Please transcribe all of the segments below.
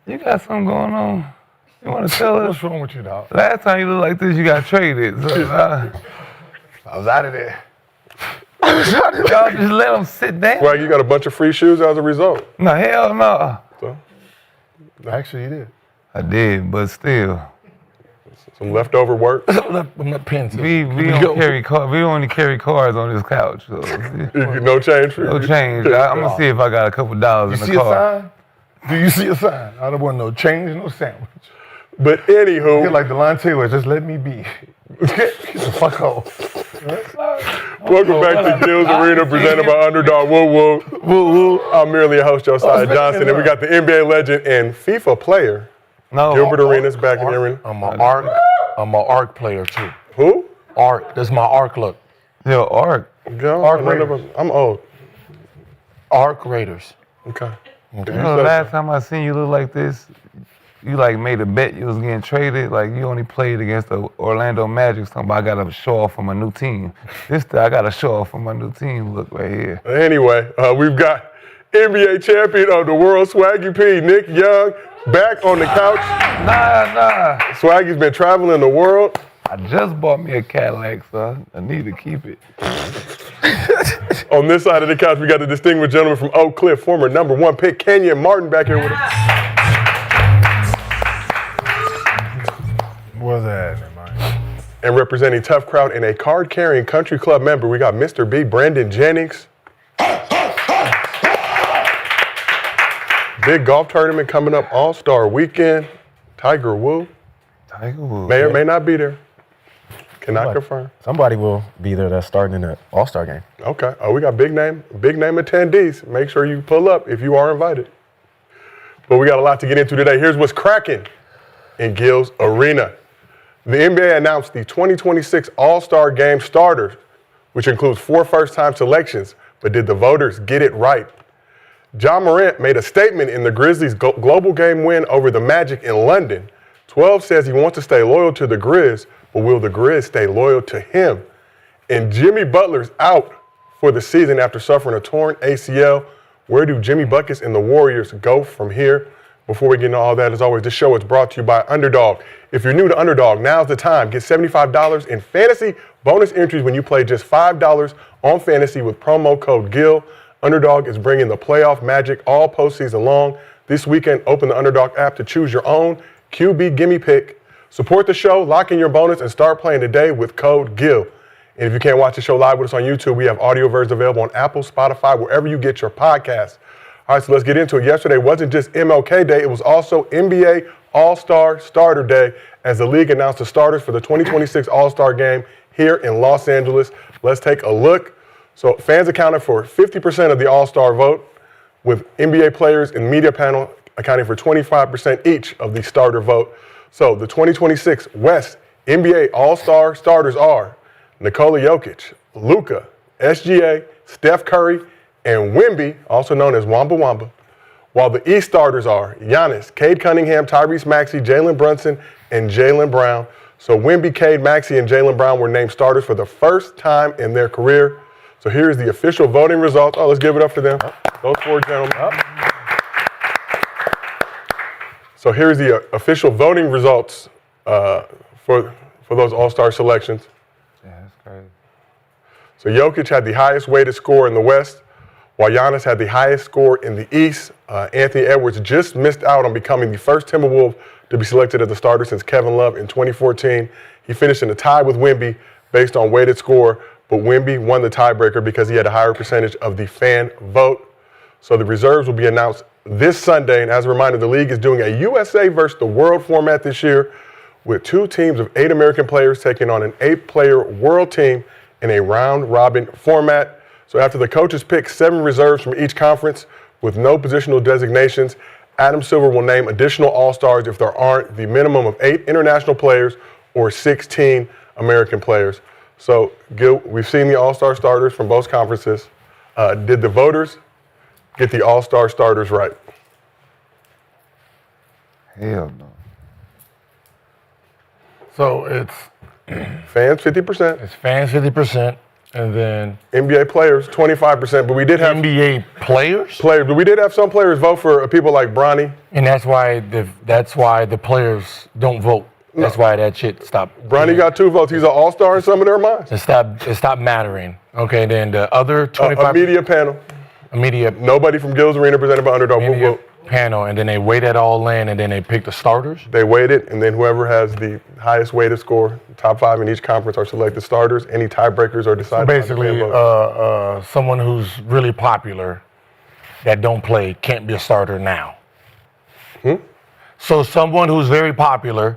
You got something going on? You want to tell us? What's wrong with you, dog? Last time you looked like this, you got traded. So, I was out of there. y'all just let them sit down. Well, you got a bunch of free shoes as a result. No, hell no. So, Actually, you did. I did, but still. some leftover work. My pencil. We don't carry cards. We only carry cards on this couch. So. No change for you. No change. I'm going to see if I got a couple dollars You in see the a car. sign? Do you see a sign? I don't want no change, no sandwich. But anywho. You're like Delon Taylor, just let me be. Get the fuck off. Welcome back to Gil's Arena, presented by Underdog. Woo woo. Woo woo. I'm merely a host, Josiah Johnson, and we got the NBA legend and FIFA player, Gilbert Arenas, back in the arena. I'm an arc player too. Who? Arc. That's my arc look. Yo, Arc. Yo, Arc Raiders. I'm old. Arc Raiders. Okay. You know, the last time I seen you look like this, you like made a bet you was getting traded. Like you only played against the Orlando Magic. Something I got to show off for my new team. I got to show off for my new team. Look right here. Anyway, we've got NBA champion of the world, Swaggy P, Nick Young, back on the couch. Nah. Swaggy's been traveling the world. I just bought me a Cadillac, so I need to keep it. On this side of the couch, we got the distinguished gentleman from Oak Cliff, former #1 pick, Kenyon Martin, back here with us. What's that, man? And representing Tough Crowd and a card-carrying country club member, we got Mr. B, Brandon Jennings. Big golf tournament coming up, All-Star Weekend. Tiger Woods. May or may not be there. Cannot confirm. Somebody will be there that's starting in the All-Star game. Okay. Oh, we got big name attendees. Make sure you pull up if you are invited. But we got a lot to get into today. Here's what's cracking in Gil's Arena. The NBA announced the 2026 All-Star Game starters, which includes 4 first-time selections. But did the voters get it right? Ja Morant made a statement in the Grizzlies' global game win over the Magic in London. 12 says he wants to stay loyal to the Grizz, but will the Grizz stay loyal to him? And Jimmy Butler's out for the season after suffering a torn ACL. Where do Jimmy Buckets and the Warriors go from here? Before we get into all that, as always, this show is brought to you by Underdog. If you're new to Underdog, now's the time. Get $75 in fantasy bonus entries when you play just $5 on fantasy with promo code GIL. Underdog is bringing the playoff magic all postseason long. This weekend, open the Underdog app to choose your own QB gimme pick. Support the show, lock in your bonus, and start playing today with code GIL. And if you can't watch the show live with us on YouTube, we have audio versions available on Apple, Spotify, wherever you get your podcasts. All right, so let's get into it. Yesterday wasn't just MLK Day, it was also NBA All-Star Starter Day as the league announced the starters for the 2026 All-Star Game here in Los Angeles. Let's take a look. So fans accounted for 50% of the All-Star vote, with NBA players and media panel accounting for 25% each of the starter vote. So the 2026 West NBA All-Star starters are Nikola Jokic, Luka, SGA, Steph Curry, and Wemby, also known as Wamba Wamba. While the East starters are Giannis, Cade Cunningham, Tyrese Maxey, Jalen Brunson, and Jaylen Brown. So Wemby, Cade, Maxey, and Jaylen Brown were named starters for the first time in their career. So here's the official voting results. Oh, let's give it up for them. Those 4 gentlemen. So here's the official voting results for those All-Star selections. Yeah, that's crazy. So Jokic had the highest weighted score in the West, while Giannis had the highest score in the East. Anthony Edwards just missed out on becoming the first Timberwolf to be selected as the starter since Kevin Love in 2014. He finished in a tie with Wemby based on weighted score, but Wemby won the tiebreaker because he had a higher percentage of the fan vote. So the reserves will be announced this Sunday. And as a reminder, the league is doing a USA versus the world format this year, with 2 teams of 8 American players taking on an 8-player world team in a round-robin format. So after the coaches pick 7 reserves from each conference with no positional designations, Adam Silver will name additional All-Stars if there aren't the minimum of 8 international players or 16 American players. So, Gil, we've seen the All-Star starters from both conferences. Did the voters get the All-Star starters right? Hell no. So it's Fans, 50%. fans 50%, And then NBA players, 25%, but we did have NBA players? but we did have some players vote for people like Bronny. And that's why the players don't vote. That's why that shit stopped. Bronny got 2 votes. He's an all-star in some of their minds. It stopped mattering. Okay, then the other 25. A media panel. A media Nobody from Gil's Arena presented by Underdog will vote. panel, and then they weigh that all in, and then they pick the starters. They weight it, and then whoever has the highest weighted score, top 5 in each conference, are selected starters. Any tiebreakers are decided. Basically, someone who's really popular that don't play can't be a starter now. So someone who's very popular,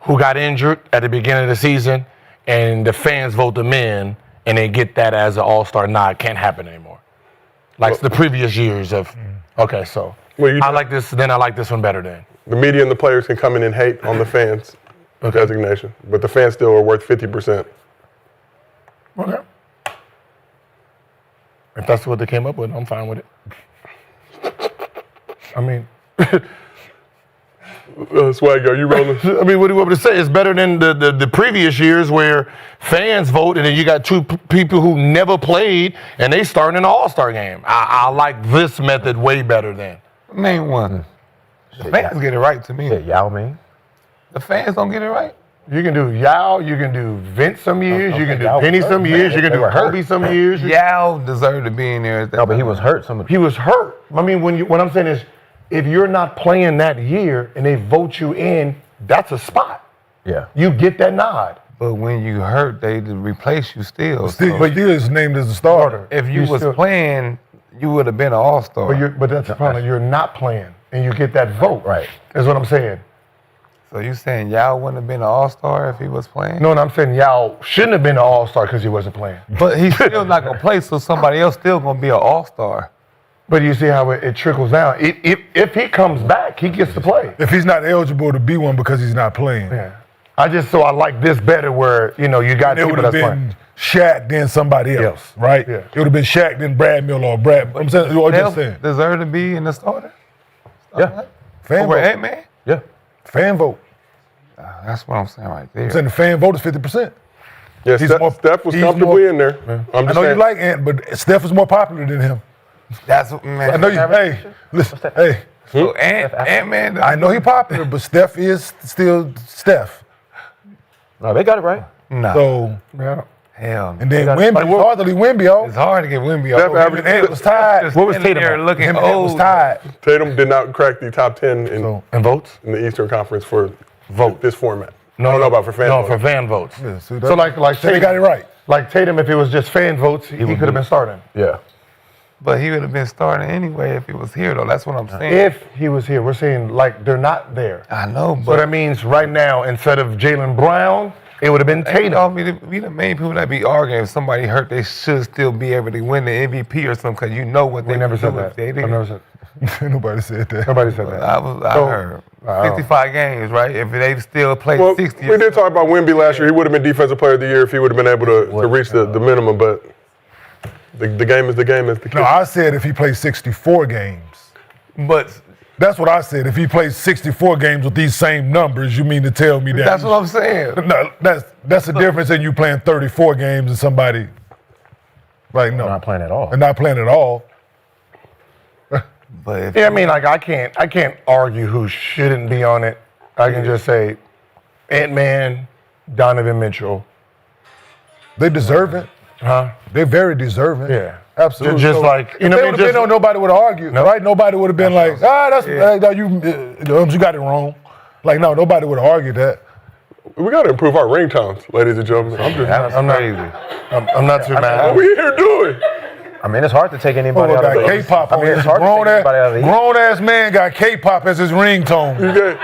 who got injured at the beginning of the season, and the fans vote them in, and they get that as an all-star nod, can't happen anymore. Like the previous years of, okay, so I like this one better then. The media and the players can come in and hate on the fans' designation, but the fans still are worth 50%. Okay. If that's what they came up with, I'm fine with it. I mean, Swag, are you rolling? I mean, what do you want me to say? It's better than the previous years where fans vote and then you got two people who never played and they start in an all-star game. I like this method way better than. Name one. The fans get it right to me. Yao Ming. The fans don't get it right. You can do Yao, you can do Vince some years, you can do Yao Penny was some hurt, years, man. you can They do were hurt. Kobe some years. Yao deserved to be in there. No, but he was hurt. He was hurt. I mean, what I'm saying is, if you're not playing that year and they vote you in, that's a spot. Yeah. You get that nod. But when you hurt, they replace you still. Still, So still is named as a starter. if you was playing, you would have been an all-star. But that's the problem. You're not playing, and you get that vote. Right. Is what I'm saying. So you saying Yao wouldn't have been an all-star if he was playing? No, and I'm saying Yao shouldn't have been an all-star because he wasn't playing. But he's still not going to play, so somebody else still going to be an all-star. But you see how it trickles down. If he comes back, he gets to play. If he's not eligible to be one because he's not playing. Yeah. I like this better where, you got It people would have that's playing. been Shaq then somebody else, right? Yeah. It would have been Shaq then Brad Miller or Brad. I'm saying, or just saying. Deserve to be in the starter? Yeah. Fan Over vote. Ant-Man? Yeah. Fan vote. That's what I'm saying right there. I'm saying the fan vote is 50%. Yeah, He's Steph was he's comfortably more- in there. I'm I just know you saying. like Ant, but Steph is more popular than him. That's what, man. I know you. Hey, listen. Hey, So Ant-Man. I know he popular, but Steph is still Steph. No, they got it right. No. So, Hell no. and then Wemby, it's hard to leave Wemby off. It's hard to get Wemby Steph off. averaged- Ant was tied. What was Tatum looking Him and Ant was old? tied. Tatum did not crack the top 10 in And votes? the Eastern Conference for Vote. this format. I don't know about for fan No, votes. for fan votes. Yeah, see, So like so they got it right. Like Tatum, if it was just fan votes, he could have been starting. Yeah. But he would have been starting anyway if he was here, though. That's what I'm saying. If he was here, we're saying like they're not there. I know, So but that means right now, instead of Jaylen Brown, it would have been Tatum. Tatum. We the main people that be arguing. If somebody hurt, they should still be able to win the MVP or something, because you know what We they never can said do that. if they I did. never said. Nobody said that. Nobody said that. I So, heard 65 games, right? If they still play Well, 60, we did talk about Wemby last year. He would have been Defensive Player of the Year if he would have been able to reach the minimum, but the game is the game. Is the No, I said if he plays 64 games. but That's what I said. If he plays 64 games with these same numbers, you mean to tell me that? that's what I'm saying. No, that's the difference in you playing 34 games and somebody like no, Not playing at all. and not playing at all. But if Yeah, I mean, like I can't argue who shouldn't be on it. I can just say Ant-Man, Donovan Mitchell. They deserve it. Huh? They're very deserving. Yeah. Absolutely. Just like, you know, if they would have been on, nobody would have argued, right? Nobody would have been like, you got it wrong. Like, no, nobody would have argued that. We got to improve our ringtones, ladies and gentlemen. I'm not too mad. What we here doing? I mean, it's hard to take anybody Oh, out of got the K-pop I on mean, his it's hard to take anybody out of the East. grown ass man got K-pop as his ringtone. Okay.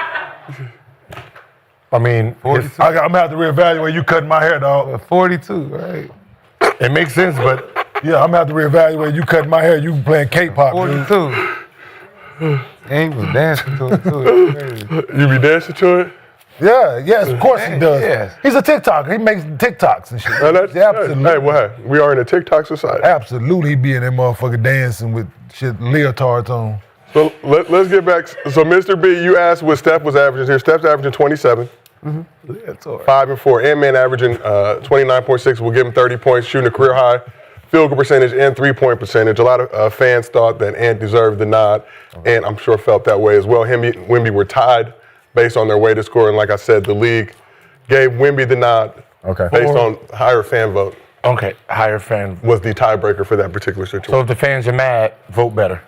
I mean, I'm gonna have to reevaluate you cutting my hair, dog. 42, right? it makes sense, but Yeah, I'm gonna have to reevaluate you cutting my hair. You playing K-pop, dude. 42. And he was dancing to it, too. It's crazy. You be dancing to it? Yeah, yes, of course he does. Yes. He's a TikToker. He makes TikToks and shit. No, that's, Yeah, absolutely. Hey, well, hey, we are in a TikTok society. Absolutely, he be in that motherfucker dancing with shit leotards on. So let's get back. So, Mr. B, you asked what Steph was averaging here. Steph's averaging 27. That's all right. 5 and 4. Ant-Man averaging 29.6. We'll give him 30 points, shooting a career high field goal percentage and 3-point percentage. A lot of fans thought that Ant deserved the nod, and I'm sure felt that way as well. Him and Wemby were tied based on their way to score, and like I said, the league gave Wemby the nod based on higher fan vote. Okay, higher fan. Was the tiebreaker for that particular situation. So if the fans are mad, vote better.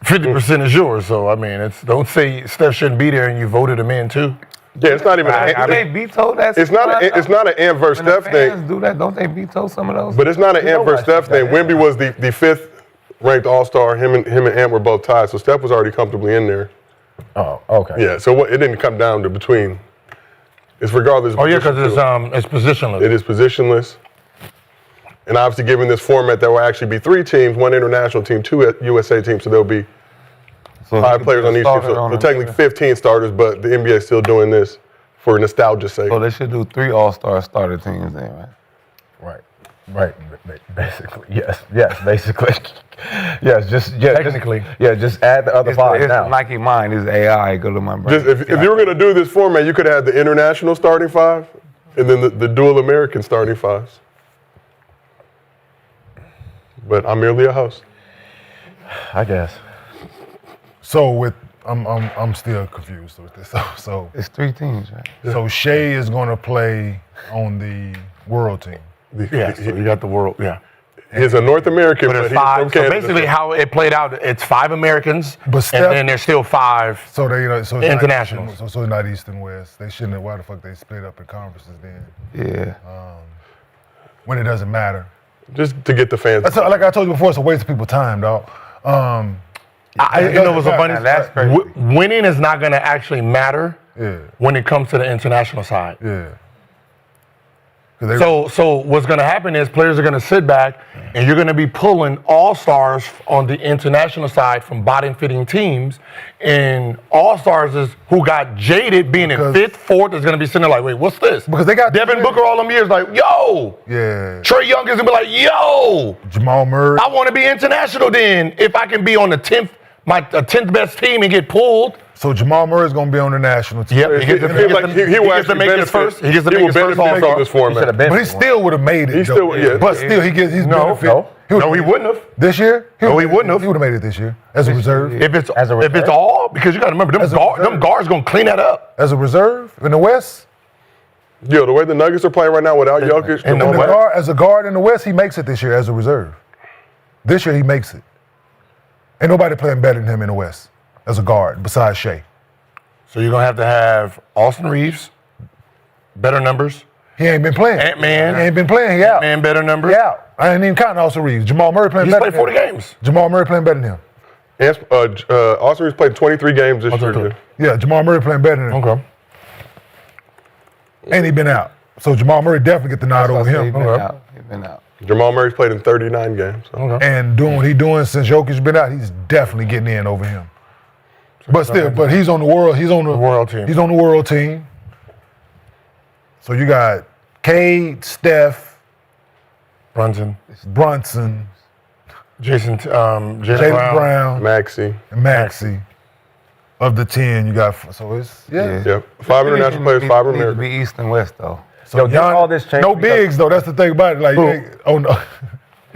50% is yours, so I mean, don't say Steph shouldn't be there and you voted him in too. Yeah, it's not even. They veto that. It's not an Ant versus Steph thing. Fans do that, don't they veto some of those? But it's not an Ant versus Steph thing. Wemby was the 5th ranked All-Star. Him and Ant were both tied, so Steph was already comfortably in there. Oh, okay. Yeah, so it didn't come down to between. It's regardless. Oh yeah, because it's positionless. It is positionless. And obviously, given this format, there will actually be 3 teams, 1 international team, 2 USA teams, so there'll be 5 players on each team. So technically 15 starters, but the NBA is still doing this for nostalgia's sake. So they should do 3 All-Star starter teams then, right? Right. Basically, yes, basically, yes. Technically, just add the other 5 It's now. Nike Mind is AI. Go to my brain. If you were going to do this format, you could have the international starting 5 and then the dual American starting 5s. But I'm merely a host. I guess. So I'm still confused with this. So It's 3 teams, right? so Shea is going to play on the world team. yeah. So you got the world, yeah. He's a North American, But but it's he's 5. from So Canada. basically, how it played out, it's 5 Americans, But and Steph- then there's still 5. So they, so it's Internationals. Not, so it's not East and West. They shouldn't have. Why the fuck they split up in conferences then? Yeah. When it doesn't matter. Just to get the fans. That's like I told you before. It's a waste of people's time, dog. You know what's so funny? That's crazy. Winning is not going to actually matter Yeah. when it comes to the international side. Yeah. 'Cause they- So what's going to happen is players are going to sit back, and you're going to be pulling all-stars on the international side from bottom-fitting teams, and all-stars is who got jaded being in Because- 5th, 4th is going to be sitting there like, wait, what's this? Because they got Devin Booker all them years like, yo. Yeah. Trey Young is going to be like, yo. Jamal Murray. I want to be international then. If I can be on the 10th, my 10th best team and get pulled. So Jamal Murray's gonna be on the national team. Yep, he gets to It seems like he will gets to actually make his benefit. first. He gets to He make will his first benefit from All-Star. this format. But he still would have made it. He though. still- yeah. But still, he's No, benefit. no. would've No, he made it. wouldn't have. This year? No, he wouldn't have. He would have made it this year as a reserve. If it's As a if it's reserve? all, because you got to remember As a them reserve. guards gonna clean that up. As a reserve in the West. Yo, the way the Nuggets are playing right now without Jokic, And Jamal the Murray- West. As a guard in the West, he makes it this year as a reserve. This year he makes it. Ain't nobody playing better than him in the West as a guard besides Shea. So you're gonna have Austin Reeves, better numbers. He ain't been playing. Ant-Man. He ain't been playing. He out. Man, better numbers. He out. I ain't even counting Austin Reeves. Jamal Murray playing He's better played than 40 him. games. Jamal Murray playing better than him. Austin Reeves played 23 games this year. Okay. Yeah, Jamal Murray playing better than him. Okay. And he been out. So Jamal Murray definitely get the nod over He's him. been out. He's been out. Jamal Murray's played in 39 games. So. Okay. And doing what he's doing since Jokic's been out, he's definitely getting in over him. But still, but he's on the world. He's on the world team. He's on the world team. So you got Cade, Steph, Brunson, Jalen Jalen Brown, Maxey. and Maxey. Of the 10, you got so it's Yeah. Yep. 5 international players, 5 Need to American. be East and West though. So Yo, didn't all this change no because- bigs though. That's the thing about it. Like, oh no,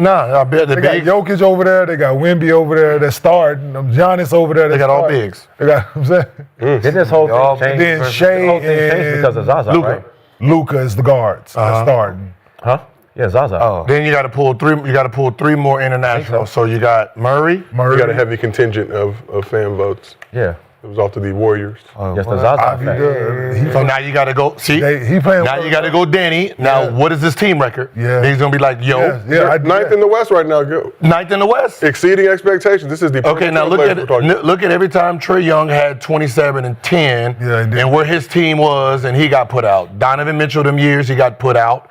Nah, I bet the they got big. Jokic over there. They got Wemby over there. They're starting. Giannis over there. They got all starting. bigs. They got. I'm saying. Didn't this whole All thing change? Then This Shea whole thing changed because of Zaza, Luka. right? Luka is the guards. They're starting. Huh? Yeah, Zaza. Oh, Then you got to pull 3. You got to pull 3 more international. So you got Murray. Murray. We got a heavy contingent of fan votes. Yeah. It was off to the Warriors. Yes, the what? Zaza Ivy effect. good. So now you got to go. See, He playing. now you got to go Danny. Now Yeah. what is his team record? Yeah. Then he's gonna be like, yo, Yeah, Ninth in the West right now. Go. 9th in the West. Exceeding expectations. This is the Okay, now look at look at every time Trey Young had 27 and 10, Yeah, he did. and where his team was, and he got put out. Donovan Mitchell, them years he got put out.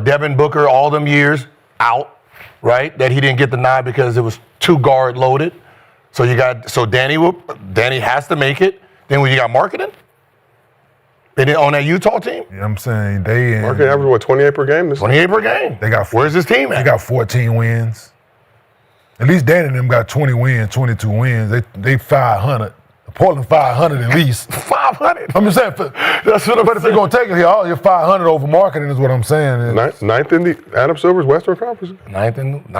Devin Booker, all them years out, right? That he didn't get the nod because it was too guard loaded. So you got Danny has to make it. Then when you got marketing, and then on that Utah team, You know what I'm saying? They in, Market average, what, 28 per game? This 28 per game. They got Where's his team at? They got 14 wins. At least Dan and them got 20 wins, 22 wins. They 500 Portland 500 at least. 500. I'm just saying. That's what I'm But if you're saying. going to take it here, all your 500 over marketing is what I'm saying. And Ninth in the Adam Silver's Western Conference. Ninth.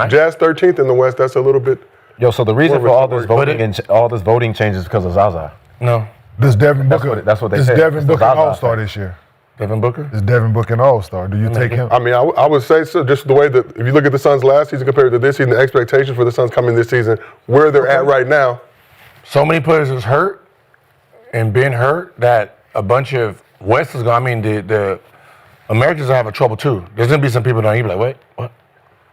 Jazz 13th in the West. That's a little bit. Yo, so the reason More for all of a this story. voting and all this voting change is because of Zaza. No. this Devin That's Booker, what- that's what they this said. Devin It's the Booker Zaza All-Star thing. this year. Devin Booker? This Devin Booker an All-Star. Do you take him? I mean, I would say so. Just the way that if you look at the Suns last season compared to this season, the expectations for the Suns coming this season, where they're at right now. So many players is hurt and been hurt that a bunch of West is going. I mean, the Americans are having trouble too. There's going to be some people that are like, wait, what?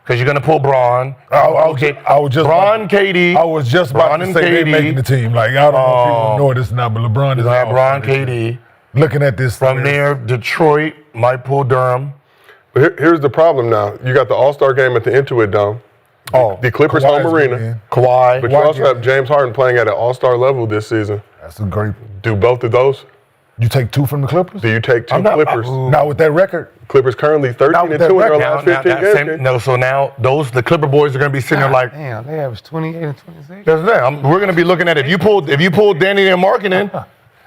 Because you're going to pull Braun. I was just Braun, about- KD. I was just about Braun to and say they're KD. making the team. Like, I don't know if people know this now, but LeBron is You're going to have an Braun, All-Star this year. KD. Looking at this. From there, Detroit might pull Durham. But here's the problem now. You got the All-Star game at the Intuit Dome. Oh, The Clippers Kawhi's home arena. in. Kawhi. But you also have James Harden playing at an All-Star level this season. That's a great. Do both of those? You take 2 from the Clippers? Do you take 2 I'm not- Clippers? Not with that record. Clippers currently 13 Not and with 2 in that their record. last 15 games. No, so now the Clipper boys are going to be sitting there like, Damn, they average 28 and 26. that's that. We're going to be looking at if you pull Danny and marketing,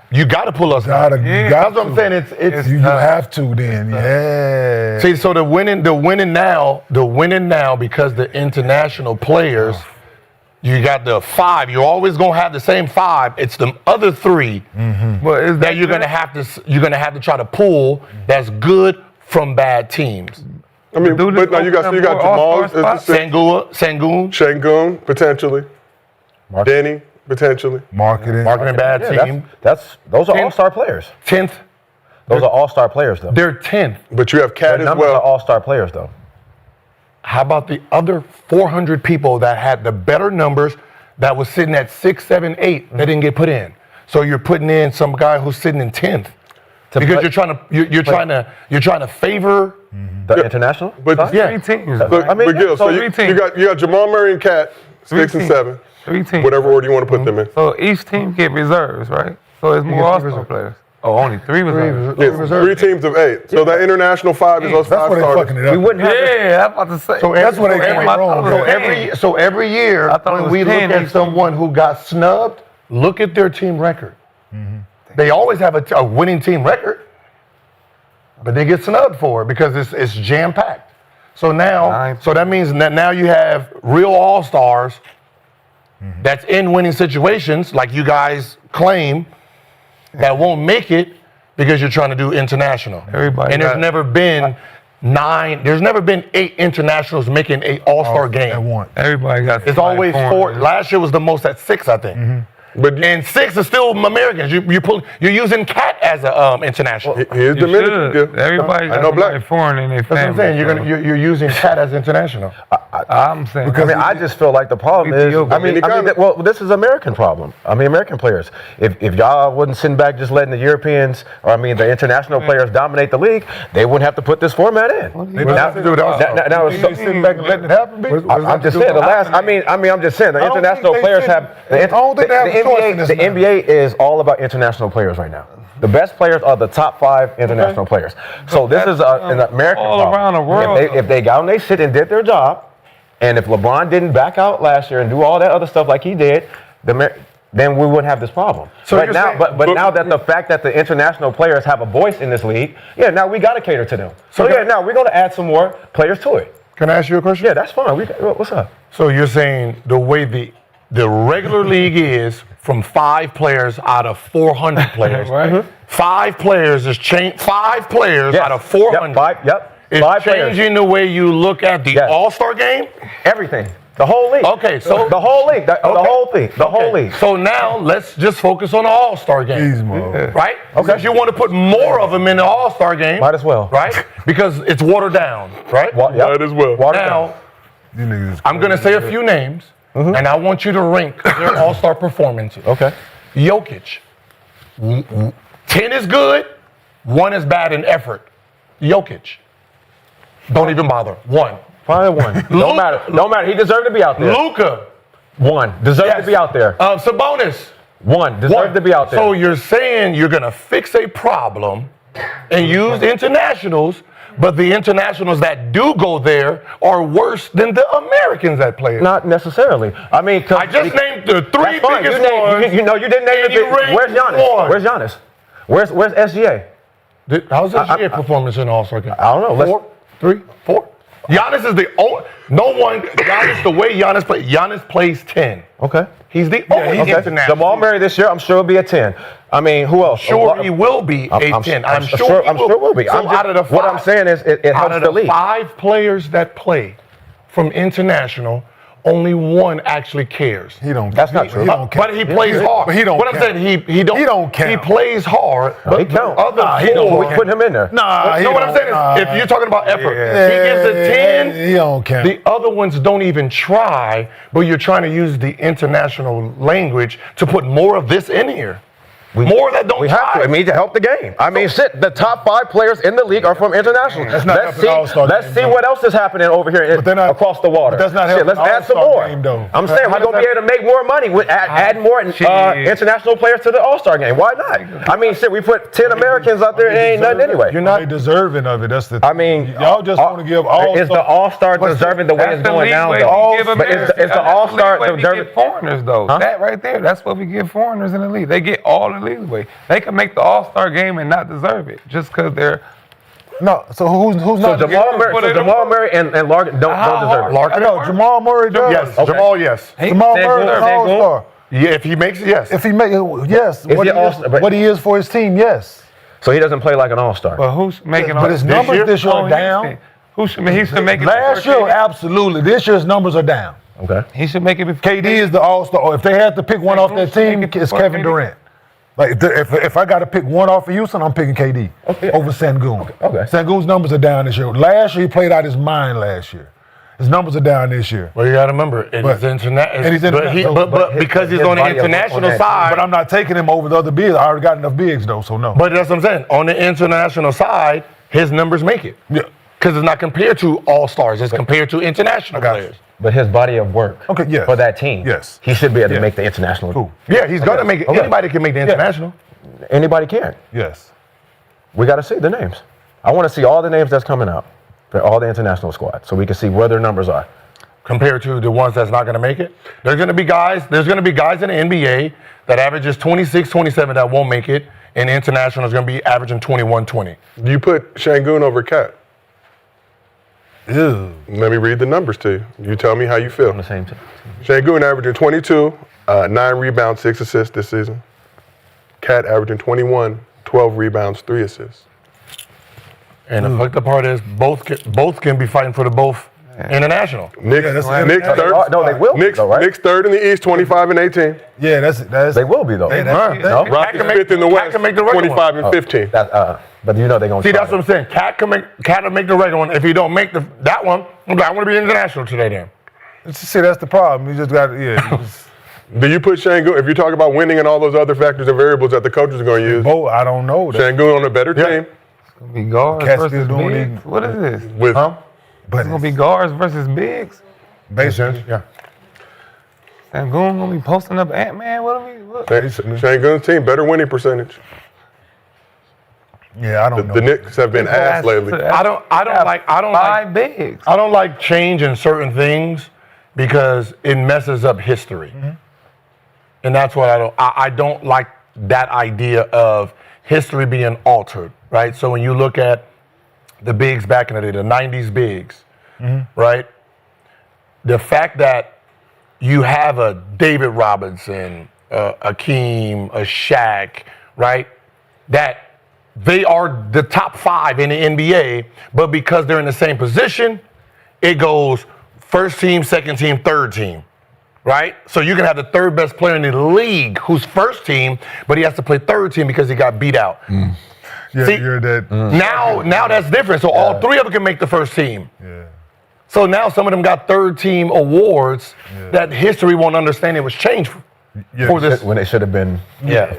you got to pull us. Now. Gotta, Yeah, got That's what I'm to. saying. It's You have to then. Yeah. see. So the winning now because the international players, you got the 5. You're always gonna have the same 5. It's the other 3 But is that you're gonna have to try to pull. That's good from bad teams. I mean, Dude, but now you got more Jamal, All-Star spots? Sangoon, Shangoon, potentially. Danny, potentially. Marketing. bad Yeah, team. those are Ten- all-star players. 10th, Those are all-star players, though. they're 10th. But you have Cat Their as numbers are well. all-star players, though. How about the other 400 people that had the better numbers that was sitting at 6, 7, 8 that didn't get put in? So you're putting in some guy who's sitting in 10th because play- you're trying to favor. The international? But side? Yeah. 3 teams. Look, right? I mean, but Gil, so so you 3 teams. got Jamal Murray and Cat, 6 and teams. 7. 3 teams. Whatever order you want to put them in. So each team get reserves, right? So it's more All-Star players. Oh, only 3 reserves. Yes, 3 teams of 8. So that international 5 is those That's 5 where they starters. fucking it up. We wouldn't have this. Yeah, I'm about to say. So That's where they every- get it wrong, so man. every year I thought it when was we 10 look at each someone who got snubbed, look at their team record. They always have a winning team record, but they get snubbed for it because it's jam packed. So that means that now you have real all-stars that's in winning situations, like you guys claim, that won't make it because you're trying to do international. Everybody and there's got- never been 8 internationals making an all-star At game. once. Everybody got. It's always 4. Last year was the most at 6, I think. But And 6 is still Americans. You're using Cat as a international. he is You Dominican. should. Gil. Everybody I got know somebody black. foreign in their That's what I'm family. saying. You're using Cat as international. I'm saying. I mean, I just feel like the problem is, Ethiopia. well, this is American problem. I mean, American players. If y'all wasn't sitting back just letting the Europeans, or the international players dominate the league, they wouldn't have to put this format in. They have to do it also. Now it's They sitting back and letting it happen, B? I'm just saying I'm just saying the I don't international think they players should- have. I don't think they have a choice in this The matter. NBA is all about international players right now. The best players are the top 5 international players. So this is an American all problem. around the world, If they got on their shit and did their job, and if LeBron didn't back out last year and do all that other stuff like he did, then we wouldn't have this problem. So Right you're now, saying- but now that the fact that the international players have a voice in this league, now we got to cater to them. So now we're going to add some more players to it. Can I ask you a question? Yeah, that's fine. What's up? So you're saying the way the regular league is from 5 players out of 400 players. Right. 5 players is 5 players Yes. out of 400. It's 5 players. changing the way you look at the Yes. All-Star game. Everything. The whole league. Okay, so the whole league. The whole thing. The whole league. So now let's just focus on the All-Star game. Jeez, man. Right? Because you want to put more of them in the All-Star game. Might as well. Right? Because it's watered down. Right? Might as well. Water down. Now, You niggas I'm going to say a few names, and I want you to rank their All-Star performances. Okay. Jokic. 10 is good, 1 is bad in effort. Jokic. Don't even bother. 1. Fine, 1. No matter. No matter. He deserved to be out there. Luka. 1. Deserved to be out there. Sabonis. 1. Deserved to be out there. So you're saying you're going to fix a problem and use internationals, But the internationals that do go there are worse than the Americans that play it. Not necessarily. I mean, I just named the three that's fine. biggest You didn't name and the you big. ranked Where's Giannis? one. Where's Giannis? Where's SGA? How's that SGA performance in the All-Star game? I don't know. 4, 3, 4. Giannis is the only. No one. Giannis, the way Giannis plays, Giannis plays 10. Okay. He's the only Okay. international. Jamal Murray this year, I'm sure will be a 10. I mean, who else? Sure, he will be a 10. I'm sure will be. So out of the 5, what I'm saying is, it out helps of the the league. 5 players that play from international, only one actually cares. He don't. That's not true. He don't count. But he plays hard. But he don't What I'm count. saying, he don't count. He plays hard. He But count. the other he don't 4, We put him in there. Nah, he no, what I'm don't- saying is, if you're talking about effort, Yeah. he gives a 10. He don't count. The other ones don't even try, but you're trying to use the international language to put more of this in here. More that don't We try. have to. I mean, to help the game. I mean, shit. The top 5 players in the league are from international. That's not Let's helping All-Star Let's game, see though. what else is happening over here But they're not- across the water. but that's not Shit, helping let's add some All-Star more. game, though. I'm saying How we're gonna does be able to make more money with add more international players to the All-Star game. Why not? I mean, shit. We put 10 Americans out there. It ain't nothing anyway. You're not deserving of it. That's the. I mean, y'all just want to give all. Is the All-Star deserving the way it's going now? But Is the All-Star we deserving? give foreigners though? Huh? That right there, that's what we give foreigners in the league. They get all the leeway. They can make the All-Star game and not deserve it just because they're. No. So who's So not? Jamal Murray and Larkin don't deserve it. I know Jamal Murray does. Yes, Okay. Jamal, yes. Jamal Murray is Sengun? All-Star. Yeah, if he makes it, yes. If he make yes, Is he All-Star? But- what he is for his team, yes. So he doesn't play like an All-Star. But who's making But his this numbers year? this year Oh, are down. He should make it. Last before year, KD. absolutely. This year's numbers are down. Okay. He should make it before KD is the All-Star. Or if they had to pick one off that team, it's Kevin Durant. Like if I got to pick one off of Houston, I'm picking KD over Sengun. Okay. Sengun's numbers are down this year. Last year he played out his mind. Last year, his numbers are down this year. Well, you got to remember, But- it's international. and he's international. But because he's his on the body of work on international that. side. But I'm not taking him over the other bigs. I already got enough bigs though, so no. But that's what I'm saying. On the international side, his numbers make it. Yeah. Because it's not compared to all-stars. It's compared to international got you. players. But his body of work Okay, yes. for that team, Yes. he should be able to Yeah. make the international. Cool. Yeah, he's going to make it. Okay. Anybody can make the international. Anybody can. Yes. We got to see the names. I want to see all the names that's coming out for all the international squads, so we can see where their numbers are. Compared to the ones that's not going to make it. There's going to be guys in the NBA that averages 26, 27 that won't make it, and international is going to be averaging 21, 20. You put Şengün over Cat. Ew. Let me read the numbers to you. You tell me how you feel. On the same team. Şengün averaging 22, 9 rebounds, 6 assists this season. Cat averaging 21, 12 rebounds, 3 assists. And the fucked up part is both can be fighting for the both international. Nick's that's- Nick's No, third. No, they will be, Nick's, though, right? Nick's third in the East, 25 and 18. Yeah, that's. They will be, though. Hey, that's- No? Cat Rockets can make- fifth in the Cat West, can make the regular 25 and 15. But you know they're going to See, that's what I'm saying. Cat will make the regular one. If he don't make that one, I'm like, I want to be international today then. See, that's the problem. You just got Do you put Şengün, if you talk about winning and all those other factors and variables that the coaches are going to use, Both, I don't know. Şengün on a better team Be guards Cat's versus still doing bigs. What is this? with But It's gonna be guards versus bigs. basically, Yeah. And Goon gonna be posting up Ant-Man. What are we? What? Şengün's team, better winning percentage. yeah, I don't know. The Knicks have been ass lately. I don't like five bigs. I don't like changing certain things because it messes up history. And that's what I don't like that idea of history being altered, right? So when you look at the bigs back in the day, the 90s bigs, right? The fact that you have a David Robinson, a Aqib, a Shaq, right? That they are the top 5 in the NBA, but because they're in the same position, it goes first team, second team, third team, right? So you can have the third best player in the league who's first team, but he has to play third team because he got beat out. Yeah, See, you're that. Now that's different. So all 3 of them can make the first team. Yeah. So now some of them got third team awards that history won't understand it was changed for this. when it should have been. Yeah.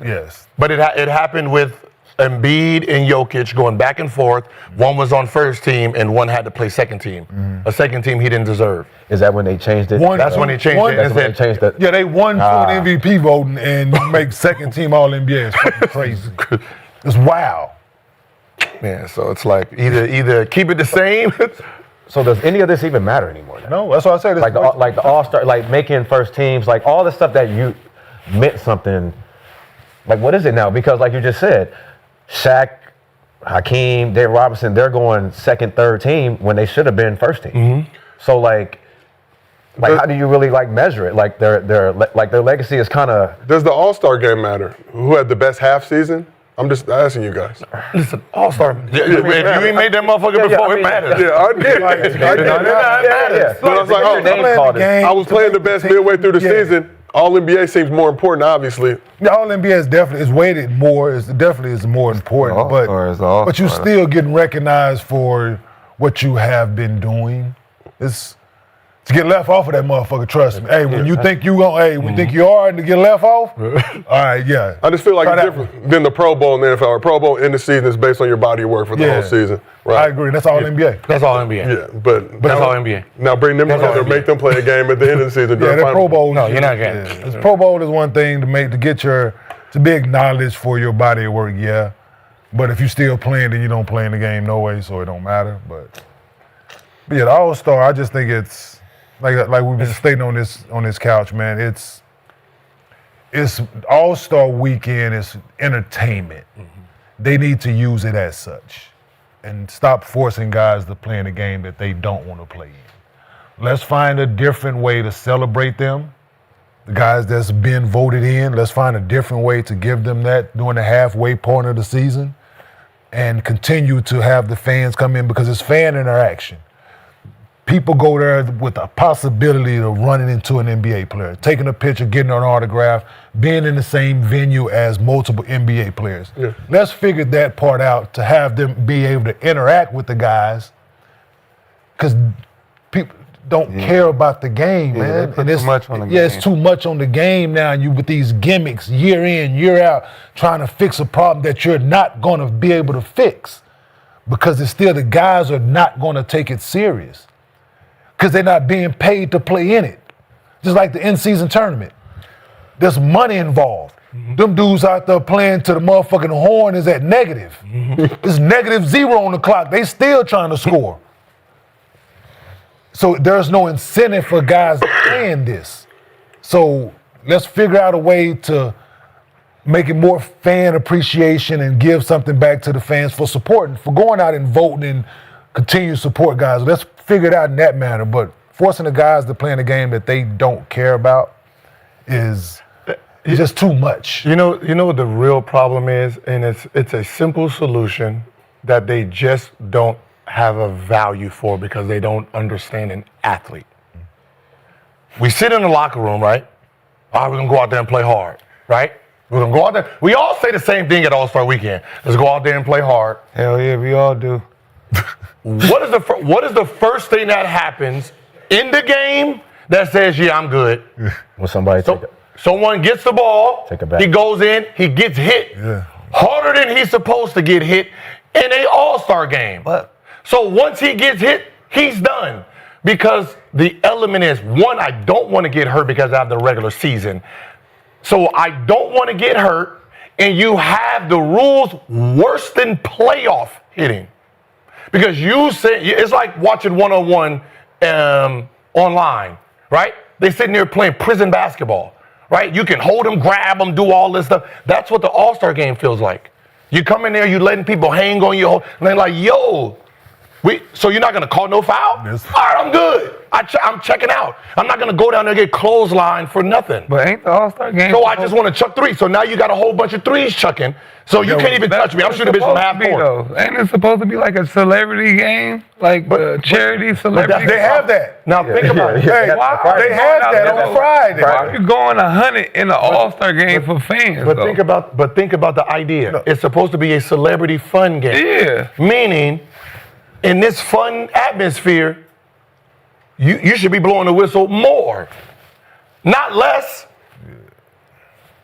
Yes. But it happened with Embiid and Jokic going back and forth. One was on first team and one had to play second team. A second team he didn't deserve. Is that when they changed it? That's when they changed it. That's when they changed it. Yeah, they won for an MVP voting and you make second team All NBA. It's fucking crazy. It's wow. Yeah, so it's like either keep it the same. So does any of this even matter anymore? Now? No, that's what I said. Like the all-star, like making first teams, like all the stuff that you meant something. Like what is it now? Because like you just said, Shaq, Hakeem, David Robinson, they're going second, third team when they should have been first team. Mm-hmm. So like how do you really like measure it? Like their legacy is kind of. Does the All-Star game matter? Who had the best half season? I'm just asking you guys. Listen, All-Star. If you ain't made that motherfucker before, it matters. Yeah, I did. Yeah. But I was like, Your name called it. I was playing the best midway through the season. All NBA seems more important, obviously. The All NBA is definitely weighted more. It's definitely is more important, All-Star is the All-Star. but you still getting recognized for what you have been doing. It's to get left off of that motherfucker. Trust me. Hey, when you think you we think you are, and to get left off. All right, yeah. I just feel like Try it's that different than the Pro Bowl in the NFL. A Pro Bowl in the season is based on your body of work for the whole season. Right? I agree. That's all NBA. That's all NBA. Yeah, but That's all NBA. Now bring them That's all together, NBA. make them play a game at the end of the season. Yeah, during that final. Pro Bowl. No, you're not getting. Yeah. This Pro Bowl is one thing to be acknowledged for your body of work. Yeah, but if you still playing, then you don't play in the game no way, so it don't matter. But yeah, the All-Star, I just think it's like we've been stating on this couch, man. It's All-Star weekend. It's entertainment. They need to use it as such, and stop forcing guys to play in a game that they don't want to play in. Let's find a different way to celebrate them. The guys that's been voted in, let's find a different way to give them that during the halfway point of the season, and continue to have the fans come in because it's fan interaction. People go there with a possibility of running into an NBA player, taking a picture, getting an autograph, being in the same venue as multiple NBA players. Yeah. Let's figure that part out to have them be able to interact with the guys, because people don't care about the game, man. they put too much on the Yeah, game. it's too much on the game now. And you with these gimmicks year in, year out, trying to fix a problem that you're not going to be able to fix, because it's still the guys are not going to take it serious because they're not being paid to play in it. Just like the in-season tournament. There's money involved. Them dudes out there playing to the motherfucking horn is at negative. It's -0 on the clock. They still trying to score. So there's no incentive for guys playing this. So let's figure out a way to make it more fan appreciation and give something back to the fans for supporting, for going out and voting and continue to support guys. Let's figure it out in that manner. But forcing the guys to play in a game that they don't care about is just too much. You know what the real problem is, and it's a simple solution that they just don't have a value for because they don't understand an athlete. We sit in the locker room, right? We're gonna go out there and play hard, right? We're gonna go out there. We all say the same thing at All-Star Weekend. Let's go out there and play hard. Hell yeah, we all do. What is the first thing that happens in the game that says, yeah, I'm good? When somebody Someone gets the ball, Take it back. he goes in, he gets hit harder than he's supposed to get hit in an All-Star game. But So once he gets hit, he's done. Because the element is, one, I don't want to get hurt because I have the regular season. So I don't want to get hurt, and you have the rules worse than playoff hitting. Because you say, it's like watching one-on-one online, right? They sitting there playing prison basketball, right? You can hold them, grab them, do all this stuff. That's what the All-Star game feels like. You come in there, you letting people hang on you, and they're like, yo, so you're not going to call no foul? Yes. All right, I'm good. I'm checking out. I'm not going to go down there and get clothesline for nothing. But ain't the All-Star game? So I just want to chuck threes. So now you got a whole bunch of threes chucking. So you can't even touch me. I'm shooting a bitch from half court. Ain't it supposed to be like a celebrity game? Like charity celebrity? They have that. Now think about it. Hey, Why they have that on Friday. Why are you going 100 in the All-Star game for fans? But though? think about the idea. It's supposed to be a celebrity fun game. Yeah. Meaning, in this fun atmosphere, you should be blowing the whistle more, not less.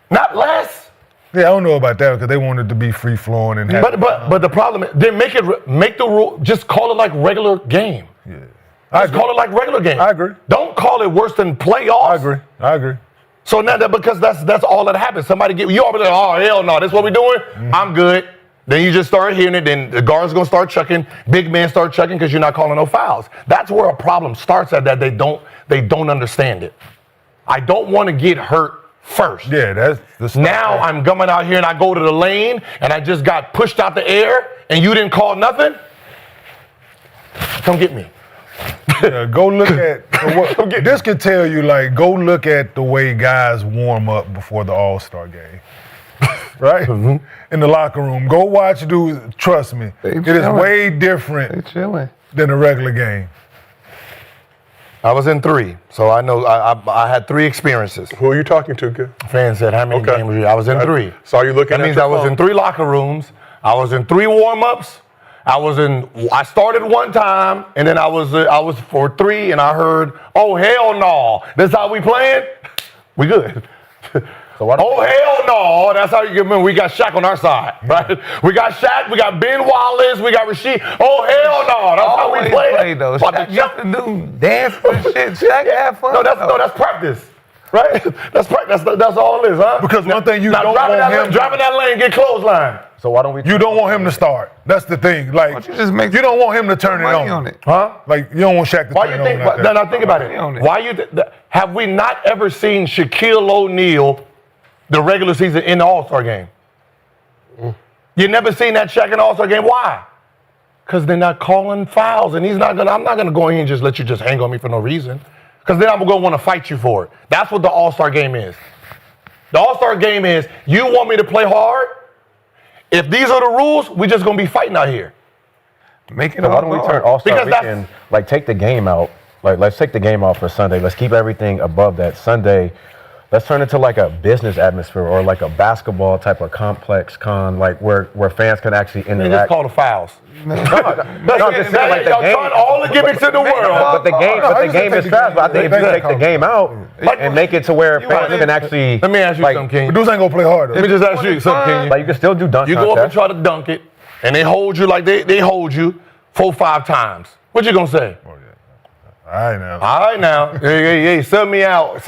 Not less. Yeah, I don't know about that because they wanted to be free flowing and have. But the problem is, then make the rule. Just call it like regular game. I Just call it like regular game. I agree. Don't call it worse than playoffs. I agree. So now because that's all that happens. Somebody you already like, oh hell no, this what we doing? I'm good. Then you just start hearing it. Then the guards gonna start chucking. Big men start chucking because you're not calling no fouls. That's where a problem starts at. That they don't understand it. I don't want to get hurt first. Yeah, that's the stuff. Now I'm coming out here and I go to the lane and I just got pushed out the air and you didn't call nothing. Come get me. Yeah, go look at this can tell you, like, go look at the way guys warm up before the All-Star game. Right? In the locker room. Go watch dudes. Trust me. It is way They different chilling. than a regular game. I was in 3, so I know I had 3 experiences. Who are you talking to, kid? Fan said, how many games were you? I was in 3. Saw you looking That at means your I was phone. in 3 locker rooms. I was in 3 warm-ups. I started one time, and then I was for 3, and I heard, oh, hell no. This how we playing? We good. So why don't Oh, hell no. That's how you get me. We got Shaq on our side, right? We got Shaq, we got Ben Wallace, we got Rasheed. Oh, hell no. That's how we Always play. play though. About Shaq to used to do dance and shit. Shaq had fun. No, that's practice. Right? That's practice. That's all it is, huh? Because one thing you now, don't driving want that him driving that lane, get clothesline. So why don't we? You don't want him to start. That's the thing. Like, don't you just make you don't want him to turn it money on. on it. Huh? Like, you don't want Shaq to Why turn you it think? on. Like Then that. I think about Money on it. it. Why you? Have we not ever seen Shaquille O'Neal, the regular season in the All-Star game? You never seen that Shaq in the All-Star game? Why? Because they're not calling fouls, and I'm not gonna go in here and just let you just hang on me for no reason. Because then I'm gonna want to fight you for it. That's what the All-Star game is. The All-Star game is, you want me to play hard? If these are the rules, we just gonna be fighting out here. Make it So why don't we turn All-Star Because that's- Weekend, like take the game out, like let's take the game off for Sunday. Let's keep everything above that. Sunday, let's turn it to like a business atmosphere or like a basketball type of complex like where fans can actually They just interact. call the fouls. No, I'm just saying, like the Y'all game. trying all the gimmicks in the world. But the game, I just is take the fast. But I think if game. you take the game out and make it to where fans can actually, Let me ask you like, something, Kenyon. But dudes ain't gonna play hard, though. Let me just ask you something, Kenyon. like you can still do dunk You go up and contests. try to dunk it, and they hold you like they hold you 4-5 times. What you gonna say? All right, now. All right now, hey, sub me out,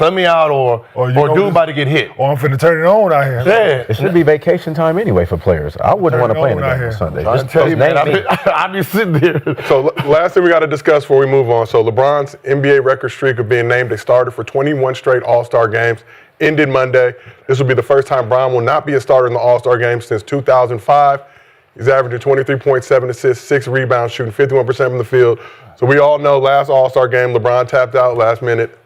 or you know dude this- about to get hit. Or I'm finna turn it on out here. Yeah. It should be vacation time anyway for players. I wouldn't want to play in the Turn it on game out on Sunday. I Just tell you, man, name me. I be sitting there. So last thing we got to discuss before we move on. So LeBron's NBA record streak of being named a starter for 21 straight All-Star games ended Monday. This will be the first time Bron will not be a starter in the All-Star game since 2005. He's averaging 23.7 assists, 6 rebounds, shooting 51% from the field. So we all know last All-Star game, LeBron tapped out last minute.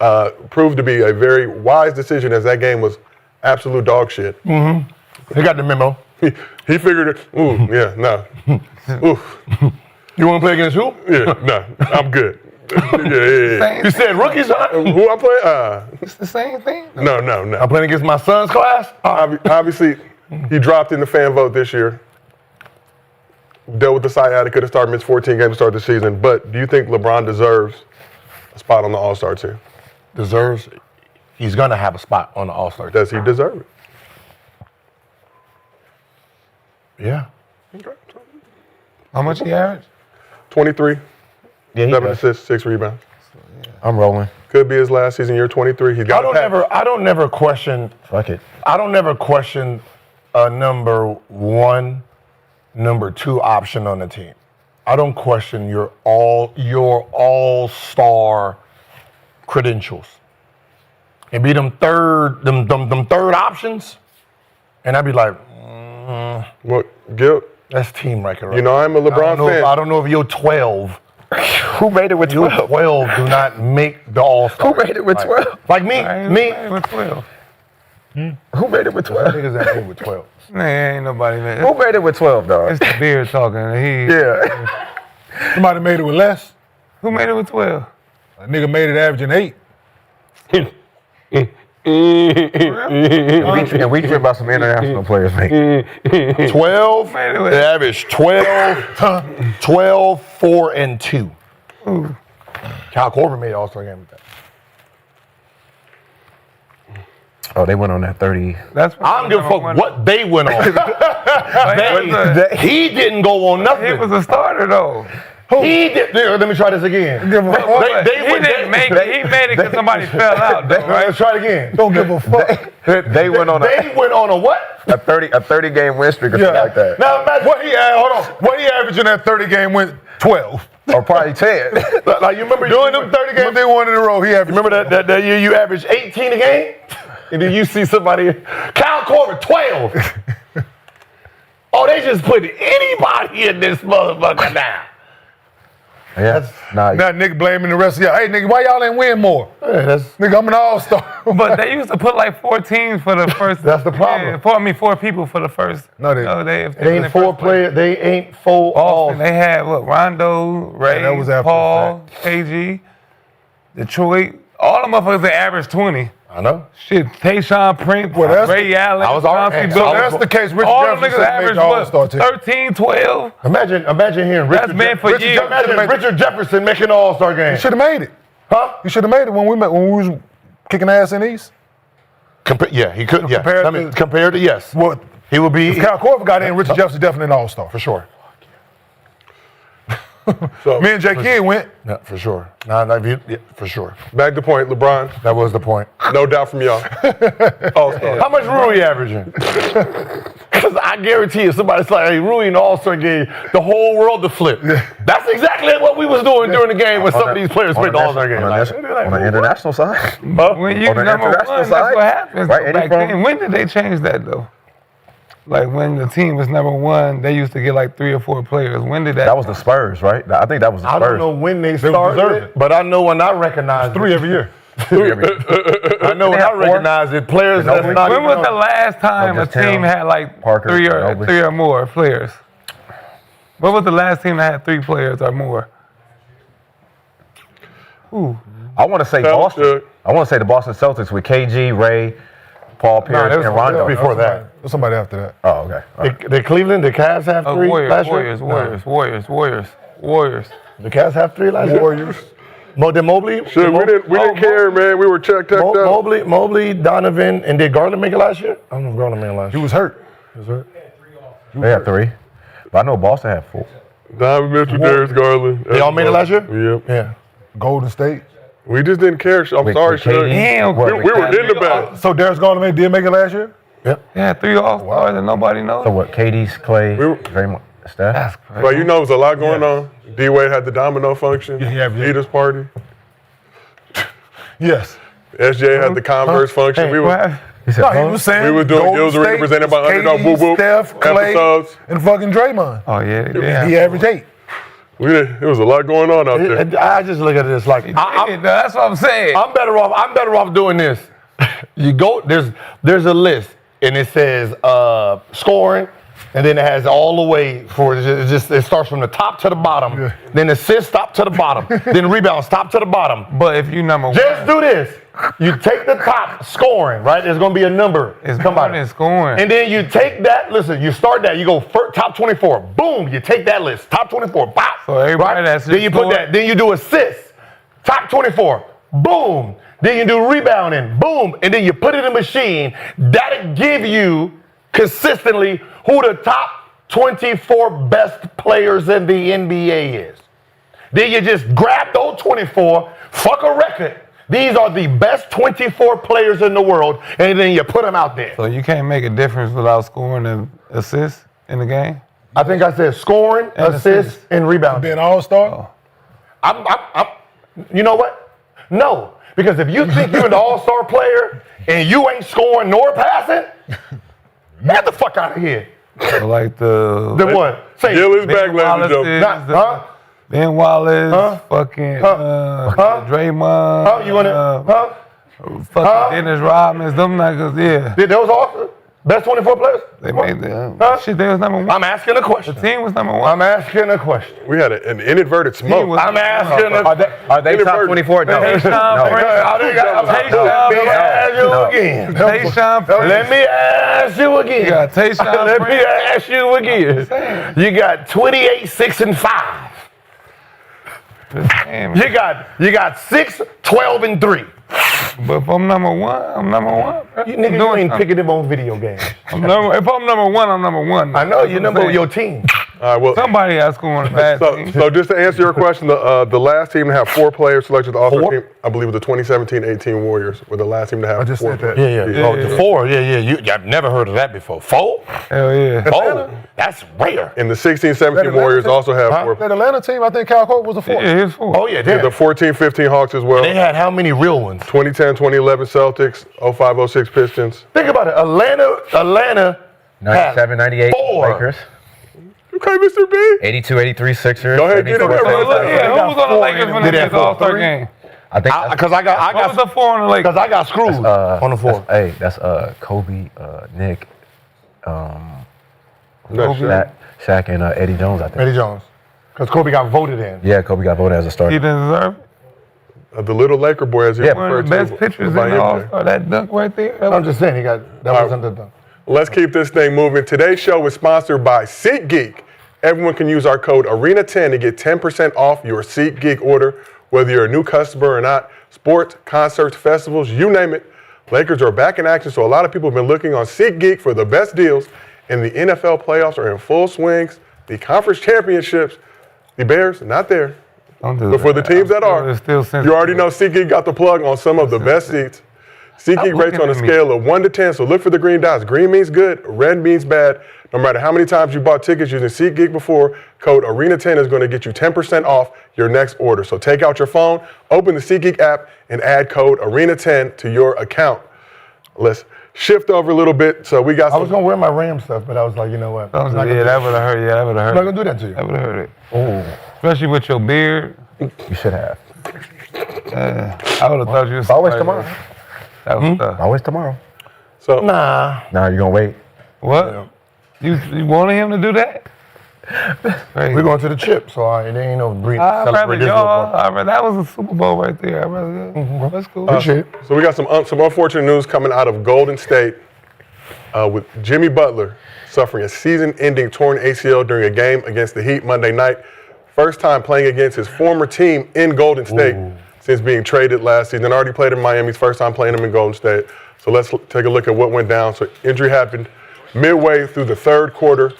Proved to be a very wise decision as that game was absolute dog shit. He got the memo. He figured it. Ooh, yeah, no. Ooh, You want to play against who? yeah, no, I'm good. Yeah. You said rookies, huh? Who I'm playing? It's the same thing. No. I'm playing against my son's class. Obviously, he dropped in the fan vote this year. Dealt with the sciatica to start, missed 14 games to start the season. But do you think LeBron deserves a spot on the All-Star team? Deserves. He's gonna have a spot on the All-Star team. Does he deserve it? Yeah. How much he average? 23, Yeah, he 7 does. assists, 6 rebounds. I'm rolling. Could be his last season, year 23. He's got I don't never question. Fuck it. I don't never question a number 1, number 2 option on the team. I don't question your all-star credentials. And be them third options, and I'd be like, Look, Gil, that's team record. you know I'm a LeBron fan. I don't know if you're 12. Who made it with You 12? 12 do not make the All-Star. Who made it with 12? Like me. With 12. Who made it with 12? Niggas that made with 12. Man, ain't nobody, man. Who made it with 12, dog? It's the beard talking. Yeah. Somebody made it with less. Who made it with 12? A nigga made it averaging 8. And we care about some international players, mate. 12, Man, it was- they averaged 12, 4, and 2. Kyle Korver made All-Star game with that. Oh, they went on that 30. That's what I don't give a fuck what they went on. He He didn't go on was nothing. a starter though. He did. Let me try this again. Give a fuck. He didn't make it. He made it because somebody fell out. Though, right? Let's try it again. Don't give a fuck. They went on They went on a what? a 30 game win streak or something like that. Now imagine What he averaged in that 30 game went 12. Or probably 10. like you remember During them 30 games they won in a row, he averaged. Remember that year you averaged 18 a game? And then you see somebody, Kyle Korver, 12. Oh, they just put anybody in this motherfucker now. Yeah. Nah, Now Nick blaming the rest of y'all. Hey, nigga, why y'all ain't win more? Nigga, I'm an all-star. But they used to put like 4 teams for the first. That's the problem. Yeah, 4 people for the first. No, they- if They ain't in four first place. players. They ain't four all. Boston, they had what? Rondo, Ray, that was after Paul, KG, Detroit. All the motherfuckers they averaged 20. I know. Shit, Tayshaun Prince, that's Ray Allen, I was already- Chauncey so Billups. that's the case. Richard All the Jefferson niggas made averaged the All-Star what? team. 13, 12. Imagine hearing That's been for years. Imagine Richard Jefferson making an All-Star game. You should have made it. Huh? You should have made it when we was kicking ass in the East. Yeah, he could. Yeah. Compared to- compared to yes. What? He would be If Kyle Korver got in, Richard Jefferson definitely an all-star. for sure. So Me and J. Kidd went. Yeah, for sure. For sure. back to point, LeBron. That was the point. No doubt from y'all. All-star. How much Rui averaging? Because I guarantee you, somebody's like, hey, Rui in the All-Star game, the whole world to flip. That's exactly what we was doing during the game when some of these players played the All-Star game. On the international side. When you On the number international one, that's side, what happens. right? Back Any then, when did they change that though? Like when the team was number one, they used to get like 3 or 4 players. When did that? That was the Spurs, right? I think that was the I Spurs. don't know when they deserved started it. it, but I know when I recognized 3 every year. I know when They I had 4. recognized it. Players that's Ginobili. not When even was the on- last time a Just Towns, team had like Parker, 3 Ginobili. or more players? What was the last team that had 3 players or more? I want to say That was Boston. good. I want to say the Boston Celtics with KG, Ray, Paul Pierce, and Rondo. before that. There's somebody after that. Oh, okay. All right. The Cleveland, the Cavs have 3 last year? Warriors. The Cavs have 3 last year? Warriors. Then Mobley? Shit, we didn't care, man. We were checked out. Mobley, Donovan, and did Garland make it last year? I don't know if Garland made it last He year. was hurt. They had 3. But I know Boston had 4. Donovan Mitchell, Darius Garland. They all made it last year? Yep. Yeah. Golden State. We just didn't care. I'm With sorry, KD. Shug. Damn, We were in the bag. So Darius Garland did make it last year? They had 3 All-Stars and nobody knows. So what? KD's, Clay, We were- Draymond, Steph. That's crazy. But you know, there's a lot going on. D-Wade had the domino function. Yeah, he had- Leaders party. Yes. SJ had the Converse function. We What were happened? He said, No, huh? he was saying We was doing Golden Gills Arena State, presented by Underdog KD, Whoop Whoop Steph, Clay, episodes. and fucking Draymond. Oh yeah, they did. He averaged 8. There was a lot going on out there. I just look at this like, That's what I'm saying. I'm better off doing this. You go, there's a list, and it says scoring, and then it has all the way for it starts from the top to the bottom. Yeah. Then assist top to the bottom. Then rebounds top to the bottom. But if you number Just one, do this. You take the top scoring, right? There's gonna be a number. it's Come more on. than scoring. And then you take that, listen, you start that, you go top 24, boom, you take that list, top 24, bop. So everybody that's Then you put scored- that, then you do assists, top 24, boom. Then you do rebounding, boom. And then you put it in a machine. That'll give you consistently who the top 24 best players in the NBA is. Then you just grab those 24, fuck a record. These are the best 24 players in the world, and then you put them out there. So you can't make a difference without scoring and assists in the game. I think I said scoring, And assists, and rebounding. Being all-star? I'm, you know what? No, because if you think you're an all-star player and you ain't scoring nor passing, get the fuck out of here. So like the Then what? Say Gil is Ben back, ladies and Wallace gentlemen. is- Not- huh? Ben Wallace, Huh? fucking Huh? Draymond, Huh? You want to? fucking Huh? Dennis Rodman, them niggas, yeah. Did those all best 24 players? They made the Huh? shit. They was number one. I'm asking a question. The team was number one. I'm asking a question. We had an inadvertent Team smoke. was- I'm asking a Are they top Inadvertent. 24? No. Tayshaun No. Prince. Let me ask you again. Tayshaun Prince. Let me ask you again. You got Tayshaun Let me Prince. ask you again. You got 28, 6, and 5. Damn, You got 6, 12, and 3. but if I'm number one, I'm number one. Bro. You I'm niggas doing ain't something. picking them on video games. If I'm number one, I'm number one. I know you That's what number I'm your team. All right, well, Somebody else going on a bad team. so just to answer your question, the last team to have 4 players selected to the All-Star team, I believe, was the 2017-18 Warriors, were the last team to have I just 4 said that. players. Yeah. Oh, the 4. Yeah. I've never heard of that before. 4? Hell yeah. Oh, that's rare. And the 16-17 Atlanta Warriors team? also have 4. That Atlanta team, I think Cal Colt was the 4th. Yeah, his fault. Oh, yeah. The Damn. 14-15 Hawks as well. They had how many real ones? 2010, 2011 Celtics, 05-06 Pistons. Think about it. Atlanta 97, 98 4. Lakers. Okay, Mr. B. 82, 83 Sixers. Go ahead, get it. 74 Look, Look, yeah, who was on the 4 Lakers when Did they they did the have All-Star 3? game? I think Because I What was the got 4 on the Lakers? because I got screwed on the 4. that's Kobe, Nick, No, sure. Shaq, and Eddie Jones, I think. Eddie Jones. Because Kobe got voted in. Yeah, Kobe got voted as a He starter. didn't deserve it. The little Laker boy, as he Yeah, One of the referred best to pitchers in by the MJ. All-Star. That dunk right there. I'm just saying, that wasn't the dunk. Let's keep this thing moving. Today's show is sponsored by SeatGeek. Everyone can use our code ARENA10 to get 10% off your SeatGeek order, whether you're a new customer or not. Sports, concerts, festivals, you name it. Lakers are back in action, so a lot of people have been looking on SeatGeek for the best deals, and the NFL playoffs are in full swings. The conference championships, the Bears, not there. Don't do But for the that. teams that are, It's still you already know SeatGeek got the plug on some of the best seats. SeatGeek Stop rates on a looking at me. scale of 1 to 10, so look for the green dots. Green means good, red means bad. No matter how many times you bought tickets using SeatGeek before, code ARENA10 is going to get you 10% off your next order. So take out your phone, open the SeatGeek app, and add code ARENA10 to your account. Let's shift over a little bit. So we got I was some. going to wear my Ram stuff, but I was like, you know what? I'm not Yeah, gonna that would have hurt. Yeah, that would have I'm not hurt. going to do that to you. That would have hurt it. Especially with your beard. You should have. I would have thought you was Always somebody tomorrow. else. That was tough. Always tomorrow. So Nah. Now you're going to wait. What? You wanted him to do that? Crazy. We're going to the chip, so it ain't no green. I'd rather celebrate this y'all. little I'd rather, that was a Super Bowl right there. I'd rather, that's cool. Appreciate it. So we got some unfortunate news coming out of Golden State with Jimmy Butler suffering a season-ending torn ACL during a game against the Heat Monday night. First time playing against his former team in Golden State since being traded last season. Already played in Miami. His first time playing him in Golden State. So let's take a look at what went down. So injury happened midway through the third quarter.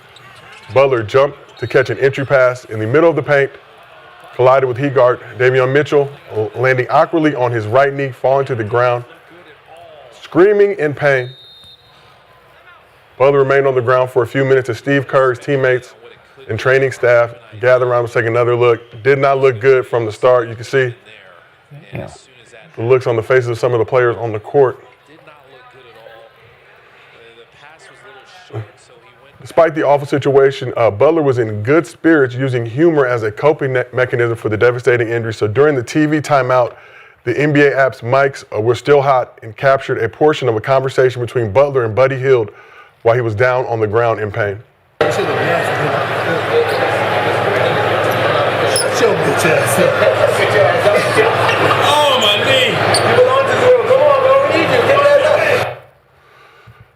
Butler jumped to catch an entry pass in the middle of the paint, collided with Heat guard Davion Mitchell, landing awkwardly on his right knee, falling to the ground, screaming in pain. Butler remained on the ground for a few minutes as Steve Kerr's teammates and training staff gathered around to take another look. Did not look good from the start. You can see the looks on the faces of some of the players on the court. Despite the awful situation, Butler was in good spirits, using humor as a coping mechanism for the devastating injury. So during the TV timeout, the NBA app's mics were still hot and captured a portion of a conversation between Butler and Buddy Hield while he was down on the ground in pain. Shut your bitch ass up. Oh, my knee. You belong to zero. Come on, bro. We need you. Get that up.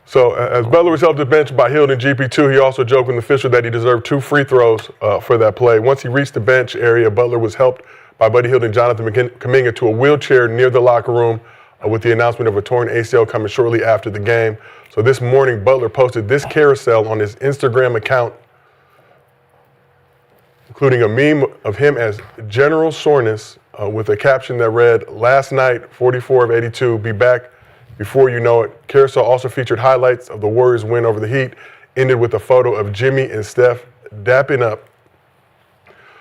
So as Butler was helped to the bench by Hield and GP2, he also joked with the official that he deserved 2 free throws for that play. Once he reached the bench area, Butler was helped by Buddy Hield and Jonathan Kuminga to a wheelchair near the locker room with the announcement of a torn ACL coming shortly after the game. So this morning, Butler posted this carousel on his Instagram account, including a meme of him as General Soreness with a caption that read, "Last night, 44 of 82, be back before you know it." Carousel also featured highlights of the Warriors' win over the Heat, ended with a photo of Jimmy and Steph dapping up.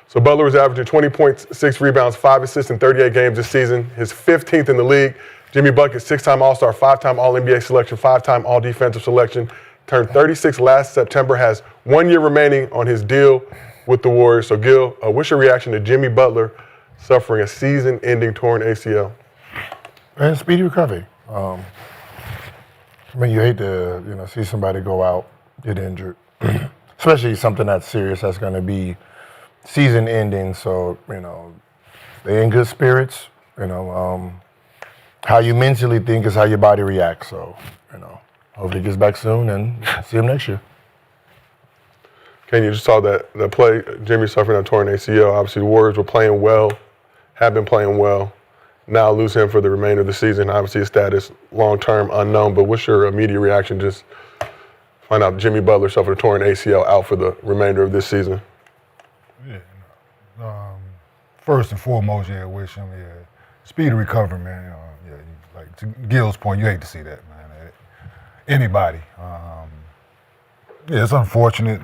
So Butler was averaging 20 points, 6 rebounds, 5 assists in 38 games this season, his 15th in the league. Jimmy Bucket, 6-time All-Star, 5-time All-NBA selection, 5-time All-Defensive selection, turned 36 last September, has 1 year remaining on his deal with the Warriors. So Gil, what's your reaction to Jimmy Butler suffering a season-ending torn ACL? And speedy recovery. I mean, you hate to see somebody go out, get injured, especially something that's serious that's going to be season ending. So stay in good spirits. How you mentally think is how your body reacts. So hopefully he gets back soon and see him next year. Kenyon, you just saw that play. Jimmy suffering a torn ACL. Obviously, the Warriors were playing well, have been playing well. Now lose him for the remainder of the season. Obviously, his status long-term unknown. But what's your immediate reaction? Just find out Jimmy Butler suffered a torn ACL, out for the remainder of this season. First and foremost, wish him speedy recovery, man. Like to Gil's point, you hate to see that, man. Anybody. It's unfortunate.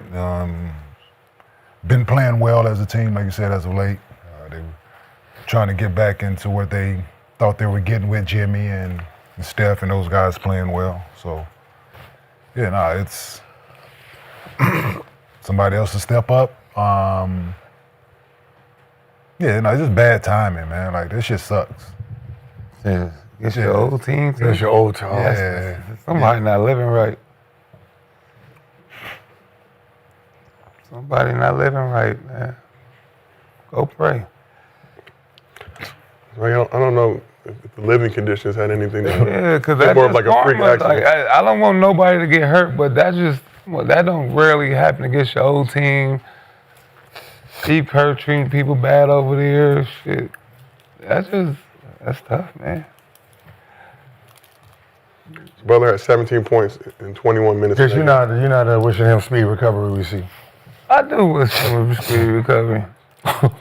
Been playing well as a team, like you said, as of late. They were trying to get back into what they thought they were getting with Jimmy and Steph and those guys playing well. So, it's somebody else to step up. It's just bad timing, man. Like, this shit sucks. Yeah. It's your old team, too. It's your old team. Yeah. Somebody not living right. Somebody not living right, man. Go pray. I don't know if the living conditions had anything to do with it. Yeah, because It's that's more of just like a freak karma. accident. Like, I don't want nobody to get hurt, but that don't rarely happen against your old team. Keep hurt, treating people bad over there, shit. That's tough, man. Butler had 17 points in 21 minutes. Because you're not wishing him speedy recovery, we see. I do wish him a speedy recovery. But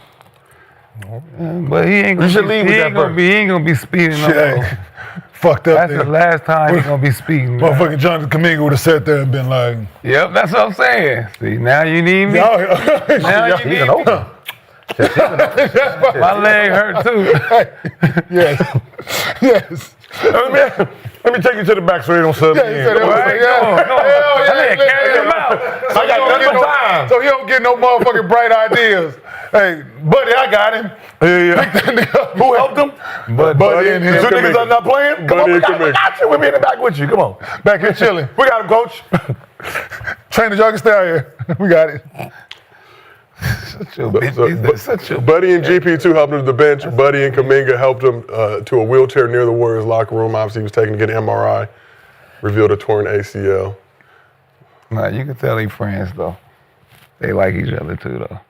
he ain't gonna You should leave with that verse. he ain't gonna be speeding no Shit, more. fucked up That's there. the last time he's gonna be speeding. man. Motherfucking Jonathan Kuminga would have sat there and been like, Yep, that's what I'm saying. See, now you need me. Now you need Season me. over. My leg hurt too. yes. Let me take you to the back so they don't sub me in. Right? Carry him out. I got nothing but time. So he don't get no motherfucking bright ideas. Hey, buddy, I got him. Who helped him? Buddy and him. Two niggas are not playing? Come on, we got you. We'll be in the back with you. Come on. Back here chilling. We got him, coach. Trainers, y'all can stay out here. We got it. Buddy and GP2 helped him to the bench. Buddy and Kuminga helped him to a wheelchair near the Warriors locker room. Obviously, he was taken to get an MRI. Revealed a torn ACL. Nah, you can tell they friends though. They like each other too though.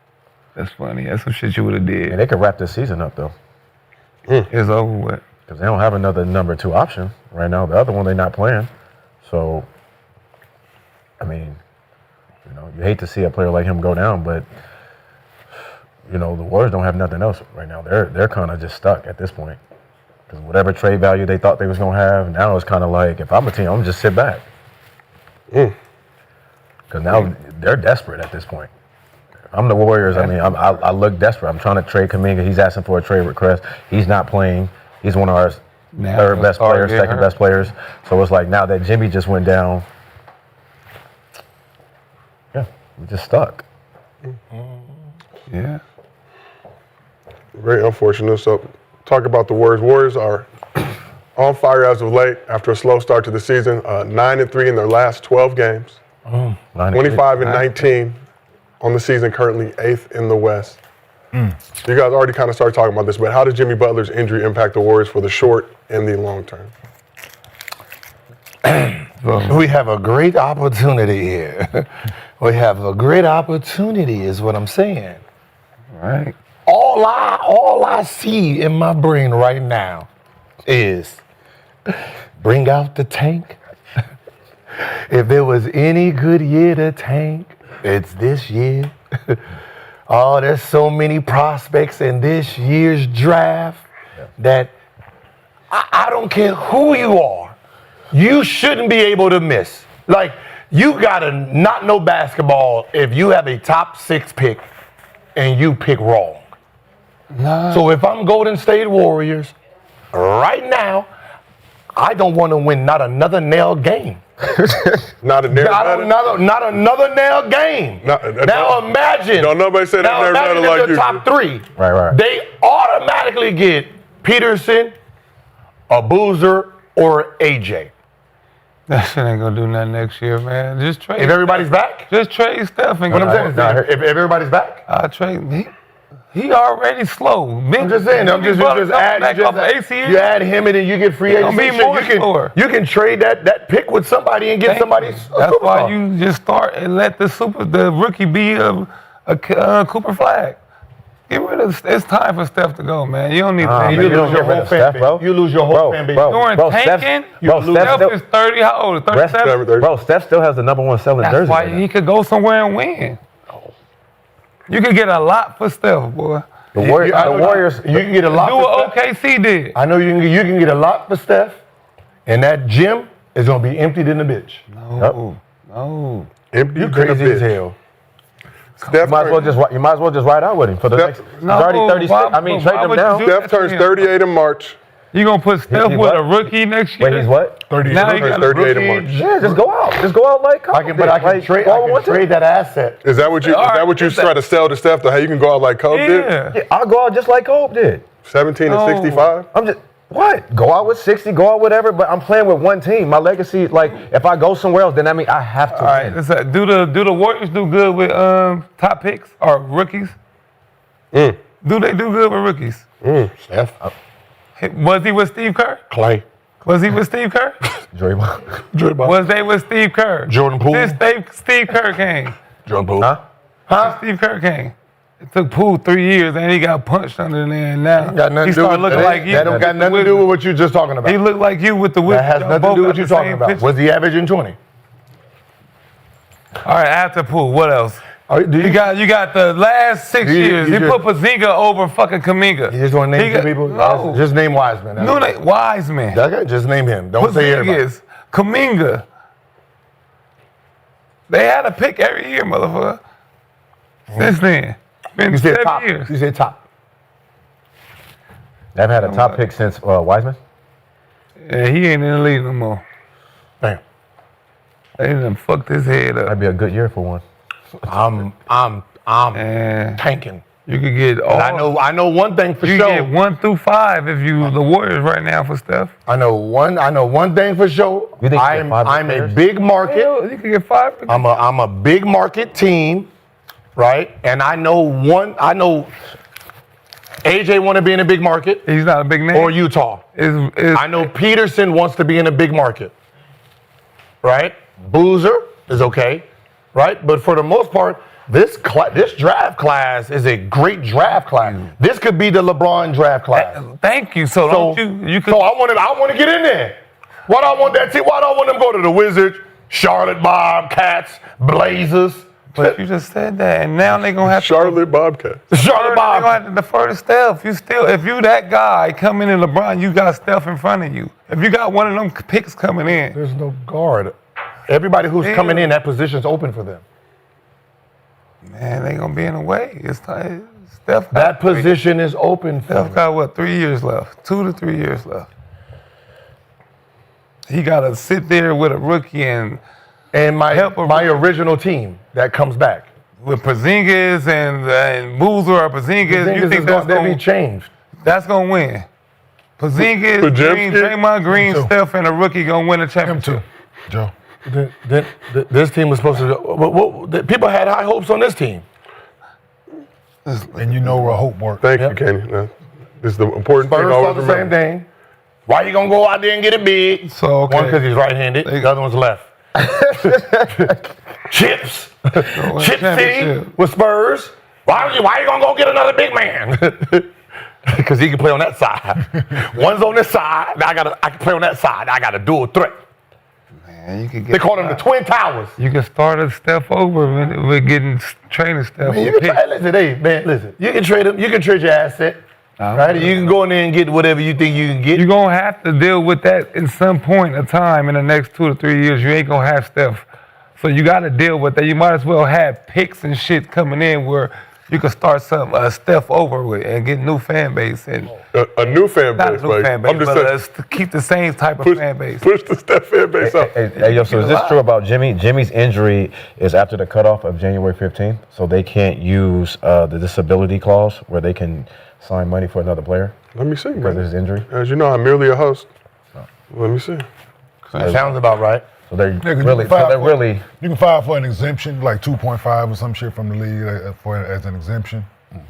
That's funny. That's some shit you would have did. And they could wrap this season up though, It's over with. because they don't have another number 2 option right now. The other one they're not playing. So, I mean, you hate to see a player like him go down, but the Warriors don't have nothing else right now. They're kind of just stuck at this point. Because whatever trade value they thought they was gonna have, now it's kind of like, if I'm a team, I'm gonna just sit back. Because now they're desperate at this point. I'm the Warriors. I mean, I look desperate. I'm trying to trade Kuminga. He's asking for a trade request. He's not playing. He's one of our third best players, second best players. So it's like, now that Jimmy just went down, we're just stuck. Yeah. Very unfortunate. So, talk about the Warriors. Warriors are on fire as of late after a slow start to the season. 9-3 in their last 12 games. 25-19 on the season, currently 8th in the West. You guys already kind of started talking about this, but how does Jimmy Butler's injury impact the Warriors for the short and the long term? We have a great opportunity here. We have a great opportunity, is what I'm saying. Right. All I see in my brain right now is bring out the tank. If there was any good year to tank, it's this year. Oh, there's so many prospects in this year's draft that I don't care who you are, you shouldn't be able to miss. Like, you gotta not know basketball if you have a top 6 pick and you pick wrong. So if I'm Golden State Warriors, right now, I don't want to win not another nailed game. Not another nailed game. Now imagine. Don't nobody say that now never imagine like if the you. top 3. Right. They automatically get Peterson, a Boozer, or AJ. That shit ain't gonna do nothing next year, man. Just trade. If everybody's back? Just trade Steph and What I'm saying is, if everybody's back? I'll trade. He already slow. I'm just saying. You add him and then you get free agents. You can trade that pick with somebody and get somebody. That's why you just start and let the rookie be a Cooper Flag. Get rid of. It's time for Steph to go, man. You don't need to. You lose your whole fan base. You lose your whole fan base. During tanking, Steph is 30. How old? 37. Bro, Steph still has the #1 selling That's jersey. why he could go somewhere and win. You could get a lot for Steph, boy. The Warriors. You can get a lot. Do what OKC did. I know you can get a lot for Steph, and that gym is gonna be emptied in the bitch. No. Empty You crazy as hell. Steph You might as well just ride out with him for the next. He's already 36. I mean, trade him now. Steph turns 38 in March. You gonna put Steph He's with what? a rookie next year? Wait, he's what? 38. Now he got a 38 in rookie. March. Yeah, just go out. Just go out like Kobe I can trade that asset. Is that what you try to sell to Steph? How you can go out like Kobe did? Yeah. I'll go out just like Kobe did. 17 and No. 65. I'm just go out with 60, go out whatever. But I'm playing with one team. My legacy, like if I go somewhere else, then I mean I have to. All right. win. Do the Warriors do good with top picks or rookies? Do they do good with rookies? Steph, Was he with Steve Kerr? Clay, Was he with Steve Kerr? Draymond. Was they with Steve Kerr? Jordan Poole. Since Steve Kerr came. Jordan Poole. Huh? Steve Kerr came. It took Poole 3 years and he got punched under there and now Got nothing he to do started with looking like you. that. Don't got nothing to do with what you're just talking about. He looked like you with the whip. That has Y'all nothing to both do with got what you're the talking same about. picture. Was he averaging 20? All right, after Poole, what else? Do You got the last 6 years. you He just- put Pazinga over fucking Kaminga. You just want to name two people? No. Just name Wiseman. No, Wiseman. Okay, just name him. Don't say everybody. Porzingis, Kaminga. They had a pick every year, motherfucker. Since then. Been You said 7 top. years. You said top. They've had a top pick since Wiseman. Yeah, he ain't in the league no more. Damn. They done fucked his head up. That'd be a good year for one. I'm And tanking. you could get all. And I know one thing for You sure. get 1 through 5 if you the Warriors right now for Steph. I know one thing for sure. You think you get five I'm a players? big market. Hell, you could get 5. I'm a big market team, right? And I know AJ want to be in a big market He's not a big name. or Utah. I know Peterson wants to be in a big market, right? Boozer is okay, right? But for the most part, this draft class is a great draft class. This could be the LeBron draft class. Thank you. So don't you could. So I want to get in there. Why do I want that team? Why do I want them to go to the Wizards, Charlotte Bobcats, Blazers? But you just said that, and now they're gonna have Charlotte Bobcats. Charlotte They're Bob. gonna have to defer to Steph. If you that guy coming in LeBron, you got Steph in front of you. If you got one of them picks coming in, There's no guard. Everybody who's coming in, that position's open for them. man, they gonna be in the way. It's time. Steph. That position is open for Steph them. got what? 3 years left. 2 to 3 years left. He gotta sit there with a rookie and And my Help a- original team that comes back. with Porzingis and Boozer or Porzingis. You think that's going to be gonna changed? that's gonna win? Porzingis, Green, Podziemski? Draymond Green, Him too. Steph, and a rookie gonna win a Him championship. too, Joe. This team was supposed to. People had high hopes on this team. And you know where hope works. Thank you, Kenyon. This is the important thing. Spurs to saw always the same remember. thing. Why you gonna go out there and get it big? So okay. One because he's right-handed. The other one's left. Chips. Chip City championship. with Spurs. Why you gonna go get another big man? Because he can play on that side. One's on this side. I can play on that side. I got a dual threat. Man, you could get They call them the Twin Towers. You can start a Steph over with getting training Steph. Man, you with can picks. listen. You can trade them. You can trade your asset. Right? You can go in there and get whatever you think you can get. You're going to have to deal with that in some point of time in the next 2 to 3 years. You ain't going to have Steph. So you got to deal with that. You might as well have picks and shit coming in where you can start some Steph over with and get new fan base. And A new fan not base, a new fan base, I'm just but saying, to keep the same type of push, fan base. push the Steph fan base up. Hey, yo, so is this true about Jimmy? Jimmy's injury is after the cutoff of January 15th, so they can't use the disability clause where they can sign money for another player Let me see, because of man. his injury. As you know, I'm merely a host. Let me see. That sounds about right. So they're Nigga, really, You can file for an exemption, like 2.5 or some shit from the league as an exemption. You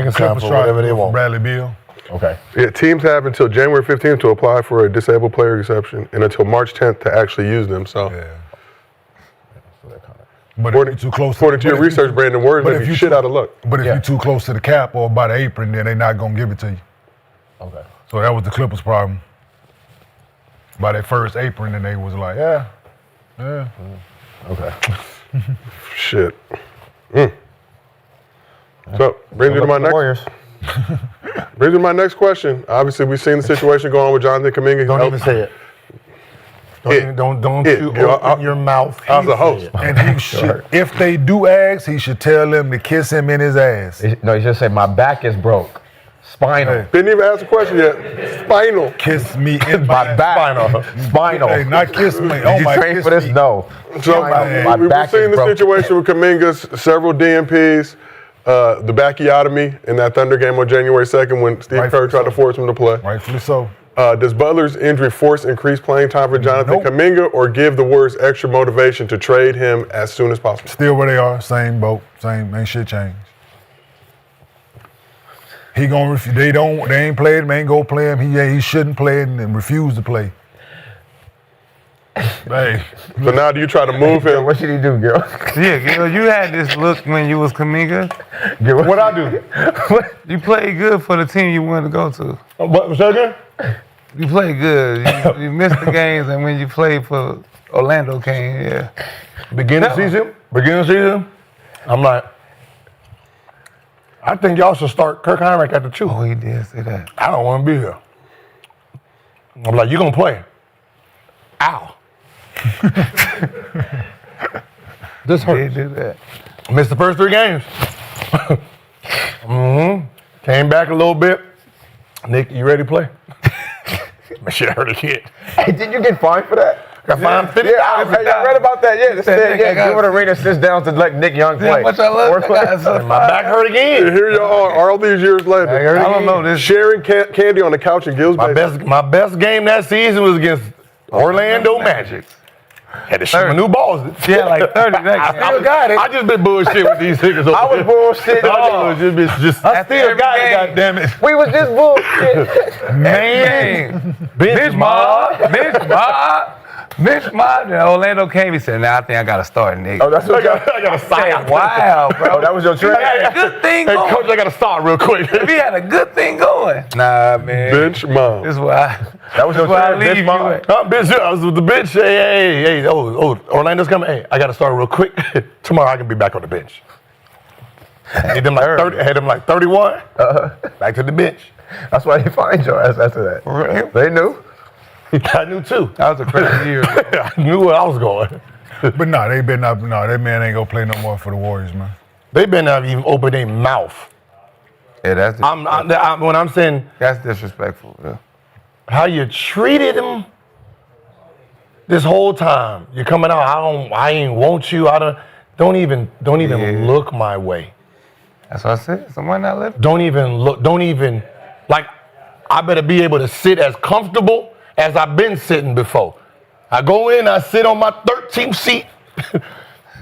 can sign for whatever they want. Bradley Beal. okay. Yeah, teams have until January 15th to apply for a disabled player exception and until March 10th to actually use them. So Yeah. But if According, you're too close according to your research, Brandon, words but make if you you shit too- out of luck. But if you're too close to the cap or by the apron, then they're not gonna give it to you. Okay. So that was the Clippers' problem. By their first apron, and they was like, yeah. Okay. Shit. So, brings me to my next. Warriors. Brings me to my next question. Obviously, we've seen the situation going on with Jonathan Kuminga. Don't even say it. Don't It. you Yo, open your mouth. I was a Say host. it. And he should, if they do ask, he should tell them to kiss him in his ass. No, he just said my back is broke. Spinal. Didn't even ask the question yet. Spinal. Kiss me in My back. Spinal. Hey, not kiss me. Oh Did you my, train kiss for this? me. No. So My we've back seen is the broken. situation with Kuminga's several DMPs, the backiotomy in that Thunder game on January 2nd when Steve Rightfully Kerr tried to so. force him to play. Rightfully so. Does Butler's injury force increased playing time for Jonathan Nope. Kuminga or give the Warriors extra motivation to trade him as soon as possible? Still where they are, same boat, same, ain't shit changed. He gonna they ain't played him, ain't go play him. He shouldn't play and refuse to play. Hey, So now do you try to move him? What should he do, girl? Yeah, Gil, you had this look when you was Kuminga. What I do? You played good for the team you wanted to go to. What, say again? You played good. You missed the games, and when you played for Orlando came, yeah. Beginning of season, I'm like, I think y'all should start Kirk Heinrich at the 2. Oh, he did say that. I don't want to be here. I'm like, you gonna play? Ow. This He hurts. did that. Missed the first 3 games. Came back a little bit. Nick, you ready to play? My shit hurt again. Hey, did you get fined for that? Got fined $50. I read about that. Yeah, they said, Nick, I got- Gilbert Arena sits down to let Nick Young See how play. much I love that guy. And my back hurt again. Here you are, all these years later. I don't know this. Sharing candy on the couch in Gil's basement. My best game that season was against Orlando Magic. Had to shoot my new balls. Yeah, like 30 that I game. still got it. I just been bullshit with these niggas. I was bullshit. I still got it, goddammit. We was just bullshit. Man, bitch mob. Then Orlando came. He said, "Nah, I think I got to start, Nick." Oh, that's what I got a sign. Wow, bro. Oh, that was your trick? Had a good thing Hey, going. coach, I got to start real quick. If he had a good thing going. Nah, man. Bench mom. This is why. That was your That's why I trick, leave bitch, you mom. at. Bitch, I was with the bench. Hey, Orlando's coming. Hey, I got to start real quick. Tomorrow I can be back on the bench. Had them like 30, had them like 31. Back to the bench. That's why they fined your ass after that. Really? They knew. I knew too. That was a crazy year. I knew where I was going. But no, they been up. No, that man ain't gonna play no more for the Warriors, man. They better not even open their mouth. Yeah, that's When I'm saying that's disrespectful. Yeah. how you treated him this whole time, you're coming out. I ain't want you. Don't even Yeah. look my way. That's what I said. Someone not living. Don't even like. I better be able to sit as comfortable as I've been sitting before. I go in, I sit on my 13th seat.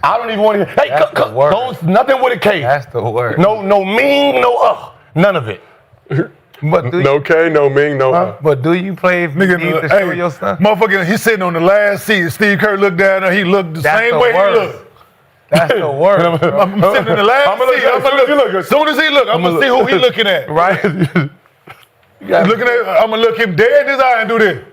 I don't even want to. Hey, That's the worst. nothing with a K. That's the word. No mean, none of it. But do No K, no Ming, no. But do you play if you Nigga, need to show your stuff? motherfucker, he's sitting on the last seat. Steve Kerr looked down there. He looked the That's same the way worst. he looked. That's the word, bro. I'm sitting in the last I'ma look seat. as soon as he look. As soon as he look, I'm gonna see who he looking at. Right? Looking at, I'm gonna look him dead in his eye and do this.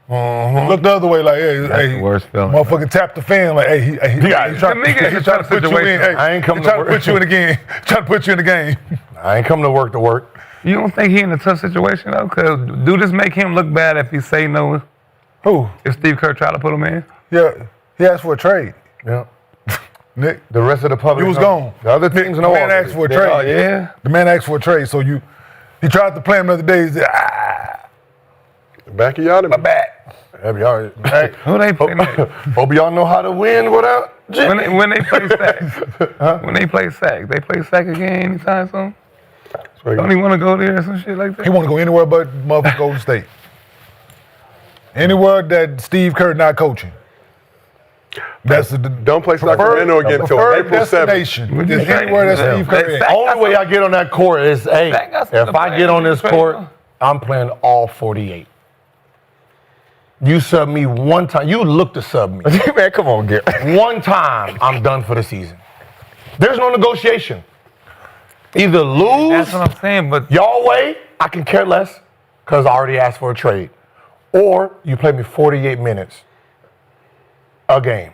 Look the other way, like, hey, the worst feeling. motherfucking tap the fan, like, hey, he trying The nigga he is trying to put you in. situation. Hey, I ain't coming he trying to to put you in the game. Trying to put you in the game. I ain't come to work. You don't think he in a tough situation though? Cause do this make him look bad if he say no? Who? If Steve Kerr try to put him in? Yeah, he asked for a trade. Yeah. Nick, The rest of the public. he was know. gone. The other teams The know. man all asked this. for a trade. Oh yeah. The man asked for a trade, so he tried to play him the other day. He said, Backiotomy. my back. Have y'all- Hey, Who they play next? hope y'all know how to win without. When they play sack? When they play sack again anytime soon? Don't he want to go there or some shit like He that? want to go anywhere but motherfucking Golden State. Anywhere that Steve Kerr not coaching. That's the Don't play Sacramento again until preferred April 7th. destination. What'd you Is say? anywhere that Steve Kerr is. Zach- Only way I get on that court is, hey, Zach got something if to I play. get on this Trade court, him. I'm playing all 48. You sub me one time. You look to sub me. Man, come on, Gil. One time, I'm done for the season. There's no negotiation. Either lose That's what I'm saying, but y'all way, I can care less because I already asked for a trade. Or you play me 48 minutes a game.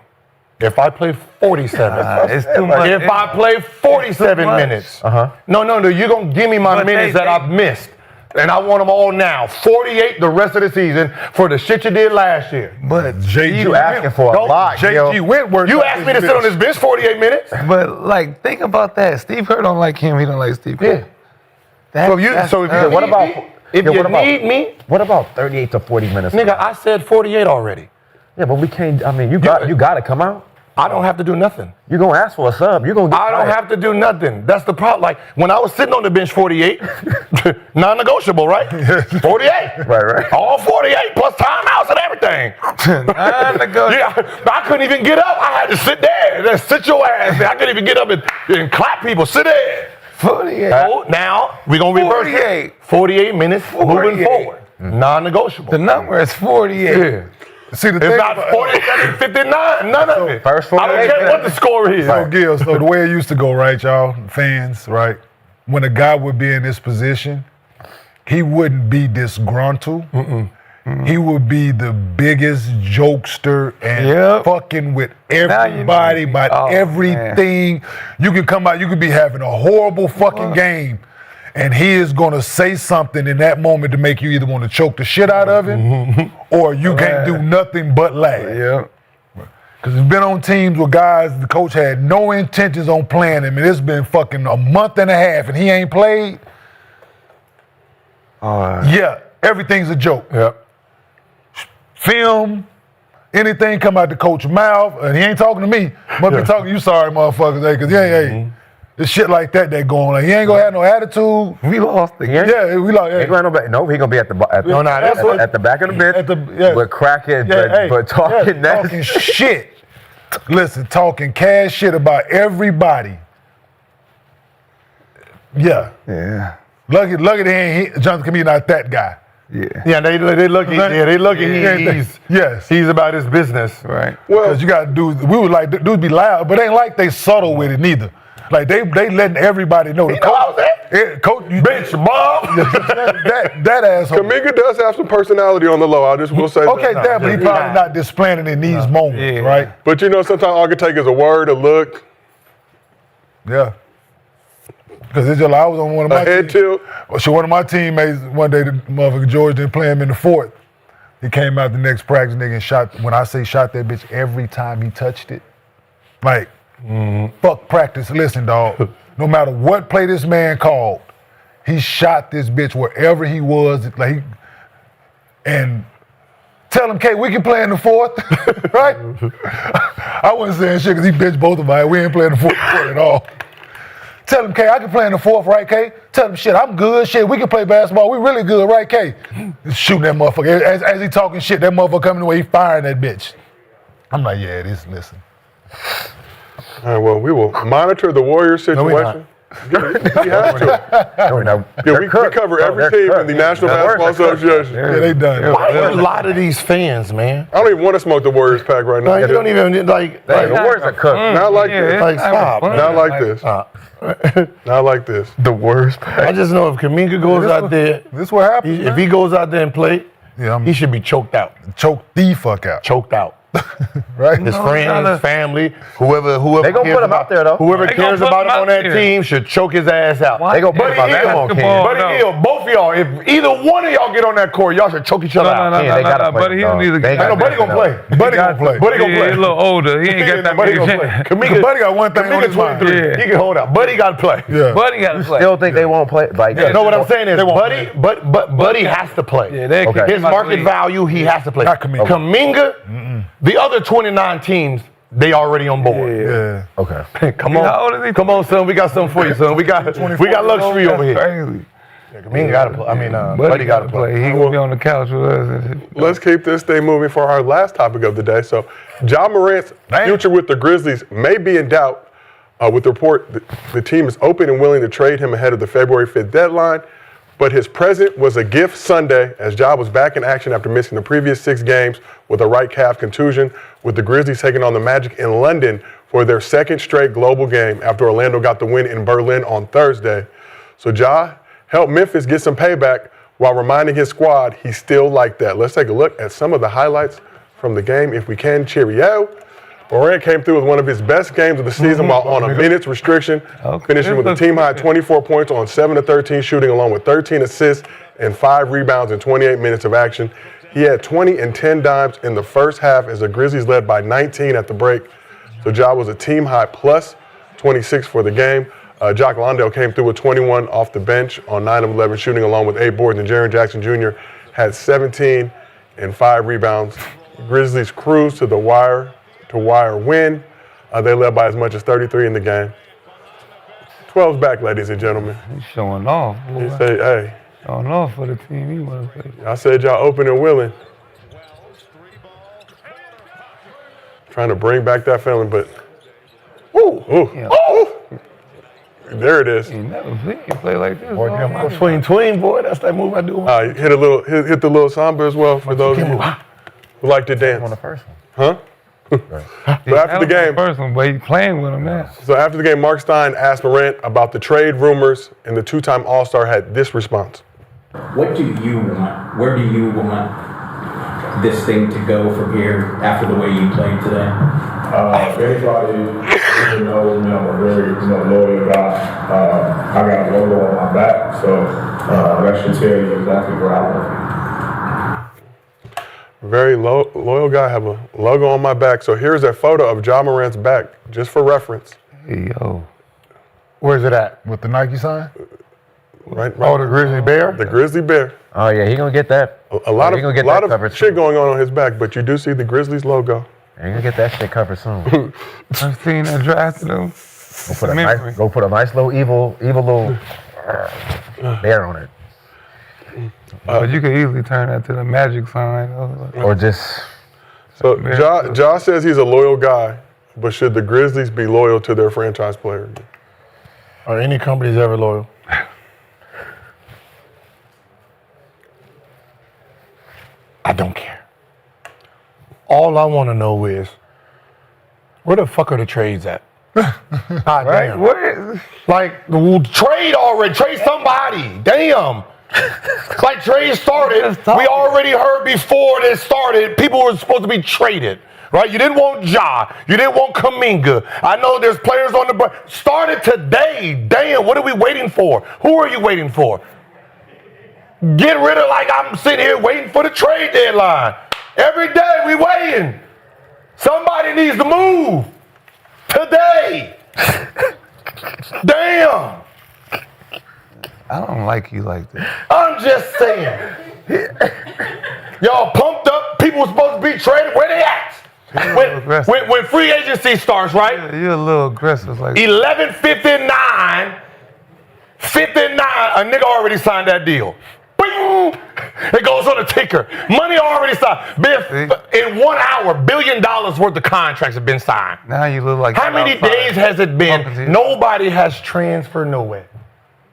If I play 47, it's too much. if I play 47 much. minutes, no, you're going to give me my But minutes they- that I've missed. And I want them all now. 48 the rest of the season for the shit you did last year. but You asking for a lot, Gil. JG Wentworth. You asked me to sit on this bench 48 minutes? But like, think about that. Steve Kerr don't like him. He don't like Steve Kerr. Yeah. So if you what about if yeah, you what about- need me, What about 38 to 40 minutes? nigga, I said 48 already. Yeah, but we can't. I mean, you got to come out. I don't have to do nothing. You're gonna ask for a sub. You're gonna get I don't fired. have to do nothing. That's the problem. Like when I was sitting on the bench 48, non-negotiable, right? 48. Right. All 48 plus timeouts and everything. Non-negotiable. Yeah, I couldn't even get up. I had to sit there. Just sit your ass there. I couldn't even get up and clap people. Sit there. 48. So now we're gonna reverse 48. it. 48 minutes moving 48. forward. Non-negotiable. The number is 48. Yeah. See, the It's thing not about- 47, 59, none of it. First I don't 48, care what the score is. So, Gil, so the way it used to go, right, y'all, fans, right? When a guy would be in this position, he wouldn't be disgruntled. He would be the biggest jokester and Yep. fucking with Now you know. everybody about Oh, everything. You could come out, you could be having a horrible fucking game, and he is gonna say something in that moment to make you either want to choke the shit out of him, or you can't do nothing but laugh. Yep. Because it's been on teams where guys, the coach had no intentions on playing him, and it's been fucking a month and a half, and he ain't played. Yeah, everything's a joke. Yep. Film, anything come out the coach's mouth, and he ain't talking to me. Must be talking to you, sorry motherfuckers, because it's shit like that going on. Like, he ain't gonna have no attitude. We lost again. Yeah, we like, He hey, going back. No, he gonna be at the at the back of the bench. At the- yeah. with cracking, yeah, hey, but talking yeah, that talking shit. Listen, talking cash shit about everybody. Yeah. Yeah. Lucky Jonathan Camille not that guy. Yeah. Yeah, they lucky. Yeah, they lucky. Yes. He's about his business. Right. Because you got dudes, we would like dudes be loud, but ain't like they subtle with it neither. Like they letting everybody know. The know I was there. Yeah, coach, you Bitch, mom. that asshole. Kaminga does have some personality on the low. I just will say Okay, that. but he probably not displaying it in these moments, Yeah. right? But you know, sometimes all I can take is a word, a look, Yeah. Because it's just like I was on one of a my head tilt. So one of my teammates, one day the motherfucker George didn't play him in the fourth. He came out the next practice, nigga, and shot, when I say shot that bitch every time he touched it. Like, fuck practice. Listen, dog. No matter what play this man called, he shot this bitch wherever he was. Like, and tell him, K, we can play in the fourth, right? I wasn't saying shit because he bitched both of us. We ain't playing the fourth quarter at all. Tell him, K, I can play in the fourth, right, K? Tell him, shit, I'm good, shit, we can play basketball, we really good, right, K? Shooting that motherfucker. As he talking shit, that motherfucker coming the way, he firing that bitch. I'm like, yeah, listen. All right, well, we will monitor the Warriors situation. We have to. Yeah, we cover every team in the National Basketball Association. Yeah, they done. Why are a lot of these fans, man? I don't even want to smoke the Warriors pack right now. Like, you don't even like. the words are cooked. Not like this. Like, stop. Not like this. Not like this. The worst. I just know if Kaminga goes out there, This what happened. if he goes out there and play, Yeah, I'm he should be choked out. choke the fuck out, Choked out. right? His friends, his family, whoever They gonna cares put him out there, though. Whoever They cares gonna put about him him on out that there. team should choke his ass out. Why? They gonna put him out there. Come on, Basketball, Ken. Buddy no. Hill, both of y'all, if either one of y'all get on that court, y'all should choke each other out. They gotta play, Buddy, he don't dog. need to They get I know gotta Buddy gonna play. Buddy gonna play. Buddy gonna He's play. a little older. He ain't got that Buddy many gonna play. chances. Kaminga, Buddy got one thing on Kaminga his mind. 23. Yeah. He can hold out. Buddy got to play. Yeah. Buddy got to play. Still think they won't play? Like, You know what I'm saying is They won't Buddy, but Buddy has to play. Yeah, they Okay. kick His him out the market league. value, he has to play. Not Kaminga. Kaminga, the other 29 teams, they already on board. Yeah. okay. Come How old is on, he? come on, son. We got something for you, son. We got luxury over here. Crazy. Kaminga got to play. I mean, Buddy got to play. He gonna be on the couch with us. And shit. Let's keep this thing moving for our last topic of the day. So, Ja Morant's future with the Grizzlies may be in doubt. With the report, the team is open and willing to trade him ahead of the February 5th deadline. But his present was a gift Sunday as Ja was back in action after missing the previous 6 games with a right calf contusion, with the Grizzlies taking on the Magic in London for their second straight global game after Orlando got the win in Berlin on Thursday. So Ja helped Memphis get some payback while reminding his squad he's still like that. Let's take a look at some of the highlights from the game if we can. Cheerio. Morant came through with one of his best games of the season while on a minutes restriction, finishing with a team-high 24 points on 7 of 13 shooting, along with 13 assists and 5 rebounds in 28 minutes of action. He had 20 and 10 dimes in the first half as the Grizzlies led by 19 at the break. So Ja was a team-high plus 26 for the game. Jock Landale came through with 21 off the bench on 9 of 11 shooting, along with 8 boards, and Jaren Jackson Jr. had 17 and 5 rebounds. Grizzlies cruised to the wire win. They led by as much as 33 in the game. 12's back, ladies and gentlemen. He's showing off. He said, hey. Showing off for the team he want to play. I said y'all open and willing. Trying to bring back that feeling, but Yeah. There it is. He never play like this. Boy, come on. Tween, boy. That's that move I do. Hit the little samba as well for those who like to dance. On the first one. Huh? So after the game, First one, but he's playing with him now. So after the game, Mark Stein asked Morant about the trade rumors, and the 2-time All-Star had this response. What do you want? Where do you want this thing to go from here after the way you played today? Everybody knows me. I'm a very loyal guy. I got a logo on my back, so that should tell you exactly where I want. Very loyal guy, have a logo on my back. So here's a photo of Ja Morant's back, just for reference. Hey, yo. Where's it at? With the Nike sign? Right. Oh, the Grizzly Bear? The Grizzly Bear. Oh yeah, he gonna get that. A lot He gonna get of that covered shit soon. going on his back, but you do see the Grizzlies logo. He gonna get that shit covered soon. First team that drafted him. Go put a nice little evil little bear on it, But you could easily turn that to the Magic sign. or just So Ja says he's a loyal guy, but should the Grizzlies be loyal to their franchise player? Are any companies ever loyal? I don't care. All I want to know is, where the fuck are the trades at? God damn. Like, trade already. Trade somebody. Damn. Like, trade started. We already heard before this started, people were supposed to be traded. Right? You didn't want Ja. You didn't want Kuminga. I know there's players on the break. Started today. Damn, what are we waiting for? Who are you waiting for? Get rid of, like, I'm sitting here waiting for the trade deadline. Every day we waiting. Somebody needs to move. Today. Damn. I don't like you like that. I'm just saying. Y'all pumped up. People were supposed to be traded. Where they at? When free agency starts, right? Yeah, you're a little aggressive like 11:59. 59. A nigga already signed that deal. Bing! It goes on a ticker. Money already signed. In 1 hour, $1 billion worth of contracts have been signed. Now you look like How many days has it been? Nobody has transferred nowhere.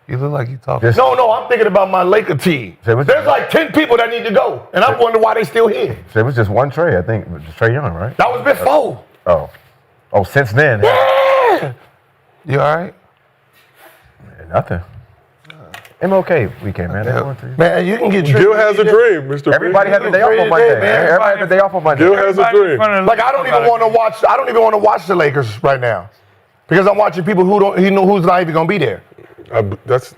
You look like you talking. No, I'm thinking about my Laker team. There's like 10 people that need to go, and I'm wondering why they still here. it was just one trade, I think. Just Trae Young, right? That was before. Oh, since then. Yeah. You all right? Nothing. MLK weekend, man. Man, you can get Gil has a dream, Mr. Everybody has a day off on Monday. Everybody has a day off on Monday. Gil has a dream. Like, I don't even want to watch the Lakers right now, because I'm watching people who's not even gonna be there. That's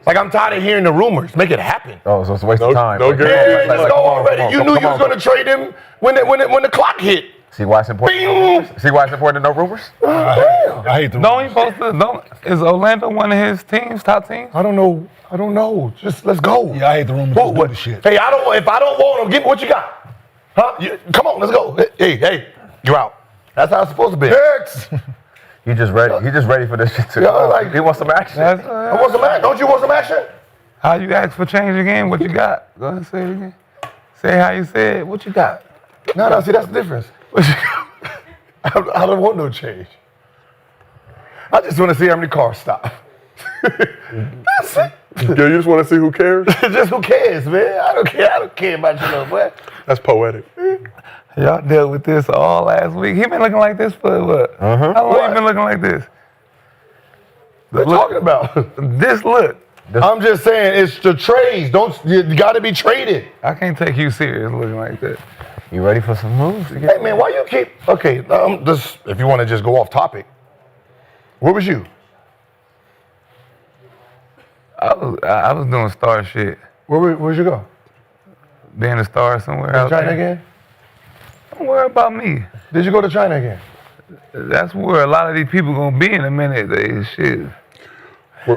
like, I'm tired of hearing the rumors. Make it happen. Oh, so it's a waste of time. No guarantee. Just go already. You knew you was gonna trade him when the clock hit. See why it's important? See why it's important to know rumors? I hate the Don't he supposed to? Is Orlando one of his teams, top teams? I don't know. Just let's go. Yeah, I hate the rumors. What? The shit. Hey, if I don't want him, give me what you got. Huh? Come on, let's go. Hey, you're out. That's how it's supposed to be. Next. He just ready for this shit to Yeah, like- he wants some action. I want some action. Don't you want some action? How you ask for change again? What you got? Go ahead and say it again. Say how you said. What you got? No, see, that's the difference. I don't want no change. I just want to see how many cars stop. That's it. Gil, you just want to see who cares? Just who cares, man? I don't care. I don't care about you, little boy. That's poetic. Y'all dealt with this all last week. He been looking like this for what? How long you been looking like this? What you talking about? This look. I'm just saying, it's the trades. You got to be traded. I can't take you serious looking like that. You ready for some moves? Hey, man, why you keep... Okay, if you want to just go off topic, where was you? I was doing star shit. Where'd you go? Being a star somewhere out China there. again? Don't worry about me. Did you go to China again? That's where a lot of these people gonna be in a minute. Shit.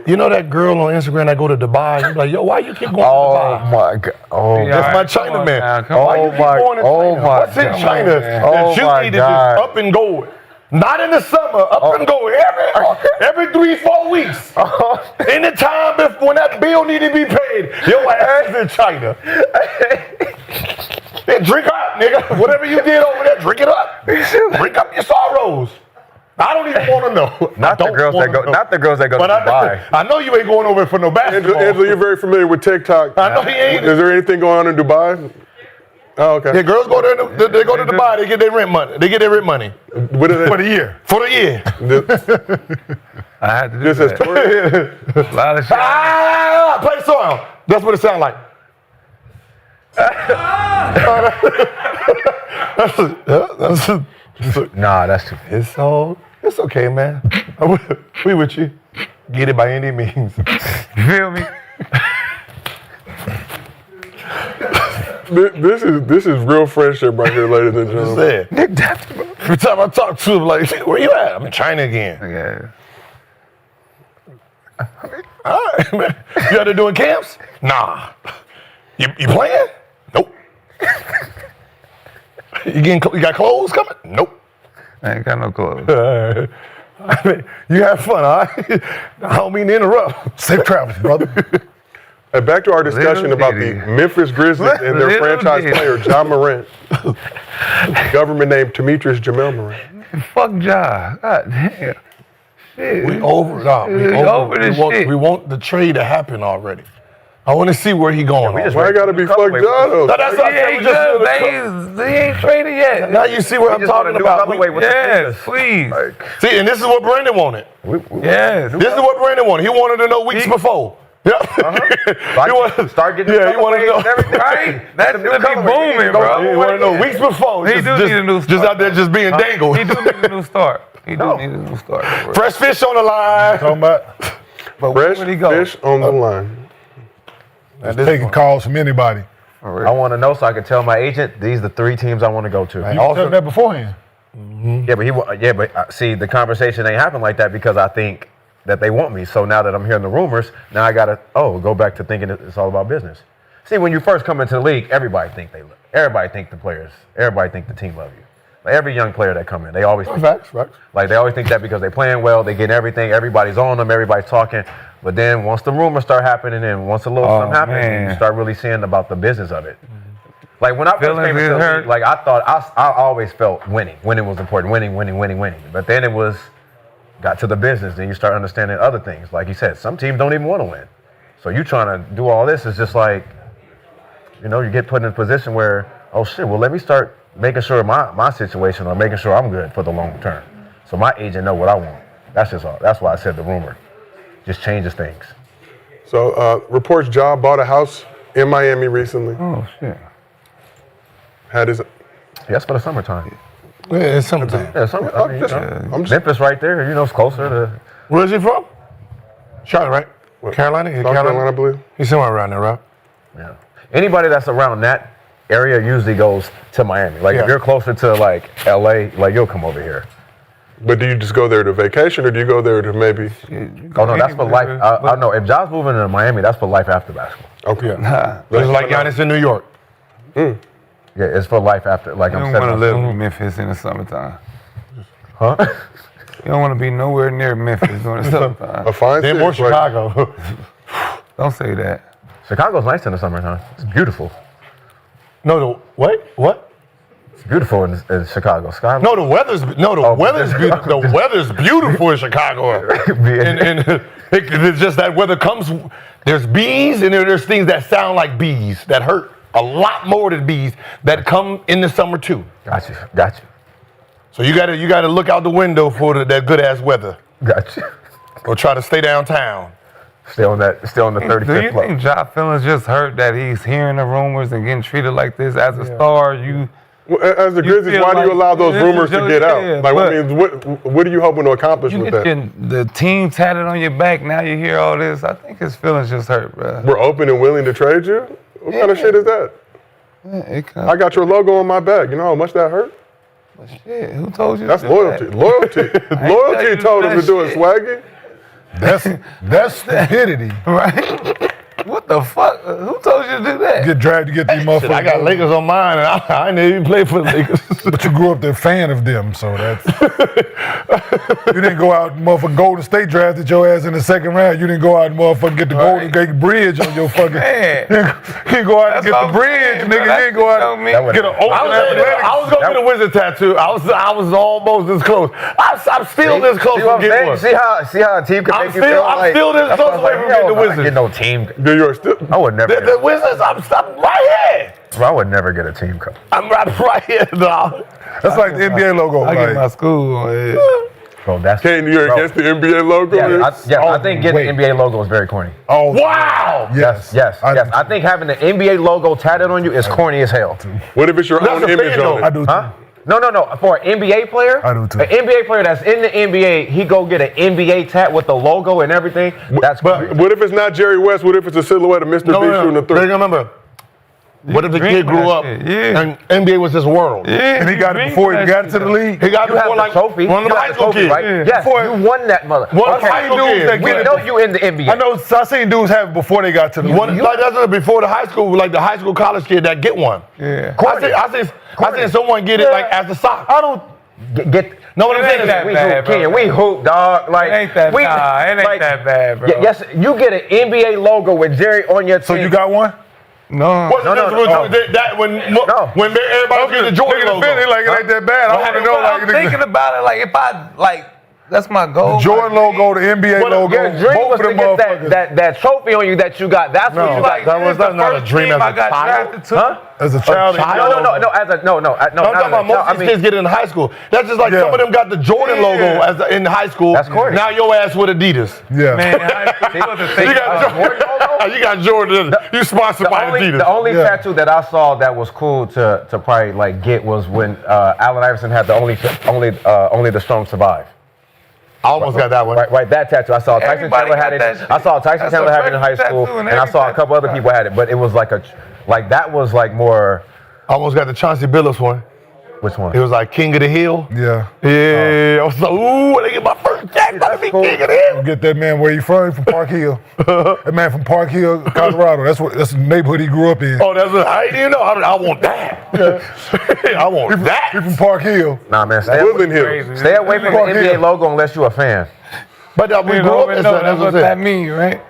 You know that girl on Instagram that go to Dubai? You're like, yo, why you keep going to Dubai? my God. Oh, Yeah, That's all my right, China come on man. now, come Why on. you keep going to China? my What's in God. China man. that you my need to God. just up and going? Not in the summer, up and going every 3-4 weeks. Anytime when that bill need to be paid, your ass is in China. Then drink up, nigga. Whatever you did over there, drink it up. Drink up your sorrows. I don't even want to know. Not the girls that go. Not the girls that go to Dubai. I know you ain't going over for no basketball. Angela, you're very familiar with TikTok. I know he ain't. Is there anything going on in Dubai? Oh, okay. Yeah, girls go there. They go to Dubai. They get their rent money. They get their rent money What is for it? the year. For the year. I had to do This is that. tourist. A lot of shit. Play the song. That's what it sounds like. Nah, that's too. It's okay, man. We with you. Get it by any means. You feel me? This is real friendship right here, ladies and gentlemen. Every time I talk to him, like, where you at? I'm in China again. Yeah. All right, man. You out there doing camps? Nah. You playing? Nope. You got clothes coming? Nope. I ain't got no clothes. I mean, you have fun, all right? I don't mean to interrupt. Safe travels, brother. And back to our discussion Little about ditty. the Memphis Grizzlies and their Little franchise ditty. player, John Morant. Government named Demetrius Jamel Morant. Fuck Ja. God damn. Shit. We over it. Nah, we over this shit. We want the trade to happen already. I want to see where he going. Why I gotta be fucked John? That's what I said. He We just ain't doing good. They ain't traded yet. Now you see what I'm talking about. Yes, please. See, and this is what Brandon wanted. Yes. This is what Brandon wanted. He wanted to know weeks before. Yep. Start getting. Yeah, he wanted to know. Right? That's gonna be booming, bro. He wanted to know weeks before. He do need a new start. Just out there just being dangled. He do need a new start. He do need a new start. Bro. Fresh fish on the line. Talking about But Fresh where he go? fish on the line. taking calls from anybody. I want to know so I can tell my agent these are the 3 teams I want to go to. You told them that beforehand. Yeah, see, the conversation ain't happen like that because I think that they want me. So now that I'm hearing the rumors, now I gotta go back to thinking it's all about business. See, when you first come into the league, everybody think the players, everybody think the team love you. Like every young player that come in, they always think, Facts. like they always think that because they playing well, they get everything, everybody's on them, everybody's talking. But then once the rumors start happening and once a little something happens, man. you start really seeing about the business of it. Like when I first Feelings came get into the hurt. league, like I thought, I always felt winning. Winning was important. Winning. But then it got to the business, then you start understanding other things. Like you said, some teams don't even want to win. So you trying to do all this is just like, you get put in a position where, oh shit, well let me start making sure my situation or making sure I'm good for the long term. So my agent know what I want. That's just all. That's why I said the rumor. Just changes things. So reports Ja bought a house in Miami recently. Oh shit. Had his. That's for the summertime. Yeah, it's summertime. Yeah, summertime. I'm just Memphis right there, it's closer to. Where is he from? Charlotte, right? Carolina? Yeah, South Carolina, I believe. He's somewhere around there, right? Yeah. Anybody that's around that area usually goes to Miami. Like if you're closer to like LA, like you'll come over here. But do you just go there to vacation, or do you go there to maybe? Oh no, that's for life. I know if John's moving to Miami, that's for life after basketball. Okay. It's like Giannis in New York. Yeah, it's for life after. Like You I'm don't want to setting live up. in Memphis in the summertime. Huh? You don't want to be nowhere near Memphis during the summertime. A fine Then city, more like- Chicago. Don't say that. Chicago's nice in the summertime. It's beautiful. No, what? Beautiful in Chicago. Sky. No, the weather's beautiful. The weather's beautiful in Chicago. and it's just that weather comes. There's bees and there's things that sound like bees that hurt a lot more than bees that come in the summer too. Got you. So you gotta look out the window for that good ass weather. Got you. Or try to stay downtown. Still on the 35th Do you floor. think Ja feelings just hurt that he's hearing the rumors and getting treated like this as a star? As the Grizzlies, feel why do you like allow those this rumors is to get out? yeah, Like, but- what are you hoping to accomplish You with get that? the team tatted on your back. Now you hear all this. I think his feelings just hurt, bro. We're open and willing to trade you? What kind of shit is that? I got your logo on my back. You know how much that hurt? Shit, who told you? That's to do loyalty. that? Loyalty. tell Loyalty you told him that to do it, shit. Swaggy. That's stupidity. Right? What the fuck? Who told you to do that? Get dragged to get these motherfuckers. Shit, I got Lakers on mine, and I didn't even play for the Lakers. But you grew up a fan of them, so that's. You didn't go out and motherfucking Golden State drafted your ass in the second round. You didn't go out and motherfucking get the Golden Gate Bridge on your fucking. Man. You go out and get the bridge, nigga. You didn't go out and get an Oakland Athletics. I was going to get a wizard tattoo. I was almost this close. I'm still this close See what from I'm getting saying? one. See how a team can I'm make you still- feel I'm like, still this that's close why I was away from like, getting the yo, I Wizards. get no team. Do you still? I would never. The Wizards, I'm right here. Bro, I would never get a team cut. I'm right here, dog. That's like the NBA logo. I get my Like, school on it. Bro, that's. Ken, you're bro. against the NBA logo? I think getting the NBA logo is very corny. oh Wow. yes, Yes. I think having the NBA logo tatted on you is corny as hell. What if it's your That's own the image thing, on I it? do too. Huh? No. For an NBA player, I do too. An NBA player that's in the NBA, he go get an NBA tat with the logo and everything. That's But what if it's not Jerry West? What if it's a silhouette of Mr. B shooting a They three? remember. What if the dream kid grew that up shit, yeah. and NBA was his world? Yeah, And he got it before he got to the league. He got you have before the like trophy. one of You the have high the school trophy, kids. right? Yeah. Yes, Before- you won that mother. One of the Okay. high school dudes that kids. We get it. know you in the NBA. I know. I seen dudes have it before they got to the league. Like that's before the high school, like the high school college kid that get one. Yeah. I seen someone get it like as a sock. I don't. Get No, it ain't is that we bad, hoop, bro. Kenyon, we hoop, dog. Like It ain't that we, bad. It ain't like, that bad, bro. Yes, you get an NBA logo with Jerry on your team. So you got one? No. What's the No, difference no. between that when everybody get the Nigga, Jordan the logo? Philly, like it ain't that bad. I want to know, I'm like, thinking about it. Like if I that's my goal. Jordan logo, the NBA logo, Your dream both was of to them get motherfuckers. that trophy on you that you got. That's what you got. that's not a dream as I a got child. drafted to. Huh? As a child, No. As a no. I'm not talking as a about child. most of these kids get in high school. That's just like Yeah. some of them got the Jordan logo in high school. That's corny. Now your ass with Adidas. yeah. Man, I wasn't You thinking got Jordan. You got Jordan. You sponsored by Adidas. The only Yeah. tattoo that I saw that was cool to probably like get was when Allen Iverson had the only the strong survive. I almost got that one. Right, that tattoo. I saw Tyson Everybody Chandler had got it. that shit. I saw Tyson That's Chandler a have it in high regular school, tattoo, and and I saw a every couple other tattoo people had it. But it was like that was like more. I almost got the Chauncey Billups one. Which one? It was like King of the Hill. Yeah. Yeah. I was like, ooh, when I get my first jack, I'll be King of the Hill. Get that man where you from? He from Park Hill. That man from Park Hill, Colorado. That's the neighborhood he grew up in. Oh, that's what I didn't even know. I want that. I want He that. from Park Hill. Nah, man. Woodland Hills. Stay away from the Park NBA Hill. logo unless you're a fan. But we You grew know, up as that's what that. that mean, right?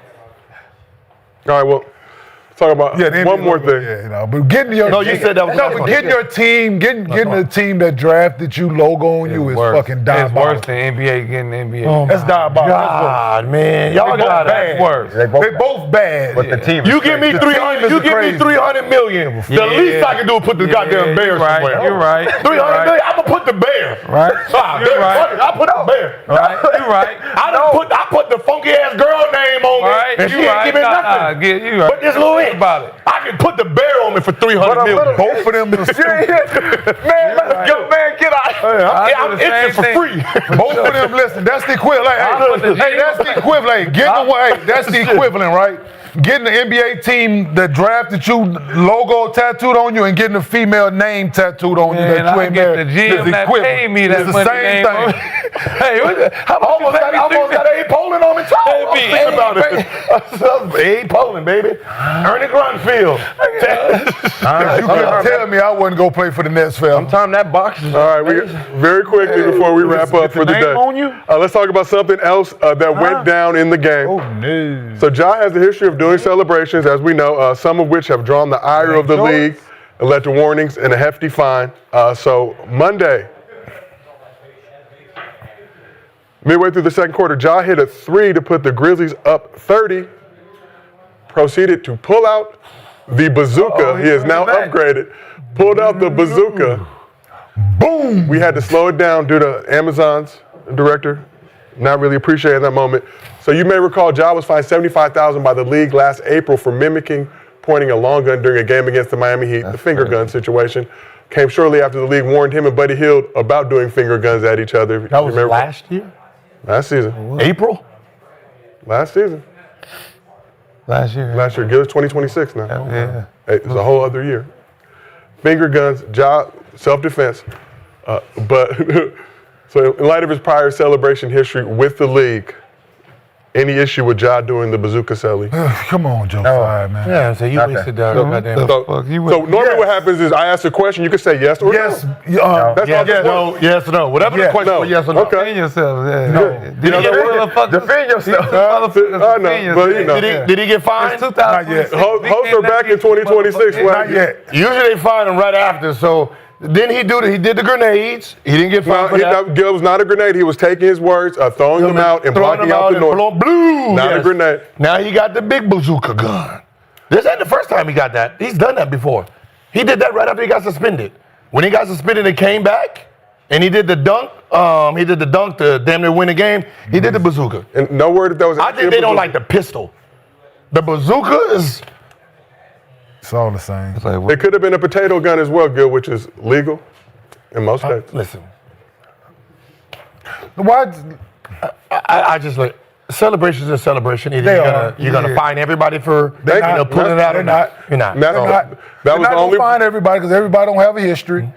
All right, well, let's talk about Yeah, the one NBA more logo, thing. Yeah, you know, but getting your No, you said that was no, the but last getting one. your team, getting the team that drafted you logo on you is fucking It's diabolical. worse than NBA getting the NBA. That's diabolical. God, man. They Y'all both got bad. that worse. They both They both bad. But the team. You give me The 300. team is You give crazy. me 300 million. The Yeah. least I can do is put the goddamn bear you're right, somewhere. you're right, 300 million. I'm gonna put the bear. Right. You're right. I put the bear. Right, you right. I put the funky ass girl name on Right, me, and you she ain't right. give me Nah, nothing. you right. But this little Think it. about it. I can put the bear on me for 300 million. Both of them was stupid. Man, let's go, man. Get out. I'm do the itching for same free. Both of them, listen, that's the equivalent. Hey, that's the equivalent. That's the equivalent, right? Getting the NBA team that drafted you logo tattooed on you and getting a female name tattooed on you Man, that you I ain't get married. the GM It's that equivalent. paid me that It's the money same name on- thing. Hey, how much Almost got A. Poland on me, too. I was thinking about it. A. Poland, baby. Ernie Grunfield. You couldn't tell me I wasn't going to play for the Nets, fam. Sometime that box is. All right, we very quickly before we wrap up for the name day. on you? Let's talk about something else that went down in the game. Oh, no. So Ja has a history of doing celebrations, as we know, some of which have drawn the ire of the league. and led to warnings and a hefty fine. So Monday, midway through the second quarter, Ja hit a three to put the Grizzlies up 30. Proceeded to pull out the bazooka. He is now upgraded. Pulled out the bazooka. Boom! We had to slow it down due to Amazon's director not really appreciating that moment. So you may recall Ja was fined $75,000 by the league last April for mimicking pointing a long gun during a game against the Miami Heat, the finger gun situation. Came shortly after the league warned him and Buddy Hield about doing finger guns at each other. That was last year? Last season. April? Last season. Last year. Last year. Gilbert's 2026 now. Yeah. Hey, it's a whole other year. Finger guns, Ja, self-defense. But so in light of his prior celebration history with the league, any issue with Ja doing the bazooka celly? Come on, Josiah, man. Yeah, so you wasted that goddamn. So normally what happens is I ask a question, you can say yes or Yes. no. That's all this works. Yes or no. Whatever the question was, yes or no. Okay. Defend yourself. Yeah. No. Did he get Defend yourself. I know, but you know. Did he get fined? Not yet. Hosts are back in 2026. Not yet. Usually they find him right after, so then he did the grenades. He didn't get fined for that. Gil was not a grenade. He was taking his words, throwing them out and blocking out the noise. Blue. Not a grenade. Now he got the big bazooka gun. This ain't the first time he got that. He's done that before. He did that right after he got suspended. When he got suspended and came back, and he did the dunk. He did the dunk to damn near win the game. He did the bazooka. And no word that was. I think they don't like the pistol. The bazooka is. It's all the same. It's like, It could have been a potato gun as well, Gil, which is legal in most states. Listen, Why? I just like celebration's a celebration. Either you're gonna fine everybody for They're not. pulling it out They're or not. not. You're not. That's So, not- that They're was not the gonna only. find everybody because everybody don't have a history.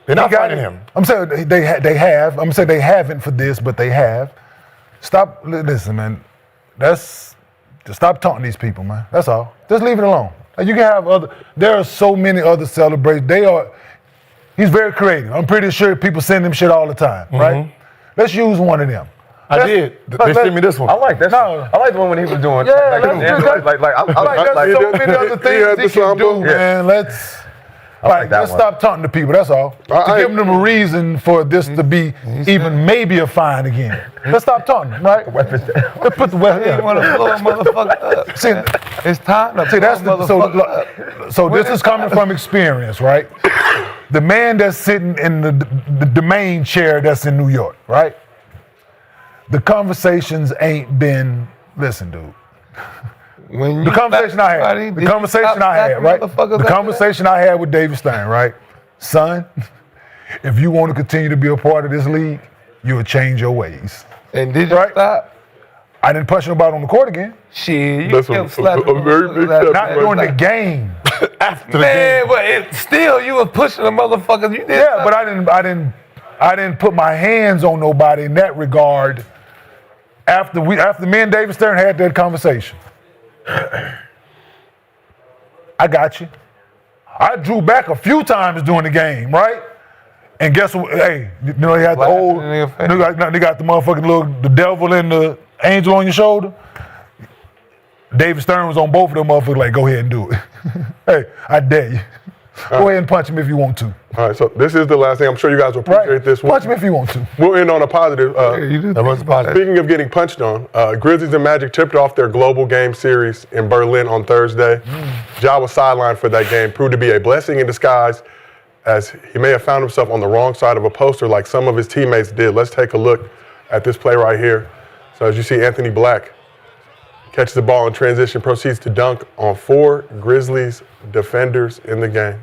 They're not He got finding it. him. I'm saying they have. I'm saying they haven't for this, but they have. Stop. Listen, man. Just stop taunting these people, man. That's all. Just leave it alone. You can have other. There are so many other celebrations. He's very creative. I'm pretty sure people send him shit all the time, right? Let's use one of them. I did. They sent me this one. I like that. No. I like the one when he was doing. Yeah, like, let's do that. like There's so many other he things had he the can do, samba. man. Let's like that let's one. stop taunting the people. That's all. To give them a reason for this to be even maybe a fine again. Let's stop taunting them, right? Let's put the weapon. you want to blow a motherfucker up. See, It's time to See, blow that's a the, motherfucker up. so this is coming from experience, right? The man that's sitting in the main chair that's in New York, right? The conversations ain't been, listen, dude. When The you conversation slap I had, somebody, the did you conversation stop I had, slapping right? motherfuckers The after conversation I had with David Stern, right? Son, if you want to continue to be a part of this league, you'll change your ways. that? And did you Right. stop? I didn't punch nobody on the court again. Shit, you That's kept a slapping very big motherfuckers step. Not after during that. the game. After the Man, game. but still, you were pushing the motherfuckers. You did Yeah, but I didn't put my hands on nobody in that regard after me and David Stern had that conversation. I got you. I drew back a few times during the game, right? And guess what? Hey, you know they had the What old, happened in they your face? got the motherfucking the devil and the angel on your shoulder. David Stern was on both of them motherfuckers like, go ahead and do it. Hey, I dare you. Go ahead and punch him if you want to. All right, so this is the last thing. I'm sure you guys will appreciate Right? this. Punch him if you want to. We'll end on a positive. That was positive. Speaking of getting punched on, Grizzlies and Magic tipped off their global game series in Berlin on Thursday. Ja was sidelined for that game, proved to be a blessing in disguise, as he may have found himself on the wrong side of a poster like some of his teammates did. Let's take a look at this play right here. So as you see, Anthony Black catches the ball in transition, proceeds to dunk on 4 Grizzlies defenders in the game.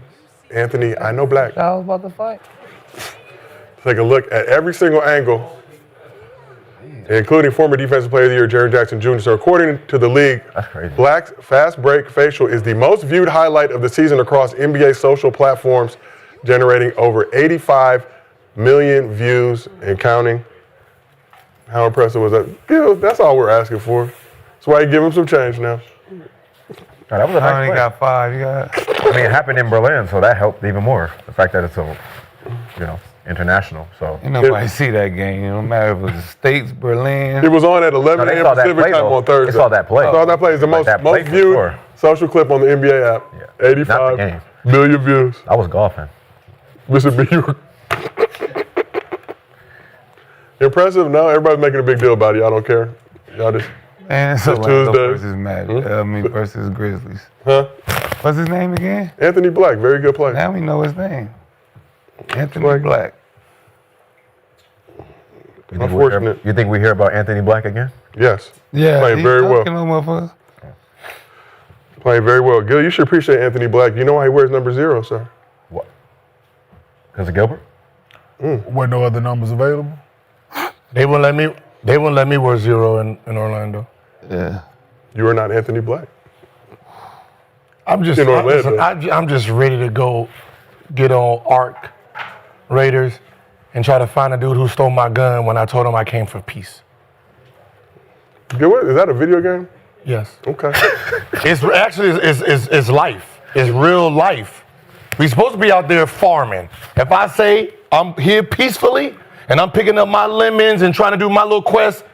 Anthony, I know Black. I was about to fight. Take a look at every single angle, including former Defensive Player of the Year, Jaren Jackson Jr. So according to the league, Black's fast break facial is the most viewed highlight of the season across NBA social platforms, generating over 85 million views and counting. How impressive was that? Gil, that's all we're asking for. That's why you give him some change now. That was a I nice only play. got 5. You got. I mean, it happened in Berlin, so that helped even more. The fact that it's so, international. So Ain't nobody see that game. It don't matter if it was the States, Berlin. It was on at 11 No, they a.m. saw that Pacific play, time though. on Thursday. They saw that play. Saw that play. It's the Like most that play for viewed sure. social clip on the NBA app. Yeah. Not the 85. game. Million views. I was golfing. Mr. B, you were impressive? No, everybody's making a big deal about it. Y'all don't care. Y'all just, Man, it's It's Orlando Tuesday. versus Magic. I mean, versus Grizzlies. huh? What's his name again? Anthony Black, very good player. Now we know his name. Anthony Black. Black. Unfortunate. You think we hear about Anthony Black again? Yes. Yeah, Playing he's very well. talking on motherfuckers. Playing very well. Gil, you should appreciate Anthony Black. You know why he wears number 0, sir? What? Because of Gilbert? Were no other numbers available? They wouldn't let me. They wouldn't let me wear 0 in Orlando. Yeah. You are not Anthony Black. I'm just. In Orlando. I'm just ready to go get on Ark Raiders and try to find a dude who stole my gun when I told him I came for peace. Gil, what? Is that a video game? Yes. Okay. It's actually it's life. It's real life. We supposed to be out there farming. If I say I'm here peacefully and I'm picking up my lemons and trying to do my little quest,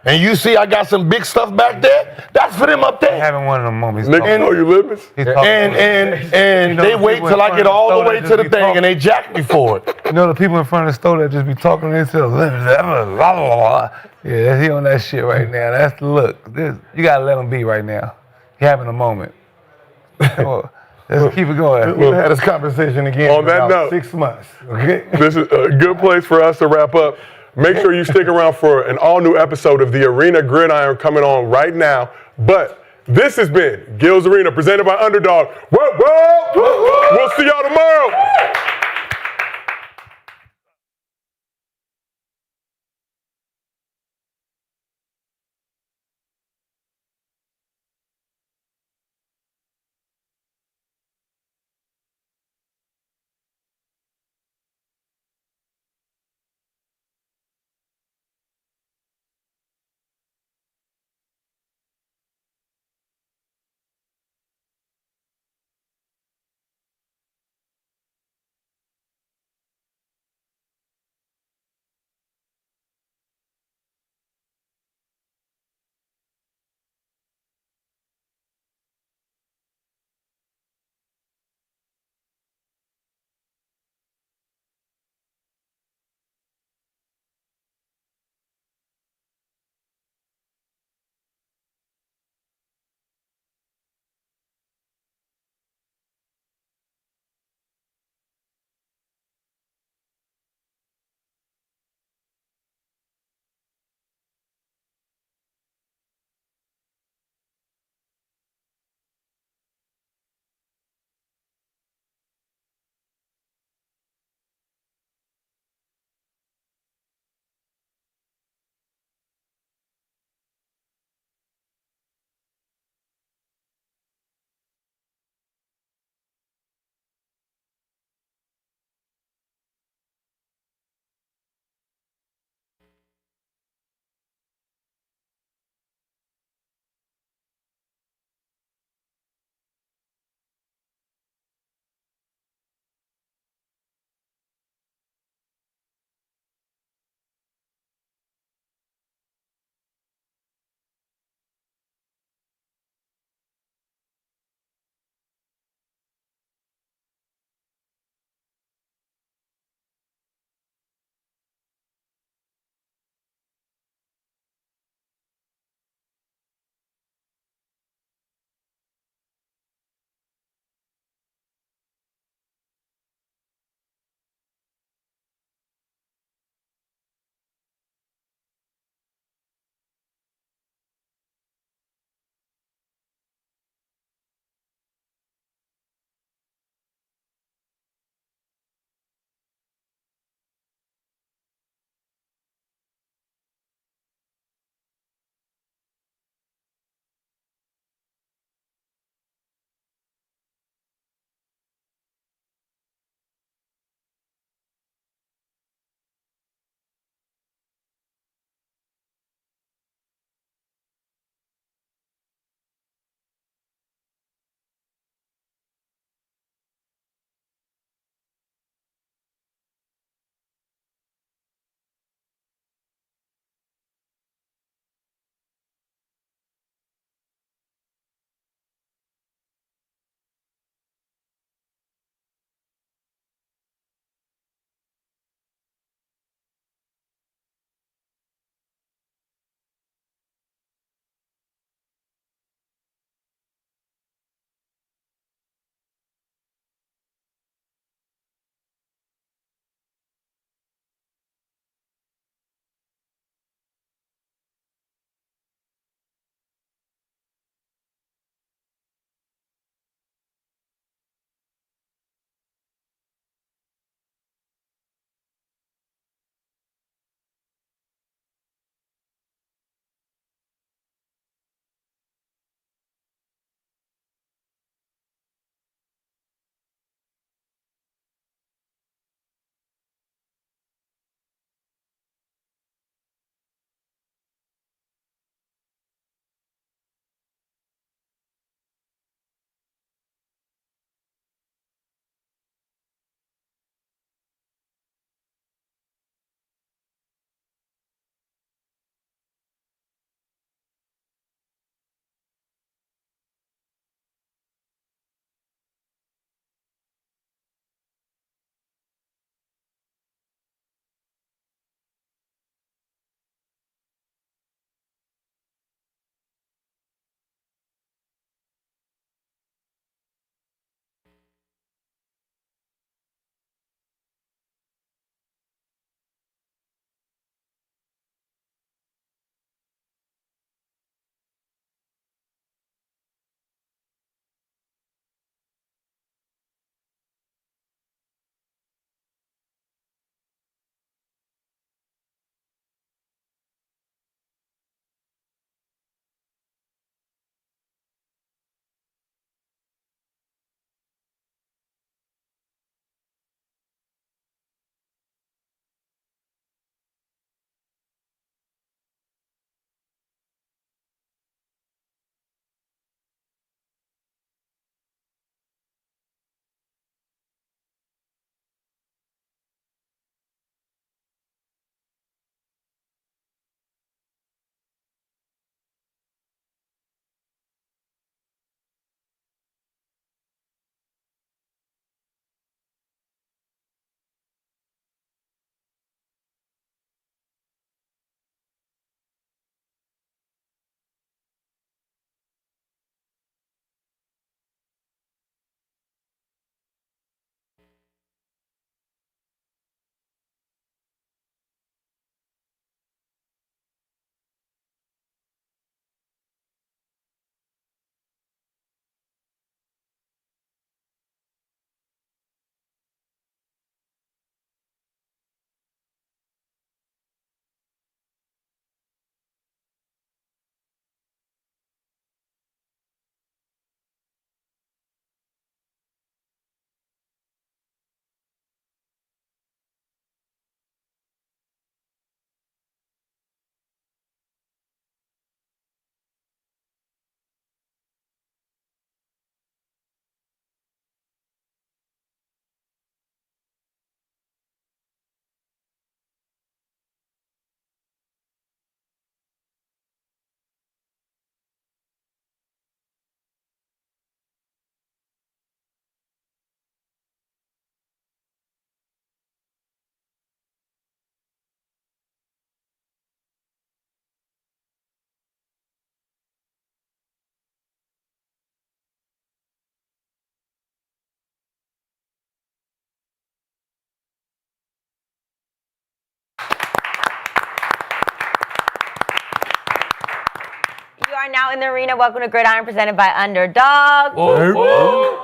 and you see I got some big stuff back there, that's for them up He's there. having one of them moments. Nigga, know you limits? He's talking- And You know, they the wait people till in I front get of the all the store way that to the just be thing and they jack me for it. You know the people in front of the store that just be talking into the limits. Yeah, he on that shit right now. That's the look. You gotta let him be right now. He having a moment. Come on, let's keep it going. We'll have this conversation again On in that about note. 6 months. Okay. This is a good place for us to wrap up. Make sure you stick around for an all-new episode of the Arena Gridiron coming on right now. But this has been Gil's Arena, presented by Underdog. Whoa, whoa! We'll see y'all tomorrow. are now in the arena. Welcome to Gridiron, presented by Underdog.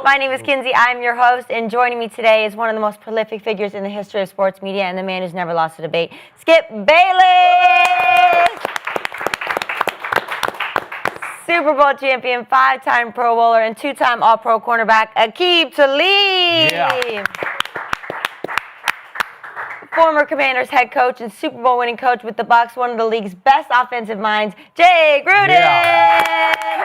My name is Kinsey. I'm your host, and joining me today is one of the most prolific figures in the history of sports media and the man who's never lost a debate, Skip Bayless. Super Bowl champion, 5-time Pro Bowler, and 2-time All-Pro cornerback, Aqib Talib. Yeah. Former Commanders head coach and Super Bowl winning coach with the Bucs, one of the league's best offensive minds, Jay Gruden. Yeah.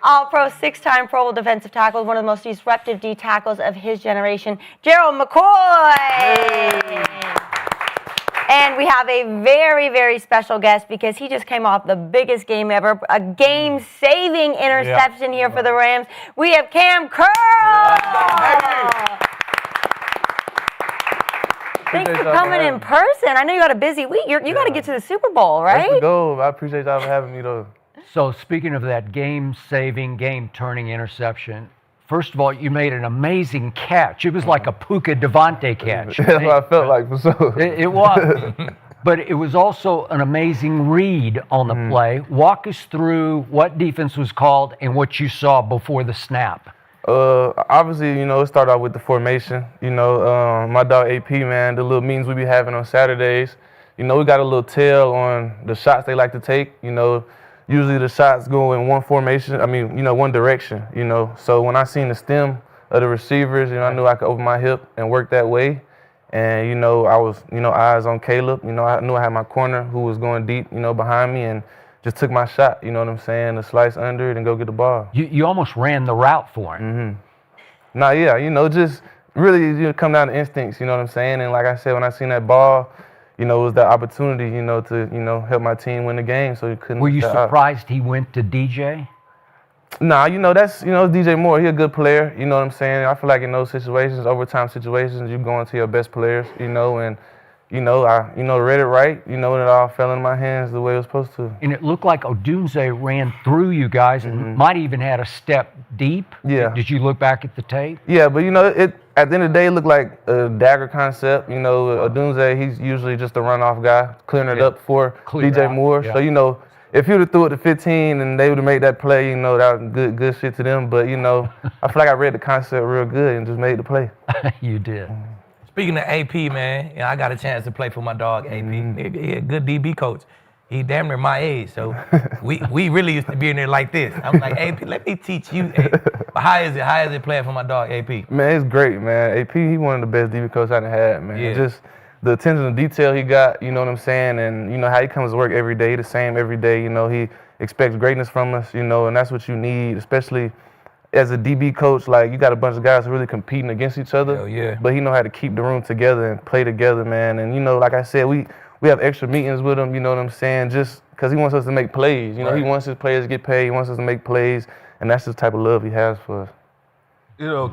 All-Pro, 6-time Pro Bowl defensive tackle, one of the most disruptive D tackles of his generation, Gerald McCoy. Hey. And we have a very, very special guest because he just came off the biggest game ever, a game-saving interception here for the Rams. We have Kurl. Thanks for coming in person. I know you got a busy week. You got to get to the Super Bowl, right? That's the goal. I appreciate y'all for having me, though. So speaking of that game-saving, game-turning interception, first of all, you made an amazing catch. It was like a Puka Devontae catch. That's what I felt like, for sure. It was. But it was also an amazing read on the play. Walk us through what defense was called and what you saw before the snap. Obviously, it started out with the formation. My dog AP, man, the little meetings we be having on Saturdays, we got a little tail on the shots they like to take. Usually the shots go in one formation, one direction, So when I seen the stem of the receivers, I knew I could open my hip and work that way. And, I was, eyes on Caleb. I knew I had my corner who was going deep, behind me, and just took my shot, you know what I'm saying, to slice under it and go get the ball. You almost ran the route for him. Just really come down to instincts, you know what I'm saying? And like I said, when I seen that ball, it was that opportunity, to, help my team win the game, so you couldn't. Were you surprised he went to DJ? Nah, that's, DJ Moore. He a good player, you know what I'm saying? I feel like in those situations, overtime situations, you go into your best players, and, I read it right, and it all fell in my hands the way it was supposed to. And it looked like Odunze ran through you guys and might even had a step deep. Yeah. Did you look back at the tape? Yeah, but it at the end of the day, it looked like a dagger concept. Odunze, he's usually just a runoff guy, clearing it up for DJ Moore. Yeah. So, if he would have threw it to 15 and they would have made that play, that was good shit to them. But, I feel like I read the concept real good and just made the play. You did. Speaking of AP, man, I got a chance to play for my dog, AP. He a good DB coach. He damn near my age, so we really used to be in there like this. I'm like, AP, let me teach you. How is it playing for my dog, AP? Man, it's great, man. AP, he one of the best DB coaches I done had, man. Yeah. Just the attention to detail he got, you know what I'm saying, and how he comes to work every day, the same every day. He expects greatness from us, and that's what you need, especially as a DB coach. Like, you got a bunch of guys who are really competing against each other. Hell yeah. But he know how to keep the room together and play together, man. And like I said, we have extra meetings with him, you know what I'm saying, just because he wants us to make plays. He wants his players to get paid. He wants us to make plays, and that's the type of love he has for us.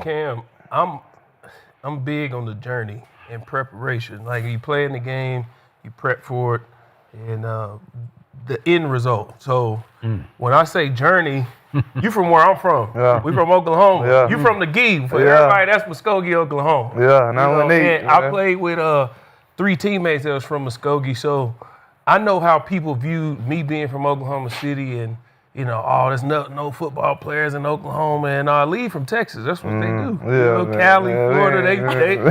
Cam, I'm big on the journey and preparation. Like, you play in the game, you prep for it, and the end result. So when I say journey, you from where I'm from. Yeah. We from Oklahoma. Yeah. You from the Gee. For everybody, that's Muskogee, Oklahoma. Yeah, and I played with 3 teammates that was from Muskogee, so I know how people view me being from Oklahoma City and, there's no football players in Oklahoma, and I leave from Texas. That's what they do. Cali, Florida, that's what they know.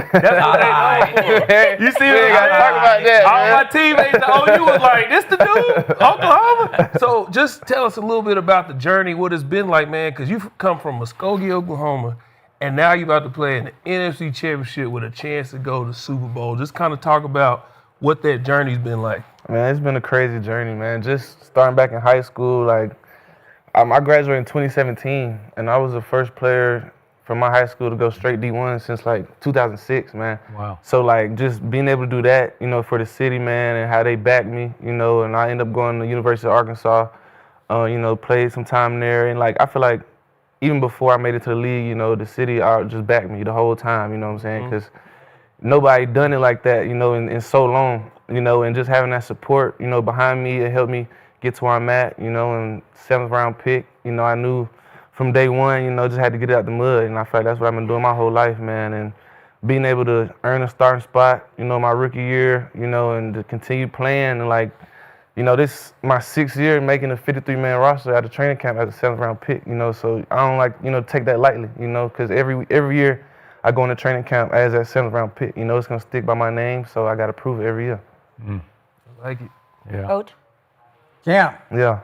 You see me? Got to talk about that. All my teammates at OU was like, this the dude? Oklahoma? So just tell us a little bit about the journey, what it's been like, man, because you come from Muskogee, Oklahoma, and now you're about to play in the NFC Championship with a chance to go to the Super Bowl. Just kind of talk about what that journey's been like. Man, it's been a crazy journey, man. Just starting back in high school, I graduated in 2017, and I was the first player from my high school to go straight D1 since 2006, man. Wow. So just being able to do that, for the city, man, and how they backed me, and I ended up going to the University of Arkansas, played some time there, and I feel like even before I made it to the league, the city just backed me the whole time, you know what I'm saying? Because nobody done it like that, in so long, and just having that support, behind me, it helped me get to where I'm at, and 7th round pick, I knew from day one, just had to get it out the mud, and I feel like that's what I've been doing my whole life, man, and being able to earn a starting spot, my rookie year, and to continue playing, and you know, this my 6th year making a 53-man roster at a training camp as a 7th round pick, you know, so I don't like, you know, take that lightly, you know, because every year I go into training camp as that 7th round pick, you know, it's going to stick by my name, so I got to prove it every year. Mm. I like it. Yeah. Coach? Cam, Yeah.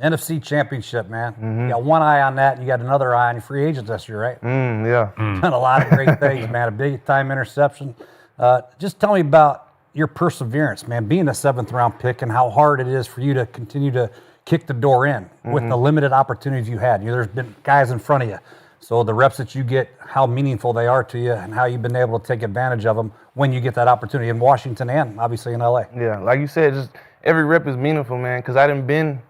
NFC Championship, man. You got one eye on that, and you got another eye on your free agents this year, right? Yeah. Done a lot of great things, man. A big-time interception. Just tell me about your perseverance, man, being a 7th round pick and how hard it is for you to continue to kick the door in with the limited opportunities you had. You know, there's been guys in front of you. So the reps that you get, how meaningful they are to you and how you've been able to take advantage of them when you get that opportunity in Washington and obviously in LA. Yeah, like you said, just every rep is meaningful, man, because I done been,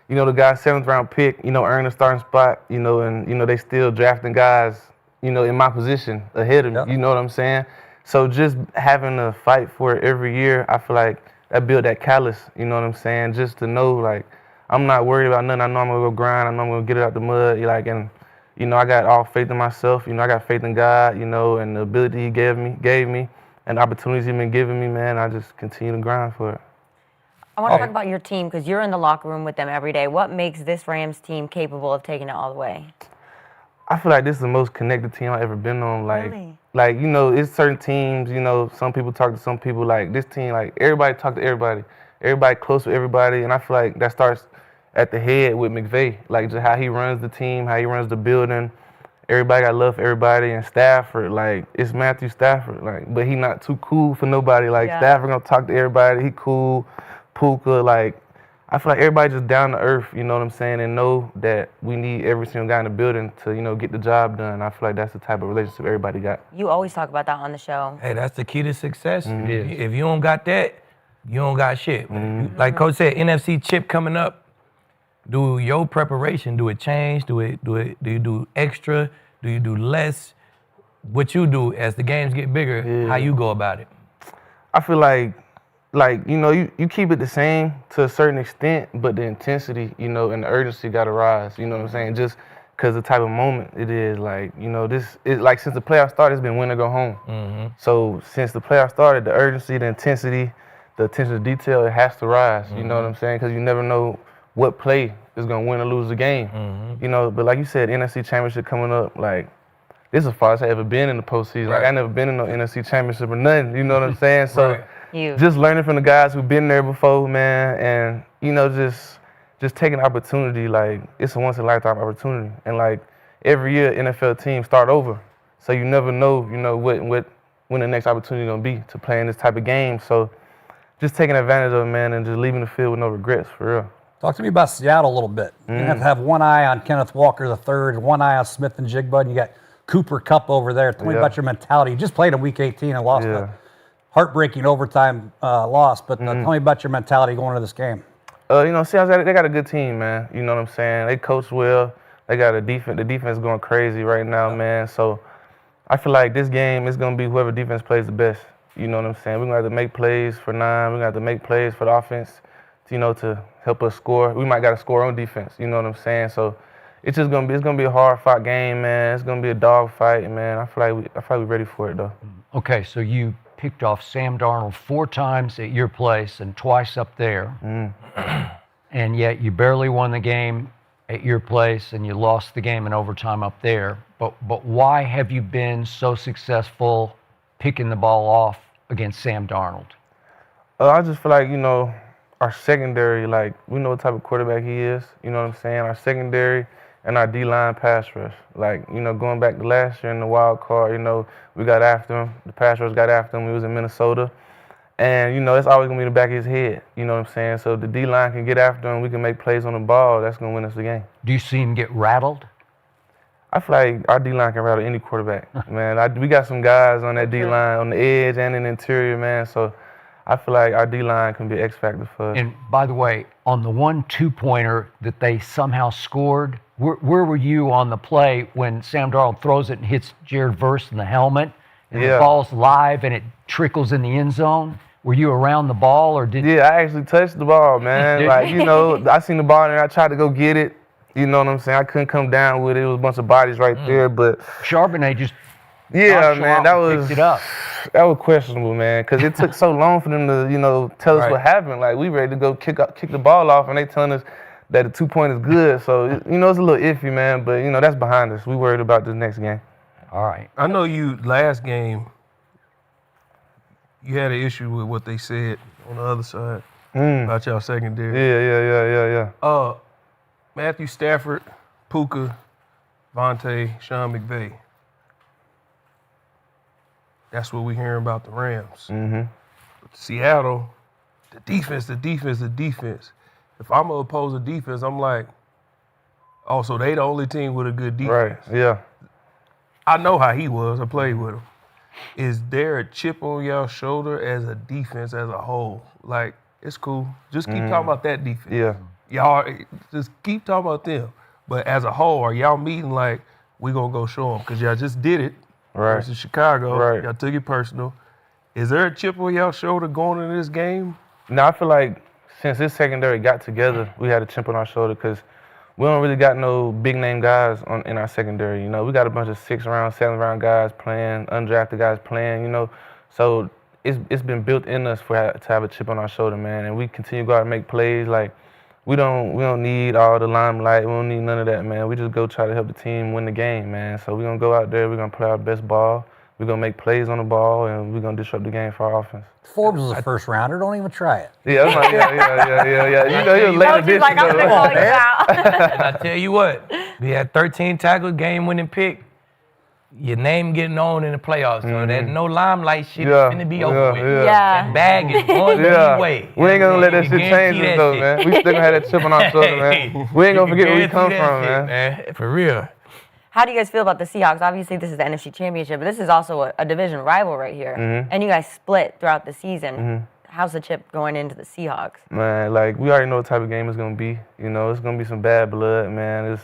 you know, the guy's 7th round pick, you know, earned a starting spot, you know, and, you know, they still drafting guys, you know, in my position ahead of me, you know what I'm saying? So just having to fight for it every year, I feel like that built that callous, you know what I'm saying? Just to know, like, I'm not worried about nothing. I know I'm going to go grind. I know I'm going to get it out the mud. Like, and, you know, I got all faith in myself. You know, I got faith in God, you know, and the ability he gave me, and the opportunities he's been giving me, man. I just continue to grind for it. I want to talk about your team because you're in the locker room with them every day. What makes this Rams team capable of taking it all the way? I feel like this is the most connected team I've ever been on. Like, you know, it's certain teams, you know, some people talk to some people. Like, this team, like, everybody talk to everybody. Everybody close with everybody. And I feel like that starts at the head with McVay. Like, just how he runs the team, how he runs the building. Everybody got love for everybody. And Stafford, like, it's Matthew Stafford. Like, but he not too cool for nobody. Like, Stafford gonna talk to everybody. He cool. Puka, like, I feel like everybody just down to earth, you know what I'm saying, and know that we need every single guy in the building to, you know, get the job done. I feel like that's the type of relationship everybody got. You always talk about that on the show. Hey, that's the key to success. If you don't got that, you don't got shit. Like Coach said, NFC chip coming up. Do your preparation, do it change? Do you do extra? Do you do less? What you do as the games get bigger, how you go about it? I feel like, you know, you keep it the same to a certain extent, but the intensity, you know, and the urgency got to rise, you know what I'm saying? Just because the type of moment it is, like, you know, this is like since the playoffs started, it's been win or go home. So since the playoffs started, the urgency, the intensity, the attention to detail, it has to rise, you know what I'm saying? Because you never know what play is going to win or lose the game, you know? But like you said, NFC Championship coming up, like, this is the farthest I've ever been in the postseason. Like, I never been in no NFC Championship or nothing, you know what I'm saying? So. Just learning from the guys who've been there before, man, and, you know, just taking opportunity, like, it's a once-in-a-lifetime opportunity. And, like, every year, NFL teams start over. So you never know, you know, when the next opportunity going to be to play in this type of game. So just taking advantage of it, man, and just leaving the field with no regrets, for real. Talk to me about Seattle a little bit. You have to have one eye on Kenneth Walker III, one eye on Smith and Jigba, and you got Cooper Kupp over there. Tell me about your mentality. You just played in Week 18 and lost a heartbreaking overtime loss, but tell me about your mentality going into this game. You know, Seattle, they got a good team, man. You know what I'm saying? They coach well. They got a defense. The defense is going crazy right now, man. So I feel like this game is going to be whoever defense plays the best. You know what I'm saying? We're going to have to make plays for 9. We're going to have to make plays for the offense, you know, to help us score. We might got to score on defense. You know what I'm saying? So it's just going to be a hard-fought game, man. It's going to be a dog fight, man. I feel like we're ready for it, though. Okay, so you picked off Sam Darnold 4 times at your place and twice up there. And yet you barely won the game at your place and you lost the game in overtime up there. But why have you been so successful picking the ball off against Sam Darnold? I just feel like, you know, our secondary, like, we know what type of quarterback he is. You know what I'm saying? Our secondary and our D-line pass rush. Like, you know, going back to last year in the wild card, you know, we got after him. The pass rush got after him. He was in Minnesota. And, you know, it's always going to be in the back of his head. You know what I'm saying? So if the D-line can get after him, we can make plays on the ball. That's going to win us the game. Do you see him get rattled? I feel like our D-line can rattle any quarterback, man. We got some guys on that D-line, on the edge and in the interior, man. So I feel like our D-line can be X factor for us. And by the way, on the 1 2-pointer that they somehow scored, where were you on the play when Sam Darnold throws it and hits Jared Verse in the helmet, and the ball's live and it trickles in the end zone? Were you around the ball or did? Yeah, I actually touched the ball, man. Like, you know, I seen the ball and I tried to go get it. You know what I'm saying? I couldn't come down with it. It was a bunch of bodies right there, but Charbonnet just Yeah, man, that was picked it up. That was questionable, man, because it took so long for them to, tell us Right. what happened. Like we ready to go kick the ball off, and they telling us that the 2-point is good. So it's a little iffy, man. But that's behind us. We worried about the next game. All right. I know you last game. You had an issue with what they said on the other side about y'all secondary. Yeah. Matthew Stafford, Puka, Vontae, Sean McVay. That's what we hearing about the Rams. Mm-hmm. Seattle, the defense. If I'm gonna oppose a defense, I'm like, oh, so they the only team with a good defense. Right. Yeah. I know how he was. I played with him. Is there a chip on y'all shoulder as a defense as a whole? Like, it's cool. Just keep talking about that defense. Yeah. Y'all just keep talking about them. But as a whole, are y'all meeting like, we gonna go show them? Because y'all just did it versus Chicago. Right. Y'all took it personal. Is there a chip on y'all shoulder going into this game? No, I feel like since this secondary got together, we had a chip on our shoulder because we don't really got no big name guys in our secondary. We got a bunch of 6th round, 7th round guys playing, undrafted guys playing. So it's been built in us to have a chip on our shoulder, man. And we continue to go out and make plays. Like we don't need all the limelight. We don't need none of that, man. We just go try to help the team win the game, man. So we're gonna go out there. We're gonna play our best ball. We're gonna make plays on the ball, and we're gonna disrupt the game for our offense. Forbes was a first rounder. Don't even try it. Yeah, I'm like, yeah. He was late Coach is like, I'm gonna call you out. And I tell you what, we had 13 tackles, game-winning pick. Your name getting on in the playoffs, so there's no limelight shit is finna be over with. Yeah. That bag is going the way. We ain't gonna let that shit change us, though, shit. man. We still gonna have that chip on our shoulder, man. We ain't gonna forget where we come from, man. For real. How do you guys feel about the Seahawks? Obviously, this is the NFC Championship, but this is also a division rival right here. And you guys split throughout the season. How's the chip going into the Seahawks? Man, like, we already know what type of game it's gonna be. It's gonna be some bad blood, man.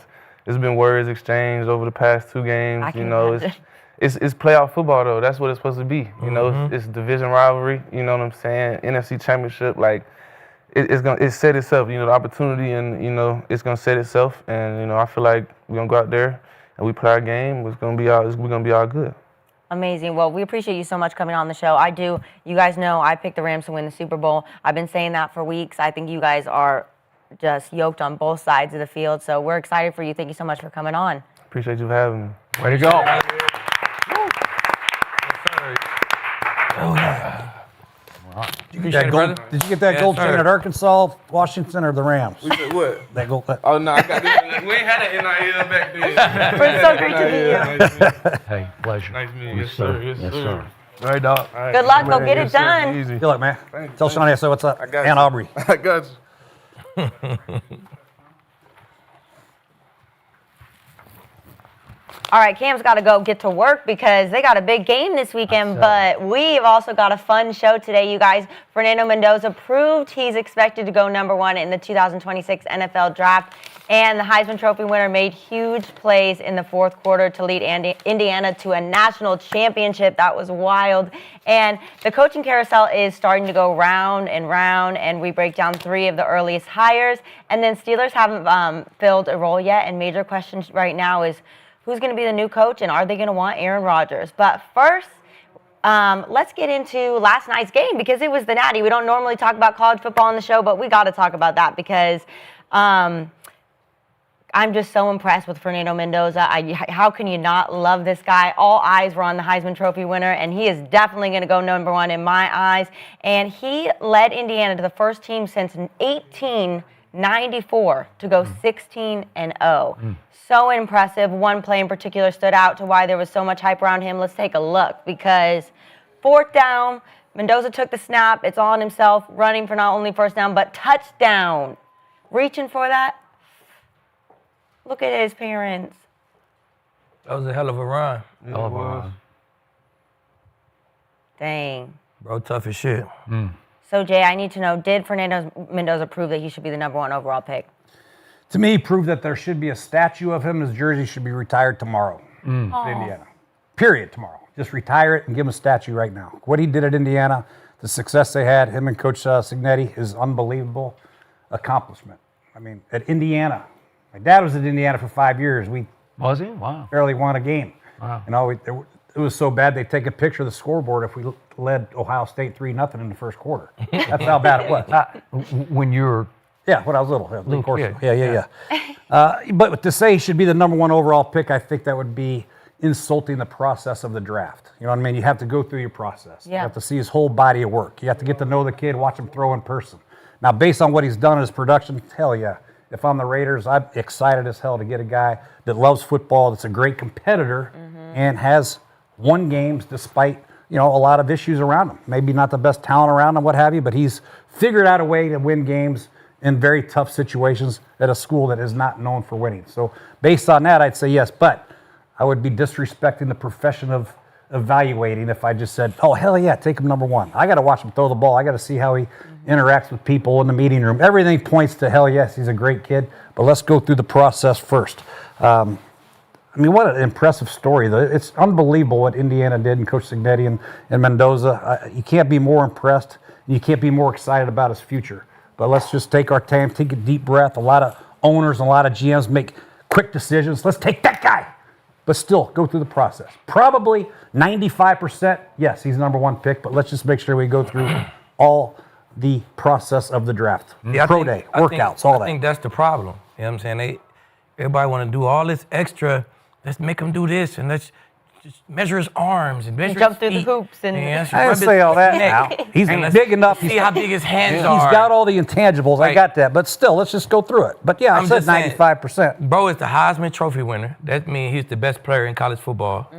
It's been words exchanged over the past 2 games. It's playoff football, though. That's what it's supposed to be. It's division rivalry. You know what I'm saying? NFC Championship, like, it set itself. The opportunity, and it's gonna set itself. And I feel like we're gonna go out there and we play our game. We're gonna be all good. Amazing. Well, we appreciate you so much coming on the show. I do. You guys know I picked the Rams to win the Super Bowl. I've been saying that for weeks. I think you guys are just yoked on both sides of the field. So we're excited for you. Thank you so much for coming on. Appreciate you for having me. Way to go. Did you get that gold chain at Arkansas, Washington, or the Rams? We said what? That gold. Oh no, I got it. We ain't had an NIL back then. It's so great to meet you. Hey, pleasure. Nice meeting you. Yes, sir. Yes, sir. All right, dog. Good luck. Go get it done. Easy. Good luck, man. Tell Shawnee I said what's up. I got And you. Aubrey. I got you. All right, Cam's got to go get to work because they got a big game this weekend, but we've also got a fun show today, you guys. Fernando Mendoza proved he's expected to go #1 in the 2026 NFL Draft, and the Heisman Trophy winner made huge plays in the 4th quarter to lead Indiana to a national championship. That was wild. And the coaching carousel is starting to go round and round, and we break down 3 of the earliest hires. And then Steelers haven't filled a role yet, and major questions right now is, who's going to be the new coach, and are they going to want Aaron Rodgers? But first, let's get into last night's game because it was the Natty. We don't normally talk about college football on the show, but we got to talk about that because I'm just so impressed with Fernando Mendoza. How can you not love this guy? All eyes were on the Heisman Trophy winner, and he is definitely going to go #1 in my eyes. And he led Indiana to the first team since 1894 to go 16-0. So impressive. One play in particular stood out to why there was so much hype around him. Let's take a look because 4th down, Mendoza took the snap. It's on himself, running for not only first down, but touchdown. Reaching for that. Look at his parents. That was a hell of a run. Hell of a run. Dang. Bro, tough as shit. So, Jay, I need to know, did Fernando Mendoza prove that he should be the #1 overall pick? To me, prove that there should be a statue of him. His jersey should be retired tomorrow in Indiana. Period, tomorrow. Just retire it and give him a statue right now. What he did at Indiana, the success they had, him and Coach Cignetti, is unbelievable accomplishment. I mean, at Indiana, my dad was at Indiana for 5 years. We Was he? Wow. barely won a game. Wow. You know, it was so bad they take a picture of the scoreboard if we led Ohio State 3-0 in the first quarter. That's how bad it was. When you were when I was little. Of course. kid. But to say he should be the number 1 overall pick, I think that would be insulting the process of the draft. You know what I mean? You have to go through your process. You have to see his whole body of work. You have to get to know the kid, watch him throw in person. Now, based on what he's done in his production, hell yeah. If I'm the Raiders, I'm excited as hell to get a guy that loves football, that's a great competitor, and has won games despite, a lot of issues around him. Maybe not the best talent around him, what have you, but he's figured out a way to win games in very tough situations at a school that is not known for winning. So based on that, I'd say yes, but I would be disrespecting the profession of evaluating if I just said, oh, hell yeah, take him number 1. I got to watch him throw the ball. I got to see how he interacts with people in the meeting room. Everything points to hell yes, he's a great kid, but let's go through the process first. What an impressive story. It's unbelievable what Indiana did and Coach Cignetti and Mendoza. You can't be more impressed. You can't be more excited about his future. But let's just take our time, take a deep breath. A lot of owners and a lot of GMs make quick decisions. Let's take that guy. But still, go through the process. Probably 95%, yes, he's number 1 pick, but let's just make sure we go through all the process of the draft. Pro day, workouts, all that. I think that's the problem. You know what I'm saying? Everybody want to do all this extra. Let's make him do this, and let's just measure his arms and measure jump his through feet. the hoops and I didn't say all that now. He's big enough. See how big his hands He's are. got all the intangibles. I got that. But still, let's just go through it. But yeah, I said 95%. Bro is the Heisman Trophy winner. That means he's the best player in college football.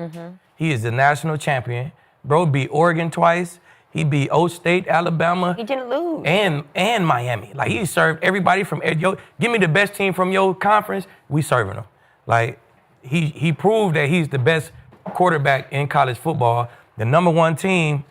He is the national champion. Bro beat Oregon twice. He beat O State, Alabama. He didn't lose. And Miami. Like, he served everybody from, give me the best team from your conference, we serving them. Like, he proved that he's the best quarterback in college football. The number 1 team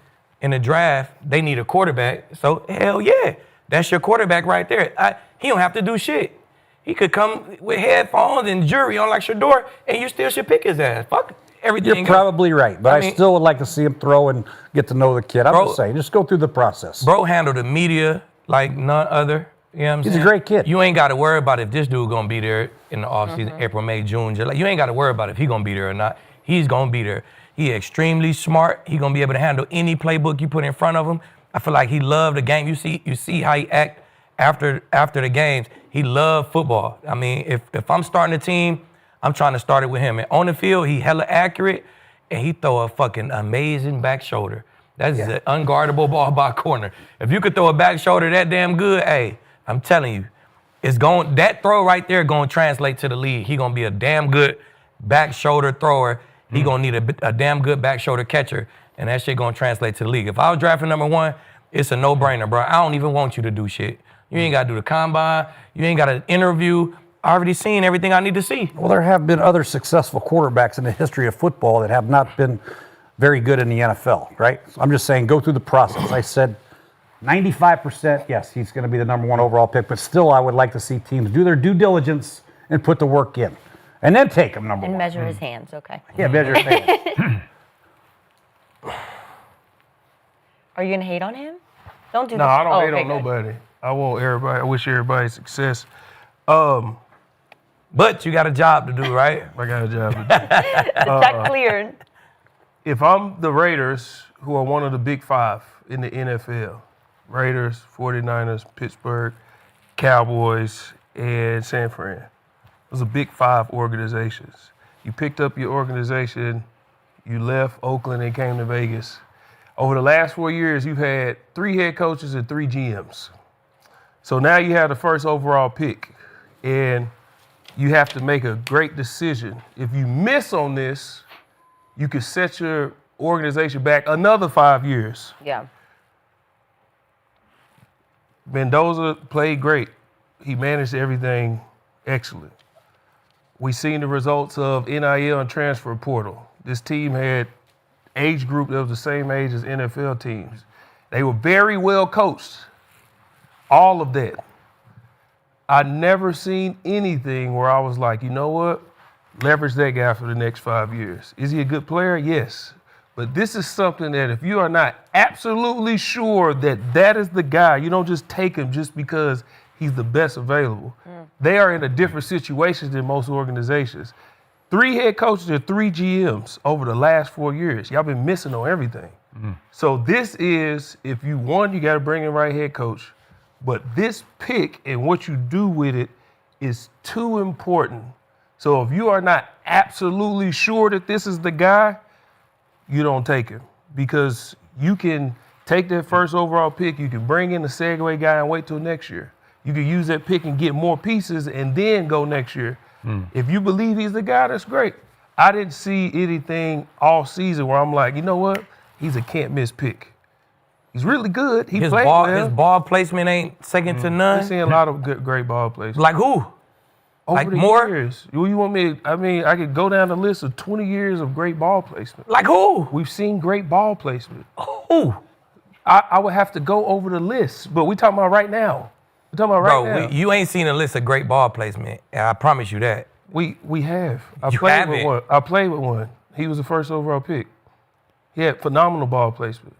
in the draft, they need a quarterback. So, hell yeah, that's your quarterback right there. He don't have to do shit. He could come with headphones and jewelry on like Shador, and you still should pick his ass. Fuck everything. You're probably right, but I still would like to see him throw and get to know the kid. I'm just saying, just go through the process. Bro handled the media like none other. You know what I'm saying? He's a great kid. You ain't got to worry about if this dude going to be there in the offseason, April, May, June, July. You ain't got to worry about if he going to be there or not. He's going to be there. He extremely smart. He going to be able to handle any playbook you put in front of him. I feel like he loved the game. You see how he act after the games. He loved football. I mean, if I'm starting a team, I'm trying to start it with him. And on the field, he hella accurate, and he throw a fucking amazing back shoulder. That's an unguardable ball by corner. If you could throw a back shoulder that damn good, hey, I'm telling you, that throw right there going to translate to the league. He going to be a damn good back shoulder thrower. He going to need a damn good back shoulder catcher, and that shit going to translate to the league. If I was drafting number 1, it's a no-brainer, bro. I don't even want you to do shit. You ain't got to do the combine. You ain't got to interview. I already seen everything I need to see. Well, there have been other successful quarterbacks in the history of football that have not been very good in the NFL, right? So I'm just saying, go through the process. I said 95%, yes, he's going to be the number 1 overall pick, but still I would like to see teams do their due diligence and put the work in. And then take him number 1. And measure his hands, okay. Yeah, measure his hands. Are you going to hate on him? Don't do No, this. I don't hate okay, on good. nobody. I wish everybody success. But you got a job to do, right? I got a job to do. That cleared. If I'm the Raiders, who are one of the big 5 in the NFL, Raiders, 49ers, Pittsburgh, Cowboys, and San Fran. Those are big 5 organizations. You picked up your organization, you left Oakland and came to Vegas. Over the last 4 years, you've had 3 head coaches and 3 GMs. So now you have the first overall pick, and you have to make a great decision. If you miss on this, you could set your organization back another 5 years. Yeah. Mendoza played great. He managed everything excellent. We seen the results of NIL and transfer portal. This team had age group that was the same age as NFL teams. They were very well coached. All of that. I never seen anything where I was like, you know what? Leverage that guy for the next 5 years. Is he a good player? Yes. But this is something that if you are not absolutely sure that that is the guy, you don't just take him just because he's the best available. They are in a different situation than most organizations. 3 head coaches and 3 GMs over the last 4 years. Y'all been missing on everything. So this is, if you won, you got to bring in right head coach. But this pick and what you do with it is too important. So if you are not absolutely sure that this is the guy, you don't take him. Because you can take that first overall pick, you can bring in the segue guy and wait till next year. You can use that pick and get more pieces and then go next year. If you believe he's the guy, that's great. I didn't see anything all season where I'm like, you know what? He's a can't-miss pick. He's really good. He His played ball, well. his ball placement ain't second to none. We've seen a lot of good, great ball placement. Like who? Over Like the more? years. You want me? I mean, I could go down the list of 20 years of great ball placement. Like who? We've seen great ball placement. Who? I would have to go over the list, but we talking about right now. We're talking about right now. Bro, you ain't seen a list of great ball placement. I promise you that. We have. I You played with haven't? one. I played with one. He was the first overall pick. He had phenomenal ball placement.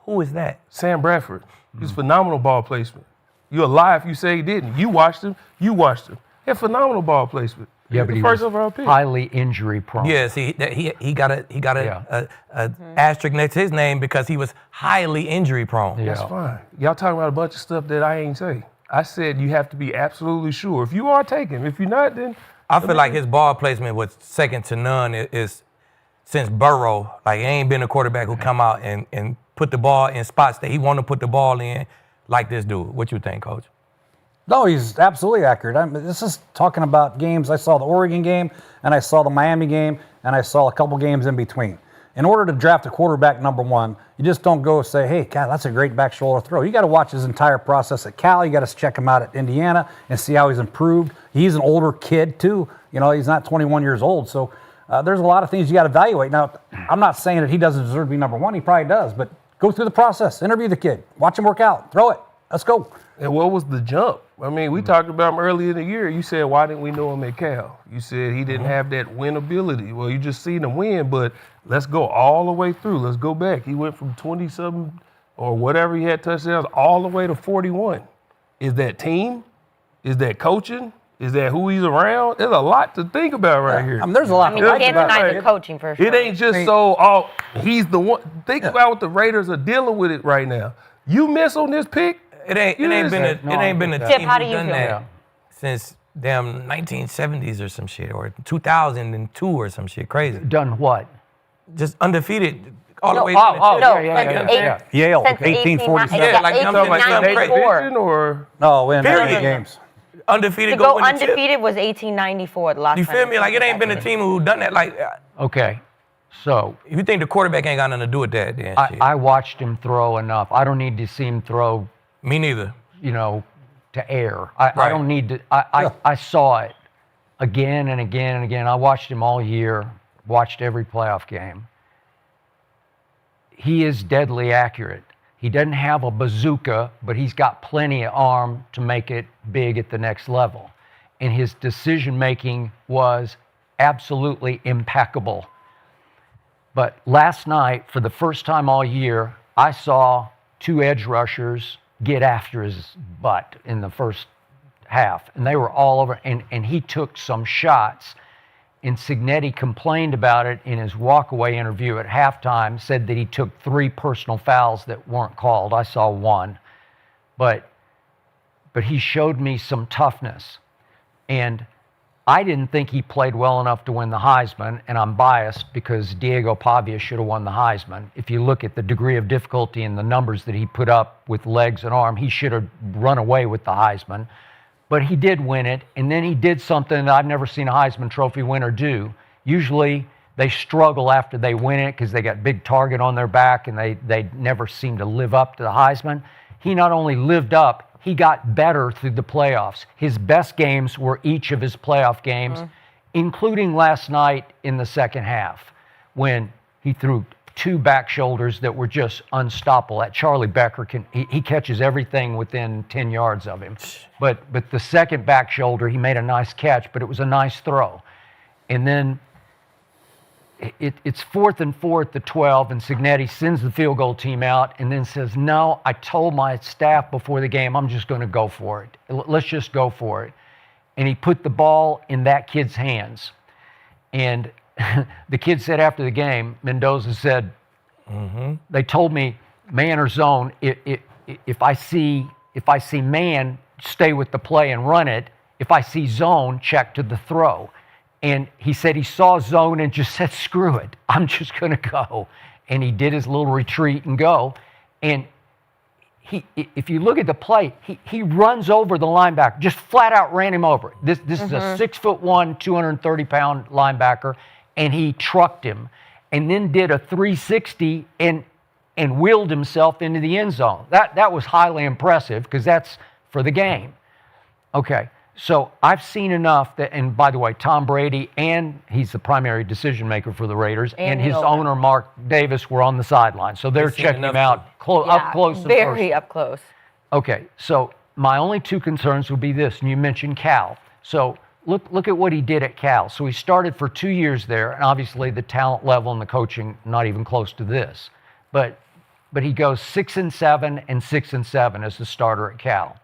Who is that? Sam Bradford. He's phenomenal ball placement. You're a lie if you say he didn't. You watched him. You watched him. He had phenomenal ball placement. Yeah, He but the he first was overall pick. highly injury prone. Yeah, see, he got a asterisk next to his name because he was highly injury prone. That's fine. Y'all talking about a bunch of stuff that I ain't say. I said you have to be absolutely sure. If you are, take him. If you're not, then I feel like his ball placement was second to none is since Burrow. Like, he ain't been a quarterback who come out and put the ball in spots that he want to put the ball in like this dude. What you think, Coach? No, he's absolutely accurate. This is talking about games. I saw the Oregon game, and I saw the Miami game, and I saw a couple games in between. In order to draft a quarterback number one, you just don't go say, hey, God, that's a great back shoulder throw. You got to watch his entire process at Cal. You got to check him out at Indiana and see how he's improved. He's an older kid, too. You know, he's not 21 years old. So there's a lot of things you got to evaluate. Now, I'm not saying that he doesn't deserve to be number one. He probably does. But go through the process. Interview the kid. Watch him work out. Throw it. Let's go. And what was the jump? I mean, we talked about him earlier in the year. You said, why didn't we know him at Cal? You said he didn't have that win ability. Well, you just seen him win, but let's go all the way through. Let's go back. He went from 20-something or whatever he had touchdowns all the way to 41. Is that team? Is that coaching? Is that who he's around? There's a lot to think about right here. There's a lot You can't deny the coaching for sure. It ain't just he's the one. Think about what the Raiders are dealing with it right now. You miss on this pick, It ain't been a Tip, team how who do you done feel? that since damn 1970s or some shit, or 2002 or some shit crazy. Done what? Just undefeated all the way. Yale, Since 1847. Yeah, like I'm talking about something crazy. 1894. or No, win Period. games. Undefeated. To go win the chip. undefeated was 1894, the last You time. feel me? Like, it ain't been a team who done that. Like, Okay, so if you think the quarterback ain't got nothing to do with that, then shit. I watched him throw enough. I don't need to see him throw, Me neither. you know, to air. I Right. don't need to. I saw it again and again and again. I watched him all year, watched every playoff game. He is deadly accurate. He doesn't have a bazooka, but he's got plenty of arm to make it big at the next level. And his decision-making was absolutely impeccable. But last night, for the first time all year, I saw two edge rushers get after his butt in the first half. And they were all over, and he took some shots. And Cignetti complained about it in his walkaway interview at halftime, said that he took 3 personal fouls that weren't called. I saw 1. But he showed me some toughness. And I didn't think he played well enough to win the Heisman, and I'm biased because Diego Pavia should have won the Heisman. If you look at the degree of difficulty and the numbers that he put up with legs and arm, he should have run away with the Heisman. But he did win it, and then he did something that I've never seen a Heisman Trophy winner do. Usually they struggle after they win it because they got big target on their back and they never seem to live up to the Heisman. He not only lived up, he got better through the playoffs. His best games were each of his playoff games, including last night in the second half when he threw 2 back shoulders that were just unstoppable. That Charlie Becker he catches everything within 10 yards of him. But the second back shoulder, he made a nice catch, but it was a nice throw. And then it's 4th and 4 at the 12, and Cignetti sends the field goal team out and then says, no, I told my staff before the game, I'm just going to go for it. Let's just go for it. And he put the ball in that kid's hands. And the kid said after the game, Mendoza said, they told me man or zone, if I see man, stay with the play and run it. If I see zone, check to the throw. And he said he saw zone and just said, screw it, I'm just going to go. And he did his little retreat and go. And if you look at the play, he runs over the linebacker, just flat out ran him over. This is a 6'1", 230-pound linebacker, and he trucked him. And then did a 360 and wheeled himself into the end zone. That was highly impressive because that's for the game. Okay, so I've seen enough that, and by the way, Tom Brady, and he's the primary decision maker for the Raiders, and his owner, Mark Davis, were on the sideline. So they're checking him out up close. Very up close. Okay, so my only two concerns would be this, and you mentioned Cal. So look at what he did at Cal. So he started for 2 years there, and obviously the talent level and the coaching not even close to this. But he goes 6-7 and 6-7 as the starter at Cal.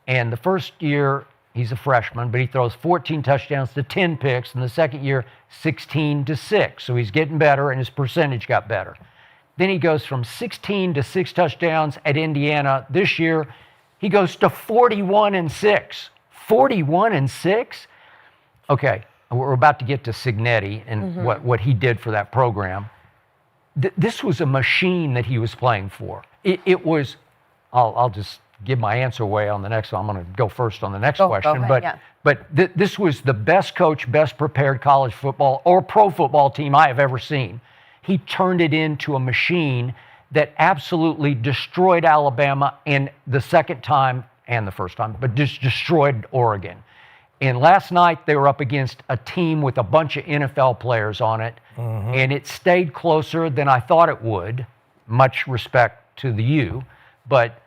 And the first year he's a freshman, but he throws 14 touchdowns to 10 picks, and the second year 16-6. So he's getting better, and his percentage got better. Then he goes from 16 to 6 touchdowns at Indiana. This year he goes to 41-6. 41-6? Okay, we're about to get to Cignetti and what he did for that program. This was a machine that he was playing for. It was, I'll just give my answer away on the next one. I'm going to go first on the next question. Go ahead, but this was the best coach, best prepared college football or pro football team I have ever seen. He turned it into a machine that absolutely destroyed Alabama and the second time and the first time, but just destroyed Oregon. And last night they were up against a team with a bunch of NFL players on it, and it stayed closer than I thought it would. Much respect to the U, but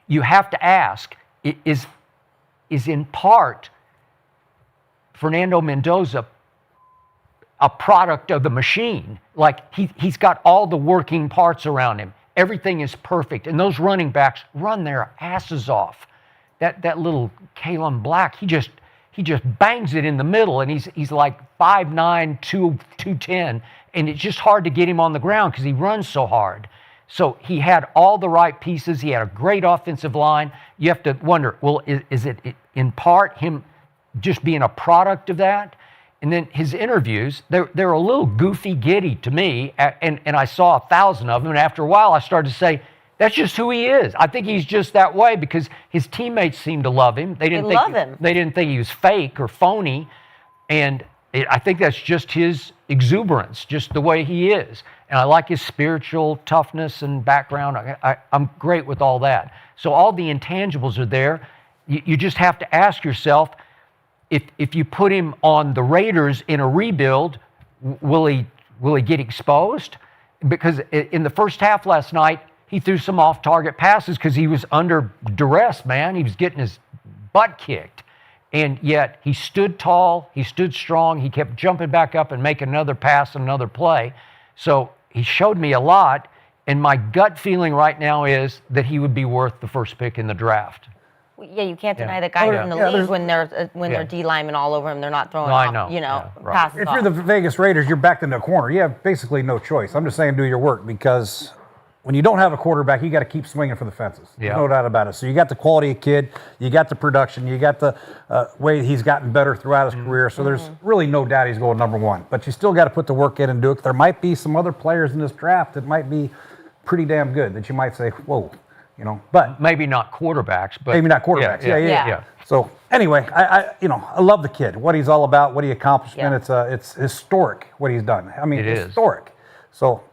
you have to ask, is in part Fernando Mendoza a product of the machine? Like he's got all the working parts around him. Everything is perfect, and those running backs run their asses off. That little Kalen Black, he just bangs it in the middle, and he's like 5'9", 210, and it's just hard to get him on the ground because he runs so hard. So he had all the right pieces. He had a great offensive line. You have to wonder, well, is it in part him just being a product of that? And then his interviews, they're a little goofy giddy to me, and I saw 1,000 of them, and after a while I started to say, that's just who he is. I think he's just that way because his teammates seemed to love him. They didn't think he was fake or phony, and I think that's just his exuberance, just the way he is. And I like his spiritual toughness and background. I'm great with all that. So all the intangibles are there. You just have to ask yourself, if you put him on the Raiders in a rebuild, will he get exposed? Because in the first half last night, he threw some off-target passes because he was under duress, man. He was getting his butt kicked. And yet he stood tall, he stood strong, he kept jumping back up and making another pass and another play. So he showed me a lot, and my gut feeling right now is that he would be worth the first pick in the draft. Yeah, you can't deny the guys in the league when they're D linemen all over him, they're not throwing passes If off. you're the Vegas Raiders, you're backed into a corner. You have basically no choice. I'm just saying do your work because when you don't have a quarterback, you got to keep swinging for the fences. There's no doubt about it. So you got the quality of kid, you got the production, you got the way he's gotten better throughout his career. So there's really no doubt he's going number one. But you still got to put the work in and do it. There might be some other players in this draft that might be pretty damn good that you might say, whoa, but maybe not quarterbacks, but maybe not quarterbacks. Yeah. So anyway, I love the kid, what he's all about, what he accomplished, and it's historic what he's done. I mean, it's historic. So.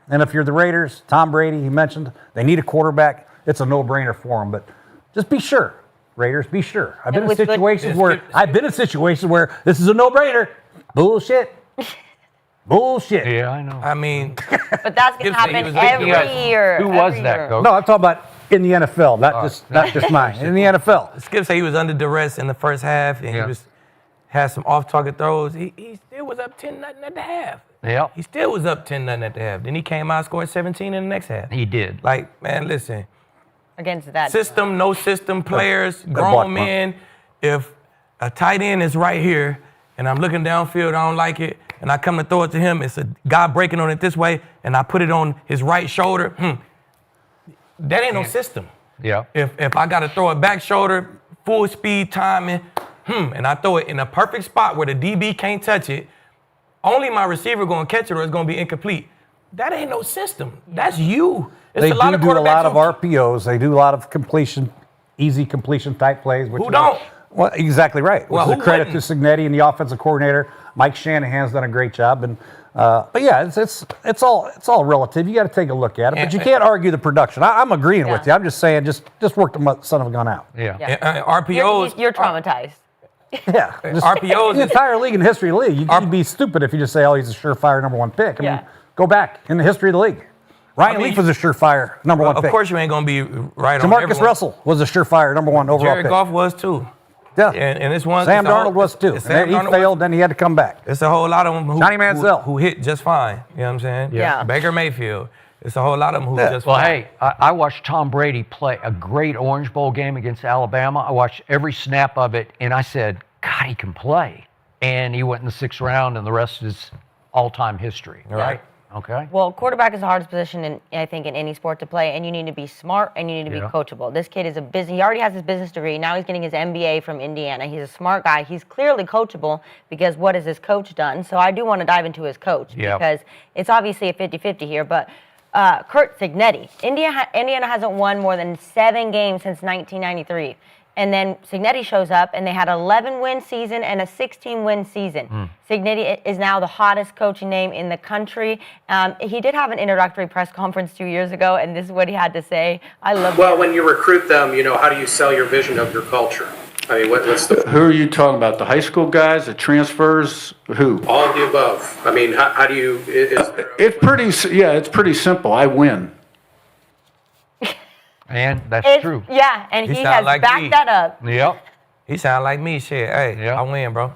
And if you're the Raiders, Tom Brady, he mentioned, they need a quarterback. It's a no-brainer for them. But just be sure, Raiders, be sure. I've been in situations where this is a no-brainer. Bullshit. Bullshit. Yeah, I know. I mean, but that's going to happen every year. Who was that, Coach? No, I'm talking about in the NFL, not just mine. In the NFL. Skip said he was under duress in the first half, and he had some off-target throws. He still was up 10-0 at the half. Yeah. He still was up 10-0 at the half. Then he came out, scored 17 in the next half. He did. Like, man, listen. Against that. System, no system players, grown men. If a tight end is right here and I'm looking downfield, I don't like it, and I come to throw it to him, it's a guy breaking on it this way, and I put it on his right shoulder, that ain't no system. Yeah. If I got to throw it back shoulder, full speed timing, and I throw it in a perfect spot where the DB can't touch it, only my receiver going to catch it or it's going to be incomplete. That ain't no system. That's you. It's They a lot of do a lot of quarterbacks RPOs. They do a lot of completion, easy completion type plays. Which Who don't? Well, exactly right. Well, Which is a who credit wouldn't? to Signetti and the offensive coordinator. Mike Shanahan's done a great job. And but yeah, it's all relative. You got to take a look at it, but you can't argue the production. I'm agreeing with you. I'm just saying, just work the son of a gun out. Yeah. RPOs. You're traumatized. Yeah. Just, RPOs. The entire league in the history of the league. You'd be stupid if you just say, oh, he's a surefire number one pick. I mean, go back in the history of the league. Ryan Leaf was a surefire number one pick. Of course you ain't going to be right on Jamarcus everyone. Russell was a surefire number one overall Jared pick. Goff was too. Yeah. And it's one. Sam Darnold was too. And then he failed, then he had to come back. It's a whole lot of them Johnny Manziel. who hit just fine. You know what I'm saying? Yeah. Baker Mayfield. It's a whole lot of them who just Well, fine. hey, I watched Tom Brady play a great Orange Bowl game against Alabama. I watched every snap of it, and I said, God, he can play. And he went in the 6th round, and the rest is all-time history. Right? Okay. Well, quarterback is the hardest position, I think, in any sport to play, and you need to be smart and you need to be coachable. This kid is a business. He already has his business degree. Now he's getting his MBA from Indiana. He's a smart guy. He's clearly coachable because what has his coach done? So I do want to dive into his coach because it's obviously a 50-50 here, but Curt Signetti. Indiana hasn't won more than 7 games since 1993. And then Signetti shows up, and they had an 11-win season and a 16-win season. Signetti is now the hottest coaching name in the country. He did have an introductory press conference 2 years ago, and this is what he had to say. I love Well, when you recruit them, how do you sell your vision of your culture? I mean, what's the... Who are you talking about? The high school guys, the transfers, who? All of the above. I mean, how do you... It's pretty simple. I win. And that's true. Yeah, and he has like backed me. that up. Yep. He sound like me. Shit. Hey, I win, bro.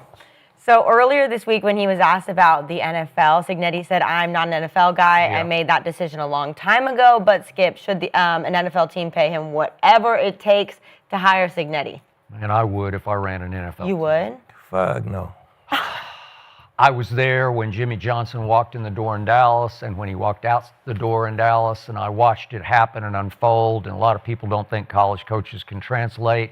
So earlier this week when he was asked about the NFL, Signetti said, I'm not an NFL guy. I made that decision a long time ago, but Skip, should an NFL team pay him whatever it takes to hire Signetti? And I would if I ran an NFL. You would? Fuck no. I was there when Jimmy Johnson walked in the door in Dallas and when he walked out the door in Dallas, and I watched it happen and unfold, and a lot of people don't think college coaches can translate.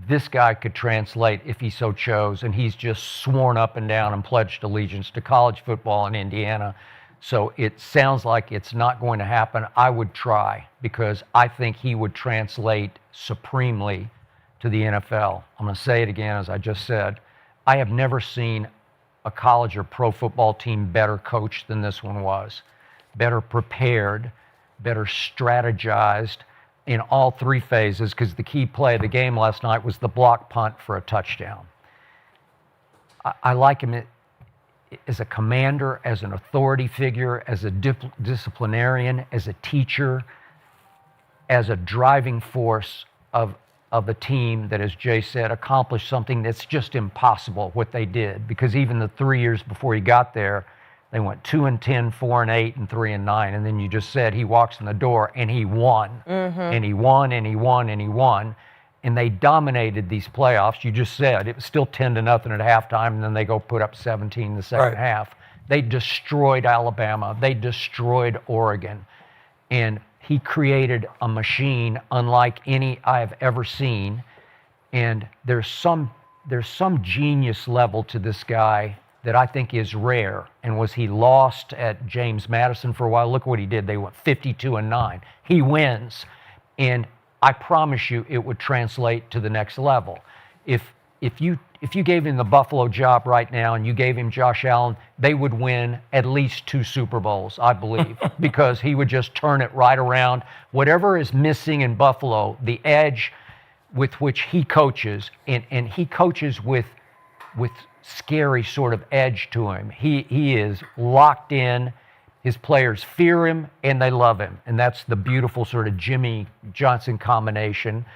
This guy could translate if he so chose, and he's just sworn up and down and pledged allegiance to college football in Indiana. So it sounds like it's not going to happen. I would try because I think he would translate supremely to the NFL. I'm going to say it again, as I just said. I have never seen a college or pro football team better coached than this one was. Better prepared, better strategized in all 3 phases, because the key play of the game last night was the block punt for a touchdown. I like him as a commander, as an authority figure, as a disciplinarian, as a teacher, as a driving force of a team that, as Jay said, accomplished something that's just impossible what they did. Because even the 3 years before he got there, they went 2-10, 4-8, and 3-9. And then you just said he walks in the door and he won. And he won, and he won, and he won. And they dominated these playoffs. You just said it was still 10-0 at halftime, and then they go put up 17 in the second half. They destroyed Alabama. They destroyed Oregon. And he created a machine unlike any I have ever seen. And there's some genius level to this guy that I think is rare. And was he lost at James Madison for a while? Look what he did. They went 52-9. He wins. And I promise you it would translate to the next level. If you gave him the Buffalo job right now and you gave him Josh Allen, they would win at least 2 Super Bowls, I believe, because he would just turn it right around. Whatever is missing in Buffalo, the edge with which he coaches, and he coaches with scary sort of edge to him. He is locked in. His players fear him and they love him. And that's the beautiful sort of Jimmy Johnson combination.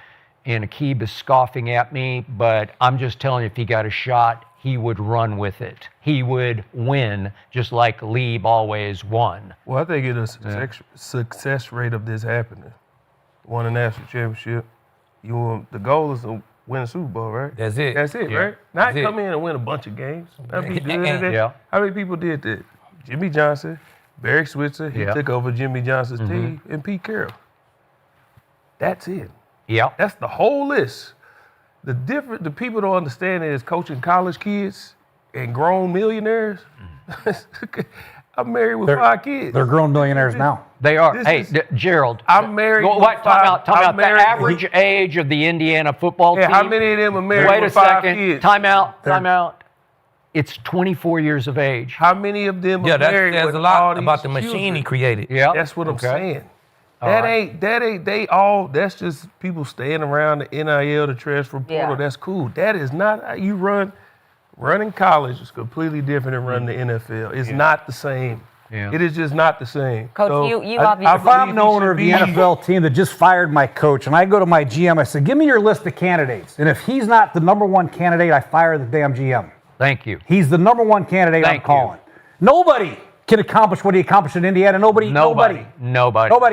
And Aqib is scoffing at me, but I'm just telling you, if he got a shot, he would run with it. He would win, just like Lieb always won. Well, I think it's a success rate of this happening. Won a national championship. The goal is to win a Super Bowl, right? That's it. That's it, Yeah. right? Not That's come it. in and win a bunch of games. That'd be good. Yeah. How many people did that? Jimmy Johnson, Barry Switzer, he Yeah. took over Jimmy Johnson's team, and Pete Carroll. That's it. Yeah. That's the whole list. The people don't understand is coaching college kids and grown millionaires. I'm married with 5 kids. They're grown millionaires now. They are. This Hey, is- Gerald. I'm married Go, with what, time 5 out. Time I'm out. The married- average age of the Indiana football Yeah, team. how many of them are married Wait a with 5 second. kids? Time out. Time out. It's 24 years of age. How many of them Yeah, are that married says with a all lot these about the machine children? he created. Yeah. That's what I'm Okay. saying. All That right. ain't they all. That's just people staying around the NIL, the transfer portal. Yeah. That's cool. That is not how you running college is completely different than running the NFL. It's not the same. Yeah. It is just not the same. Coach, So, you I obviously- If I'm believe the he owner should of the be- NFL team that just fired my coach, and I go to my GM, I said, give me your list of candidates. And if he's not the number one candidate, I fire the damn GM. Thank you. He's the number one candidate Thank I'm calling. Nobody can accomplish what he accomplished in Indiana. Nobody. Nobody.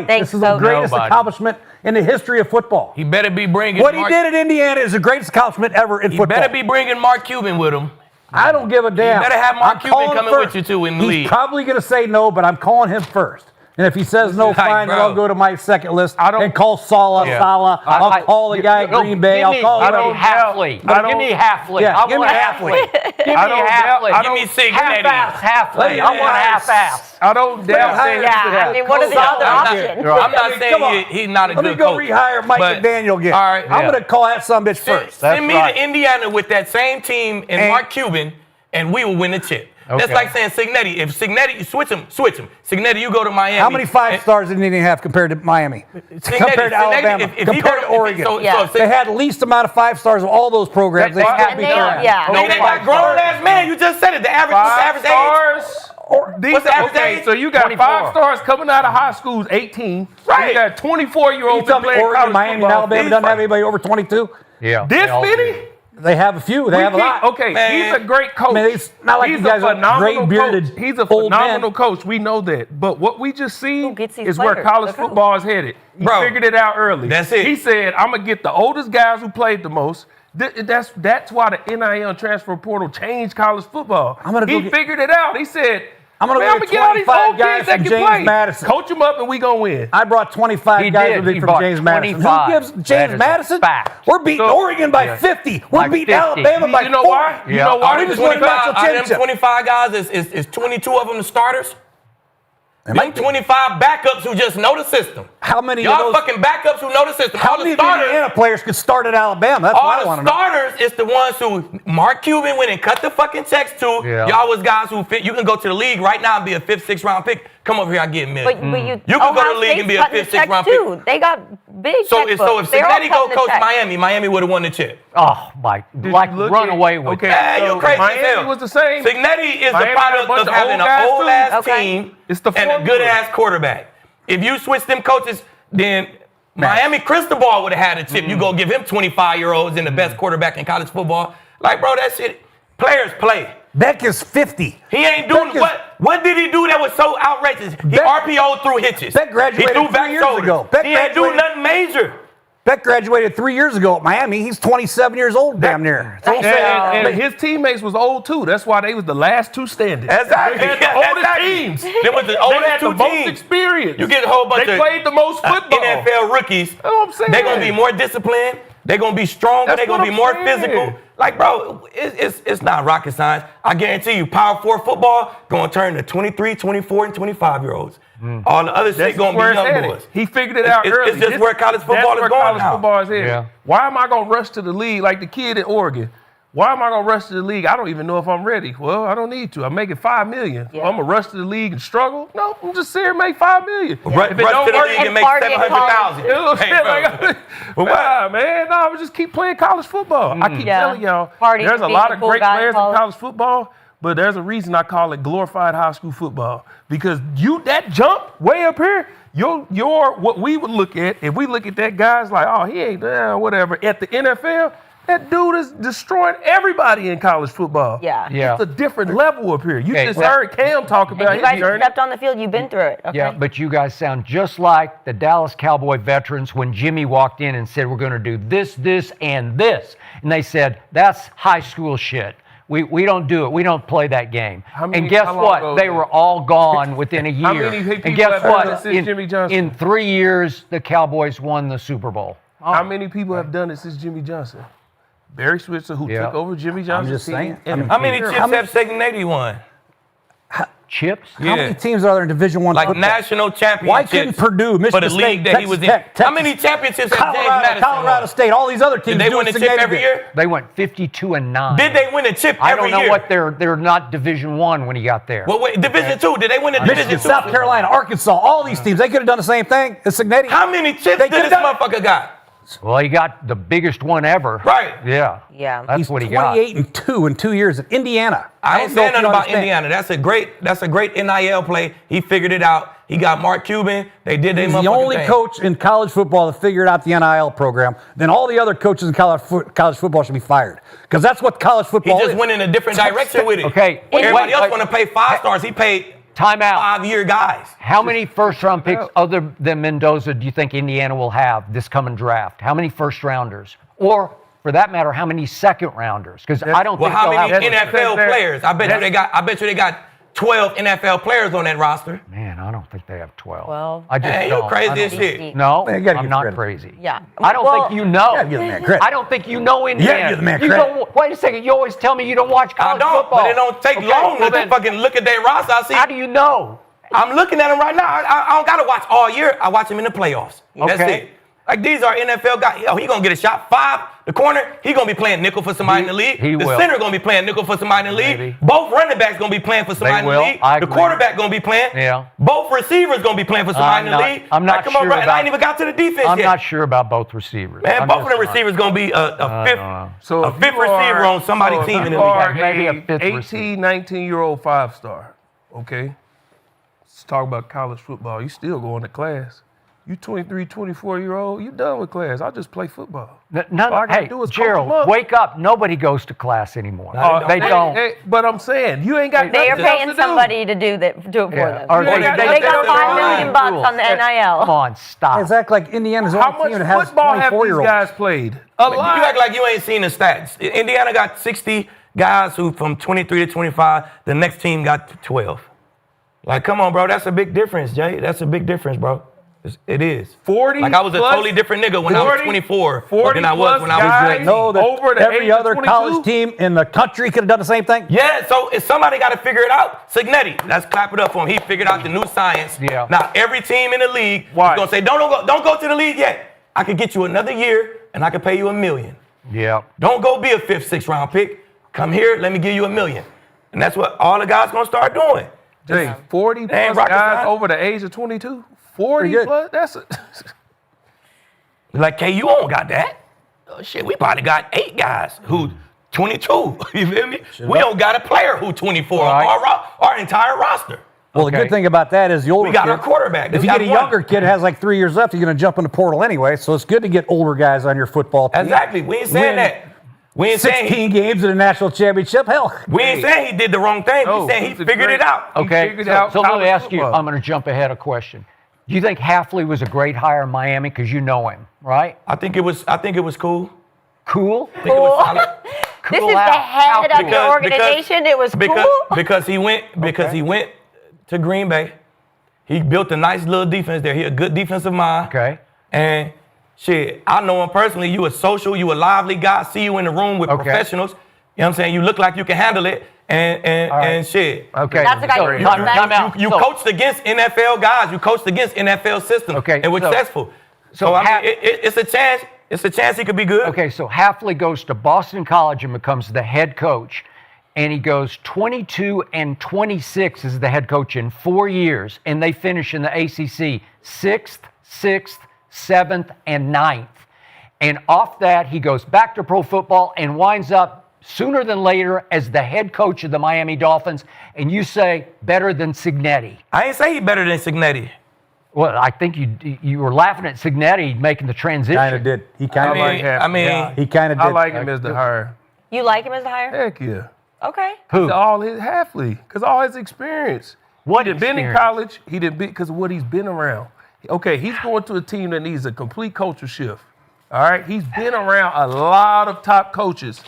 This is the greatest accomplishment in the history of football. He better be bringing What he did at Indiana is the greatest accomplishment ever in He football. better be bringing Mark Cuban with him. I don't give a damn. You better have Mark I'm Cuban calling coming first. with you too in the He's league. probably going to say no, but I'm calling him first. And if he says no, Like, fine, then bro. I'll go to my second list and call Salah. Yeah. I'll call the guy at Green Bay. I'll call Give me him. Halfley. Give me Halfley. Yeah, I give me want Halfley. Give me Halfley. Give me Sig Half-ass Halfley. I want half-ass. I don't doubt that. Yeah, I mean, what are the other options? I'm not saying he's not a Let me good go coach. rehire Mike but- McDaniel again. All right. I'm going to call that son bitch first. Send me to Indiana with that same team and Mark Cuban, and we will win the chip. That's Okay. like saying Signetti. If Signetti, you switch him. Signetti, you go to Miami. How many 5 stars did Indiana have compared to Miami? Compared to Alabama? if he Compared go to to- Oregon? so They had the least amount of 5 stars of all those programs. They had to be correct. No, they got grown ass man. You just said it. The average, what's the average age? stars. What's the average age? So you got 24. 5 stars coming out of high schools, 18. Right. You got 24-year-olds You tell me playing Oregon, college Miami, and football. Alabama doesn't have anybody over 22? Yeah. This many? They have a few. They have a lot. Okay, he's a great coach. I mean, it's not like he's you guys a are phenomenal gray-bearded coach. He's a old phenomenal men. coach. We know that. But what we just seen gets these is where players? college Look who. football is headed. He Bro, figured it out early. that's it. He said, I'm going to get the oldest guys who played the most. That's why the NIL transfer portal changed college football. He figured it out. He said, I'm going "Man, to get all these 25 old guys kids that from can James play. Madison. Coach them up and we going to win." I brought 25 He guys did. with me He from brought James Madison. Who 25. gives That James is a Madison? fact. We're beating Oregon by 50. We're Like beating 50. Alabama by 40. You know why? You know why? We just won a national Out of them championship. 25 guys, is 22 of them the starters? It Them might be. 25 backups who just know the system. How many of Y'all those? fucking backups who know the system. How All many the of the starters, Indiana players could start at Alabama? That's what I all want the to know. starters is the ones who Mark Cuban went and cut the fucking checks to. Yeah. Y'all was guys who fit. You can go to the league right now and be a 5th, 6th round pick. Come over here, I get a million. But You can go to the league and be a 5th, 6th round pick. too. They got big So if checkbooks. They're all Cincinnati go cutting the coach check. Miami would have won the chip. Oh, my. Like, look run at- away with okay. it. Hey, So you crazy as Miami hell. was the same. Cincinnati is Miami the had a product bunch of of having old an guys, old too. ass Okay. team It's the and a formula. good ass quarterback. If you switch them coaches, then Miami Cristobal would have had a chip. You go give him 25-year-olds and the best quarterback in college football. Like, bro, that shit, players play. Beck is 50. He ain't doing Beck is- what did he do that was so outrageous? He Beck- RPO'd through hitches. Beck graduated he threw 3 back years shoulders. ago. Beck He ain't do graduated- nothing major. Beck graduated 3 years ago at Miami. He's 27 years old, damn near. That's what I'm saying. And his teammates was old too. That's why they was the last two standing. Exactly. They had the oldest teams. They was the They oldest had the two most teams. experience. You get a whole bunch They of played the most football. NFL rookies. That's what I'm saying. They're gonna be more disciplined. They're gonna be stronger. That's They're gonna what be I'm more saying. physical. Like, bro, it's not rocket science. I guarantee you, Power 4 football gonna turn to 23, 24, and 25-year-olds. All the other shit That's gonna where be it's young headed. boys. He figured it out It's early. just where college football That's is where going college now. football is headed. Yeah. Why am I gonna rush to the league like the kid in Oregon? Why am I gonna rush to the league? I don't even know if I'm ready. Well, I don't need to. I'm making $5 million. Yeah. I'm gonna rush to the league and struggle? No, I'm just sit here and make $5 million. Rush If to it don't the work, league and make party at 700,000. you know what I'm Hey, saying? bro. Like, But nah, man, no, I just keep playing college football. I keep Yeah. telling y'all, Party there's a and lot being of a cool great guy in players in college. college football, but there's a reason I call it glorified high school football. Because that jump way up here, your what we would look at, if we look at that guy's like, oh, he ain't whatever. At the NFL, That dude is destroying everybody in college football. Yeah. It's a different level up here. You Okay, just well- heard Cam talk about And you guys his journey. stepped on the field. You've been through it. Okay? Yeah, but you guys sound just like the Dallas Cowboy veterans when Jimmy walked in and said, we're going to do this, this, and this. And they said, that's high school shit. We don't do it. We don't play that game. And guess how long what? ago They was were all gone within a year. How many people and guess have done what? it since Jimmy Johnson? In 3 years, the Cowboys won the Super Bowl. How many people have done it since Jimmy Johnson? Barry Switzer, who took over Jimmy Johnson's team. How many chips have Signati won? Chips? How many teams are there in Division I Like football? national championships. Why couldn't Purdue, for Michigan the State, league that he was in? Texas Tech, How many championships has James Colorado, Madison Colorado won? State, all these other teams Did they do win it a chip every significant. year? They went 52-9. Did they win a chip I every don't know year? what they're not Division One when he got there. Well, wait, Division Two. Did they win a Division Michigan, Two? South Carolina, Arkansas, all these teams, they could have done the same thing. It's Signetti. How many chips They did could've this done- motherfucker got? Well, he got the biggest one ever. Right. Yeah. Yeah. That's He's what he got. 28-2 in 2 years at Indiana. I ain't don't know saying if nothing you about understand. Indiana. That's a great NIL play. He figured it out. He got Mark Cuban. They did their He's motherfucking the only thing. coach in college football that figured out the NIL program. Then all the other coaches in college football should be fired. Because that's what college He football just is. went in a different direction with it. Okay. Everybody else wait. want to pay 5 stars. He paid Time out. 5-year guys. How many first-round picks other than Mendoza do you think Indiana will have this coming draft? How many first-rounders? Or, for that matter, how many second-rounders? Because I don't Well, think how they'll many have... NFL players? I bet you they got 12 NFL players on that roster. Man, I don't think they have 12. 12. I just Man, you don't. crazy I don't- as shit. No, Man, you gotta I'm give not credit. crazy. Yeah. I don't Well, think you know. gotta give the man credit. I don't think you know Indiana. give the man You credit. don't- wait a second. You always tell me you don't watch I college don't, football. but it don't take Okay, long well to then, fucking look at their roster. I see. how do you know? I'm looking at them right now. I don't gotta watch all year. I watch them in the playoffs. That's Okay. it. Like these are NFL guys. He gonna get a shot. 5, the corner, he gonna be playing nickel for somebody in the league. he the will. center gonna be playing nickel for somebody in the league. Maybe. Both running backs gonna be playing for somebody in the will. league. I The agree. quarterback gonna be playing. Yeah. Both receivers gonna be playing for somebody in the league. I'm not Like, come sure on, bro. about, And I ain't even got to the defense I'm yet. not sure about both receivers. Man, I'm both of just the not. receivers gonna be a fifth, So a if fifth you are- receiver on somebody's so if team in the you are league. Maybe a a fifth 18, 19-year-old 5-star, okay? Let's talk about college football. You still going to class. You 23, 24-year-old, you done with class. I just play football. All I gotta Hey, do is coach 'em Gerald, up. wake up. Nobody goes to class anymore. Oh, They don't. But I'm saying, you ain't got They are nothing else paying to do. somebody to do it for them. Or they- They got $5 million on the NIL. Come on, stop. It's act like Indiana's How only much team that has football have these 24-year-olds. guys played? A lot. You act like you ain't seen the stats. Indiana got 60 guys who from 23 to 25. The next team got 12. Like, come on, bro. That's a big difference, Jay. That's a big difference, bro. It is. 40 Like, I was a plus- totally different nigga when I was 40 24 40 than I was plus when I was guys good. Know that over the age every of other 22? college team in the country could have done the same thing? Yeah, so if somebody got to figure it out. Signetti, let's clap it up for him. He figured out the new science. Yeah. Now every team in the league is Why? gonna say, don't go to the league yet. I could get you another year and I could pay you $1 million. Yeah. Don't go be a 5th, 6th round pick. Come here, let me give you $1 million. And that's what all the guys gonna start doing. Jay, 40 They ain't plus rocket guys science. over the age of 22? 40 Pretty good. plus? That's a... Like, hey, you don't got that. Oh, shit, we probably got 8 guys who 22. You feel me? We don't got a player who 24 Right. on our entire roster. Well, the Okay. good thing about that is the older We got kid, our quarterback. If We you got get a one. younger kid has like 3 years left, you're going to jump in the portal anyway. So it's good to get older guys on your football team. Exactly. We ain't saying Win that. We ain't saying 16 games in a national championship. Hell, we ain't saying he did the wrong thing. No, we saying he he's a figured great- it out. Okay, figured so, out so let me college ask you, football. I'm going to jump ahead a question. Do you think Hafley was a great hire in Miami because you know him, right? I think it was cool. Cool? I think it was solid. This Cool is the out. head of Because- your organization. It was cool. Because he went to Green Bay. He built a nice little defense there. He a good defensive mind. Okay. And shit, I know him personally. You a social, you a lively guy. See you in the room with Okay. professionals. You know what I'm saying? You look like you can handle it. And shit. Okay. That's the guy So, you time out. You So- coached against NFL guys. You coached against NFL systems. Okay, And were so- successful. so So I Ha- mean, it's a chance. It's a chance he could be good. Okay, so Hafley goes to Boston College and becomes the head coach. And he goes 22 and 26 as the head coach in 4 years. And they finish in the ACC 6th, 6th, 7th, and 9th. And off that, he goes back to pro football and winds up sooner than later as the head coach of the Miami Dolphins. And you say better than Signetti. I ain't say he better than Signetti. Well, I think you were laughing at Cignetti making the transition. Kind of did. He kind of he kind of did. I like him as the hire. You like him as the hire? Heck yeah. Okay. Who? All his Halfley, because all his experience. What he done been in college. He didn't be because of what he's been around. Okay, he's going to a team that needs a complete culture shift. All right, he's been around a lot of top coaches.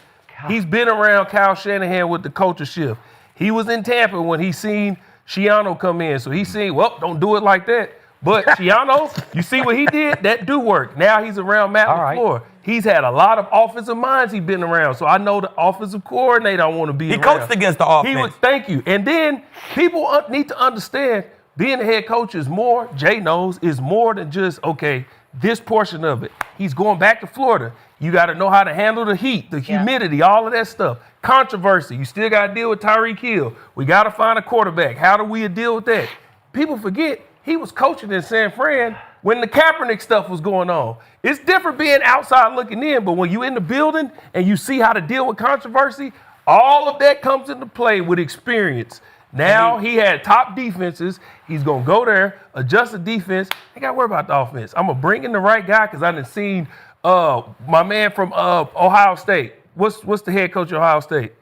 He's been around Kyle Shanahan with the culture shift. He was in Tampa when he seen Schiano come in, so he seen, well, don't do it like that. But Schiano, you see what he did? That do work. Now he's around Matt LaFleur. He's had a lot of offensive minds he's been around, so I know the offensive coordinator I want to be around. He coached against the offense. Thank you. And then people need to understand being a head coach is more, Jay knows, is more than just, okay, this portion of it. He's going back to Florida. You got to know how to handle the heat, the humidity, all of that stuff. Controversy. You still got to deal with Tyreek Hill. We got to find a quarterback. How do we deal with that? People forget he was coaching in San Fran when the Kaepernick stuff was going on. It's different being outside looking in, but when you're in the building and you see how to deal with controversy, all of that comes into play with experience. Now he had top defenses. He's going to go there, adjust the defense. I got to worry about the offense. I'm going to bring in the right guy because I done seen my man from Ohio State. What's the head coach of Ohio State?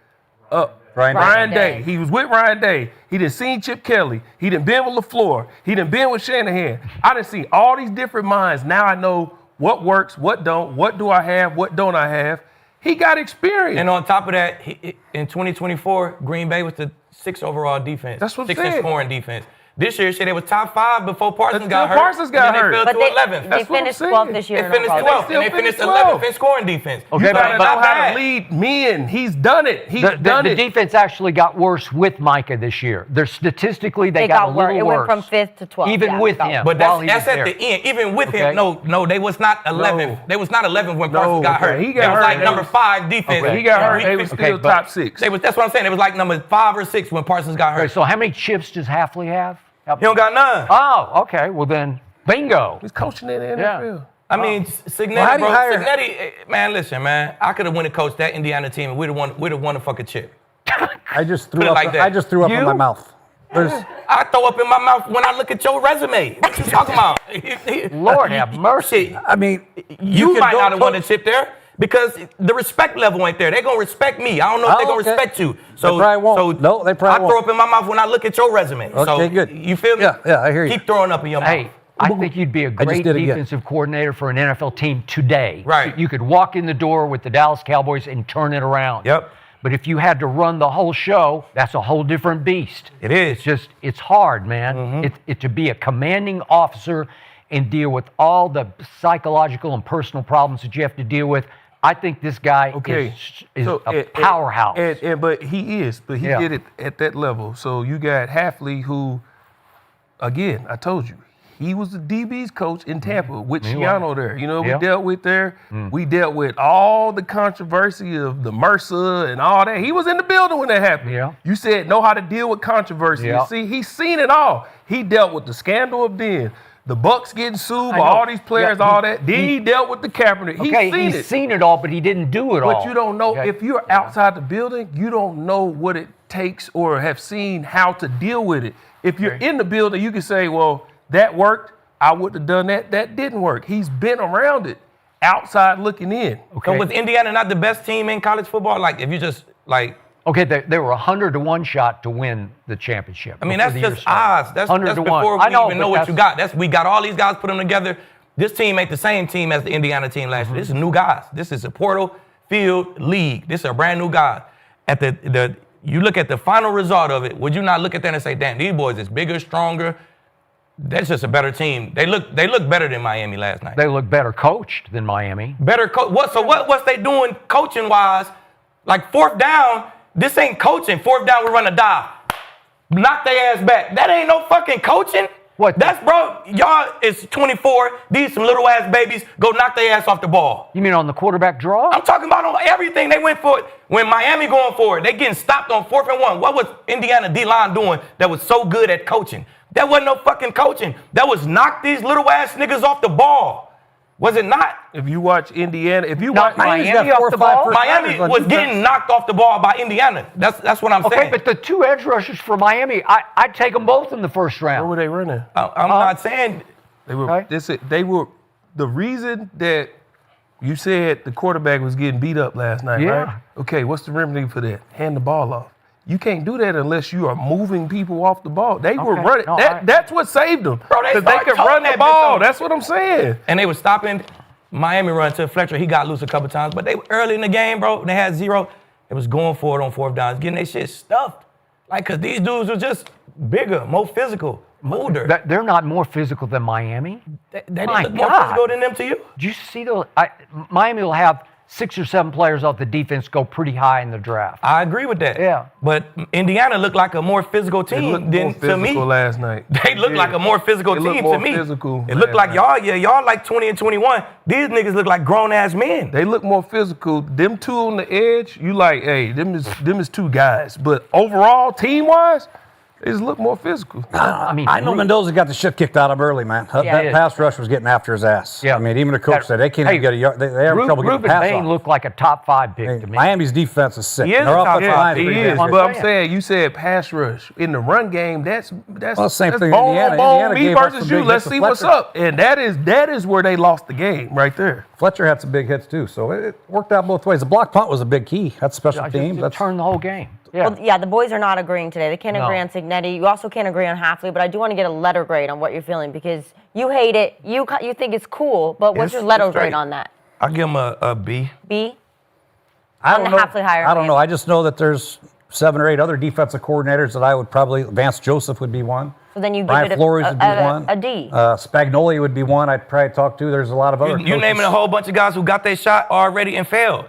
Ryan Day. He was with Ryan Day. He done seen Chip Kelly. He done been with LaFleur. He done been with Shanahan. I done seen all these different minds. Now I know what works, what don't, what do I have, what don't I have. He got experience. And on top of that, in 2024, Green Bay was the 6th overall defense. That's what I'm saying. 6th in scoring defense. This year, they was top 5 before Parsons got hurt. Parsons got hurt. They fell to 11th. They finished 12th this year. They finished 12th, and they finished 11th in scoring defense. Okay, you gotta know how to lead men. He's done it. He's done it. The defense actually got worse with Micah this year. They're statistically they got a little worse. It went from 5th to 12th. Even with him. But that's at the end. Even with him, no, they was not 11th. They was not 11th when Parsons got hurt. He got hurt. It was like number 5 defense. He got hurt. They was still top 6. That's what I'm saying. It was like number 5 or 6 when Parsons got hurt. So how many chips does Halfley have? He don't got none. Oh, okay. Well then, bingo. He's coaching in the NFL. I mean, Cignetti, man, listen, man. I could have went and coached that Indiana team and we'd have won a fucking chip. I just threw up. I just threw up in my mouth. I throw up in my mouth when I look at your resume. What you talking about? Lord have mercy. I mean, you might not have won a chip there. Because the respect level ain't there. They're going to respect me. I don't know if they're going to respect you. So, they probably won't. No, they probably won't. I throw up in my mouth when I look at your resume. Okay, good. You feel me? Yeah, I hear you. Keep throwing up in your mouth. Hey, I think you'd be a great defensive coordinator for an NFL team today. Right. You could walk in the door with the Dallas Cowboys and turn it around. Yep. But if you had to run the whole show, that's a whole different beast. It is. It's hard, man. To be a commanding officer and deal with all the psychological and personal problems that you have to deal with. I think this guy is a powerhouse. But he did it at that level. So you got Halfley who, again, I told you, he was the DB's coach in Tampa with Schiano there. You know, we dealt with there. We dealt with all the controversy of the Mercer and all that. He was in the building when that happened. Yeah. You said know how to deal with controversy. Yeah. See, he's seen it all. He dealt with the scandal of Ben. The Bucks getting sued by all these players, all that. Then he dealt with the Kaepernick. He's seen it all, but he didn't do it all. But you don't know, if you're outside the building, you don't know what it takes or have seen how to deal with it. If you're in the building, you can say, well, that worked. I wouldn't have done that. That didn't work. He's been around it, outside looking in. So was Indiana not the best team in college football? Like, if you just, like... Okay, they were 100-1 shot to win the championship. I mean, that's just odds. That's before we even know what you got. We got all these guys, put them together. This team ain't the same team as the Indiana team last year. This is new guys. This is a portal field league. This is a brand new guy. At you look at the final result of it, would you not look at that and say, damn, these boys is bigger, stronger? That's just a better team. They look better than Miami last night. They look better coached than Miami. Better coach. What's they doing coaching wise? Like 4th down. This ain't coaching. 4th down, we run a dive. Knock their ass back. That ain't no fucking coaching. What? That's, bro, y'all is 24. These some little ass babies. Go knock their ass off the ball. You mean on the quarterback draw? I'm talking about on everything. They went for it. When Miami going for it, they getting stopped on 4th and 1. What was Indiana D-line doing that was so good at coaching? That wasn't no fucking coaching. That was knock these little ass niggas off the ball. Was it not? If you watch Indiana, if you Not watch Miami off the ball. Miami was getting knocked off the ball by Indiana. That's what I'm Okay, saying. but the 2 edge rushers for Miami, I'd take them both in the first where round. were they running? I'm not saying They were. Okay. They were. The reason that you said the quarterback was getting beat up last night, Yeah. right? Okay, what's the remedy for that? Hand the ball off. You can't do that unless you are moving people off the ball. They were Okay. running. No, that's what saved them. Bro, they Because they started could toting run the that bitch ball. up. That's what I'm saying. and they were stopping Miami run to Fletcher. He got loose a couple times, but they were early in the game, bro. They had 0. They was going for it on 4th downs, getting their shit stuffed. Like, cause these dudes were just bigger, more physical, older. They're not more physical than Miami. They My look more God. physical than them to you. Did you see those? Miami will have 6 or 7 players off the defense go pretty high in the draft. I agree with that. Yeah. But Indiana looked like a more physical They team looked more than to me. physical last night. They looked like a more physical They looked team more to me. physical It looked last like y'all like 20 and 21. These niggas look like grown ass men. They look more physical. Them 2 on the edge, you like, hey, them is 2 guys. But overall, team wise, they just look more physical. I mean, I know Mendoza got the shit kicked out of him early, man. Yeah. That pass rush was getting after his ass. Yeah. I mean, even the coach said they can't Hey, even get a yard. They have trouble getting a Reuben pass Bain off. looked like a top 5 pick to me. Miami's defense is sick. He is Their a top offensive five line He pretty is, damn but good. I'm saying, you said pass rush. In the run game, that's Well, same that's thing in bone Indiana. on bone, Indiana me gave up versus some you. big Let's hits to see what's Fletcher. up. And that is where they lost the game, right there. Fletcher had some big hits too, so it worked out both ways. The block punt was a big key. That's special team. It That's turned the whole game. Yeah. Well, yeah, the boys are not agreeing today. They can't No. agree on Signetti. You also can't agree on Hafley, but I do want to get a letter grade on what you're feeling because you hate it. You think it's cool, but what's your letter grade on that? I'll give him a B. B? I On don't the know. Hafley hire. I don't know. I just know that there's 7 or 8 other defensive coordinators that I would probably. Vance Joseph would be one. So then you give Brian it Flores would be one. a D. Spagnoli would be one. I'd probably talk to. There's a lot of other. You coaches. naming a whole bunch of guys who got their shot already and failed.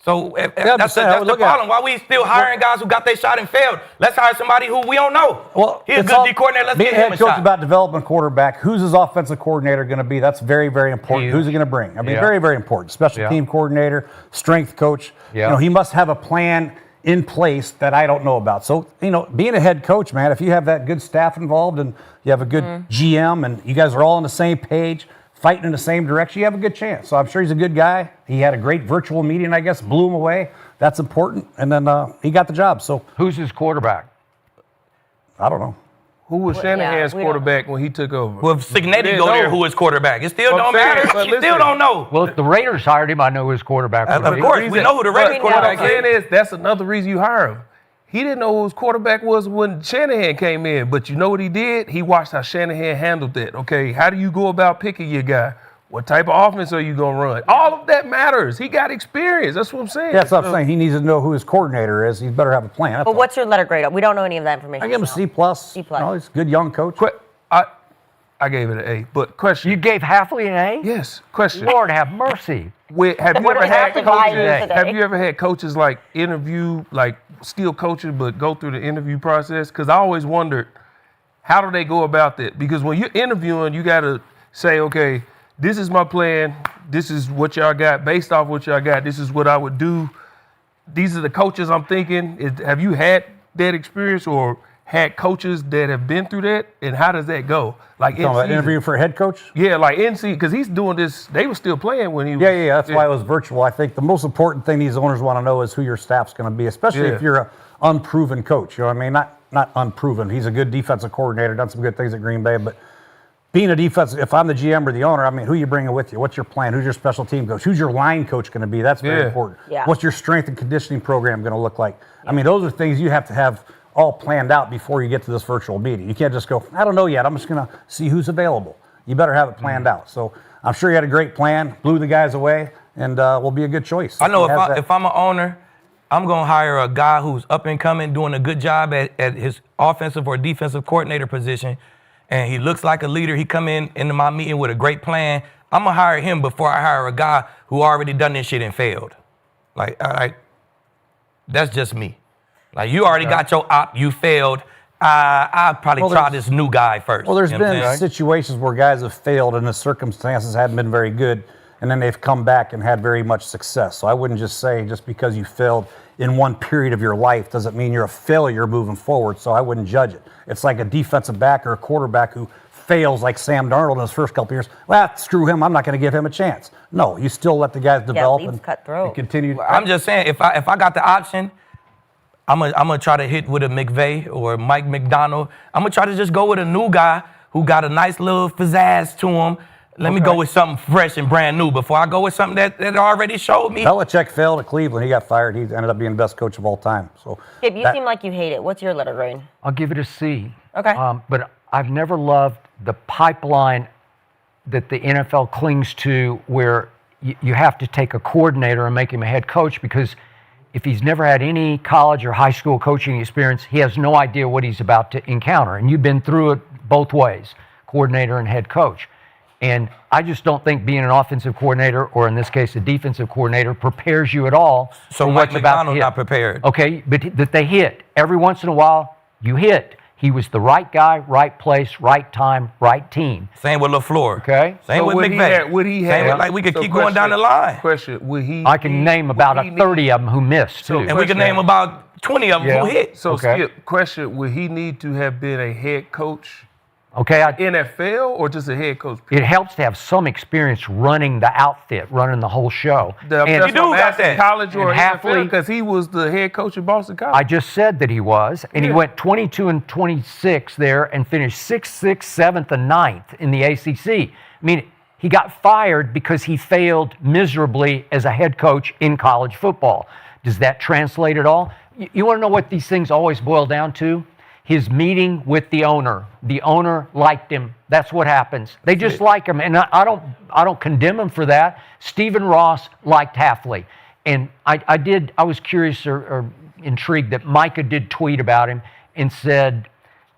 So that's saying, I would the look at problem. Why we still hiring guys who got their shot and failed? Let's hire somebody who we don't know. Well, He's a it's good all- D coordinator. Let's being get a him head a coach shot. about developing quarterback. Who's his offensive coordinator going to be? That's very, very important. Huge. Who's he going to bring? I mean, Yeah. very, very important. Special Yeah. team coordinator, strength coach. Yeah. You know, he must have a plan in place that I don't know about. So, you know, being a head coach, man, if you have that good staff involved and you have a good GM and you guys are all on the same page, fighting in the same direction, you have a good chance. So I'm sure he's a good guy. He had a great virtual meeting, I guess, blew him away. That's important. And then he got the job. So Who's his quarterback? I don't know. Who was Shanahan's we don't- quarterback when he took over? Well, if Signetti didn't go there, know. who is quarterback? It still I'm don't saying, matter. but You still listen. don't know. Well, if the Raiders hired him, I know who his quarterback would Of be. course, we know who the Raiders What I'm quarterback saying is. is that's another reason you hire him. He didn't know who his quarterback was when Shanahan came in, but you know what he did? He watched how Shanahan handled that. Okay, how do you go about picking your guy? What type of offense are you going to run? All of that matters. He got experience. That's what I'm saying. Yeah, that's what I'm So- saying. He needs to know who his coordinator is. He better have a plan. That's But all. what's your letter grade? We don't know any of that information. I give him a so. C plus. C plus. You know, he's a good young coach. I gave it an A. But question. You gave Hafley an A? Yes. Question. Lord have mercy. Have you What ever did had Hafley buy you coaches? today? Have you ever had coaches like interview, like still coaches, but go through the interview process? Because I always wondered, how do they go about that? Because when you're interviewing, you got to say, okay, this is my plan. This is what y'all got. Based off what y'all got, this is what I would do. These are the coaches I'm thinking. Have you had that experience or had coaches that have been through that? And how does that go? Like You talking about interview for a head coach? Yeah, like NC, because he's doing this. They were still playing when he was. Yeah. That's why it was virtual. I think the most important thing these owners want to know is who your staff's going to be, especially if you're an unproven coach. You know what I mean? Not unproven. He's a good defensive coordinator, done some good things at Green Bay, but being a defensive, if I'm the GM or the owner, I mean, who you bringing with you? What's your plan? Who's your special team coach? Who's your line coach going to be? That's very important. Yeah. What's your strength and conditioning program going to look like? I mean, those are things you have to have all planned out before you get to this virtual meeting. You can't just go, I don't know yet. I'm just going to see who's available. You better have it planned out. So I'm sure you had a great plan, blew the guys away, and will be a good choice. I know He has that. if I'm an owner, I'm going to hire a guy who's up and coming, doing a good job at his offensive or defensive coordinator position, and he looks like a leader. He come into my meeting with a great plan. I'm going to hire him before I hire a guy who already done this shit and failed. Like, that's just me. Like, you already got your op, you failed. I'd probably try this new guy first. Well, there's You know what I'm been saying? situations where guys have failed and the circumstances hadn't been very good, and then they've come back and had very much success. So I wouldn't just say just because you failed in one period of your life doesn't mean you're a failure moving forward. So I wouldn't judge it. It's like a defensive back or a quarterback who fails like Sam Darnold in his first couple years, well, screw him, I'm not going to give him a chance. No, you still let the guys develop and continue. I'm just saying, if I got the option, I'm gonna try to hit with a McVay or Mike McDonald. I'm gonna try to just go with a new guy who got a nice little pizzazz to him. Let me go with something fresh and brand new before I go with something that already showed me. Belichick failed at Cleveland. He got fired. He ended up being the best coach of all time. So, Skip, you seem like you hate it. What's your letter grade? I'll give it a C. Okay. But I've never loved the pipeline that the NFL clings to where you have to take a coordinator and make him a head coach, because if he's never had any college or high school coaching experience, he has no idea what he's about to encounter. And you've been through it both ways, coordinator and head coach. And I just don't think being an offensive coordinator, or in this case, a defensive coordinator, prepares you at all. So for Mike what's about to McDonald's hit. not prepared. Okay, but that they hit. Every once in a while, you hit. He was the right guy, right place, right time, right team. Same with LaFleur. Okay. Same with McVay. Like we could keep going down the line. Question: would he? I can name about 30 of them who missed, too. And we can name about 20 of them who hit. So, Skip, question: would he need to have been a head coach? Okay. NFL or just a head coach? It helps to have some experience running the outfit, running the whole show. You do got that. College or and NFL, because he was the head coach at Boston College. I just said that he was, and he went 22 and 26 there and finished 6th, 6th, 7th, and 9th in the ACC. I mean, he got fired because he failed miserably as a head coach in college football. Does that translate at all? You want to know what these things always boil down to? His meeting with the owner. The owner liked him. That's what happens. They just like him, and I don't condemn him for that. Stephen Ross liked Hafley, and I was curious or intrigued that Micah did tweet about him and said,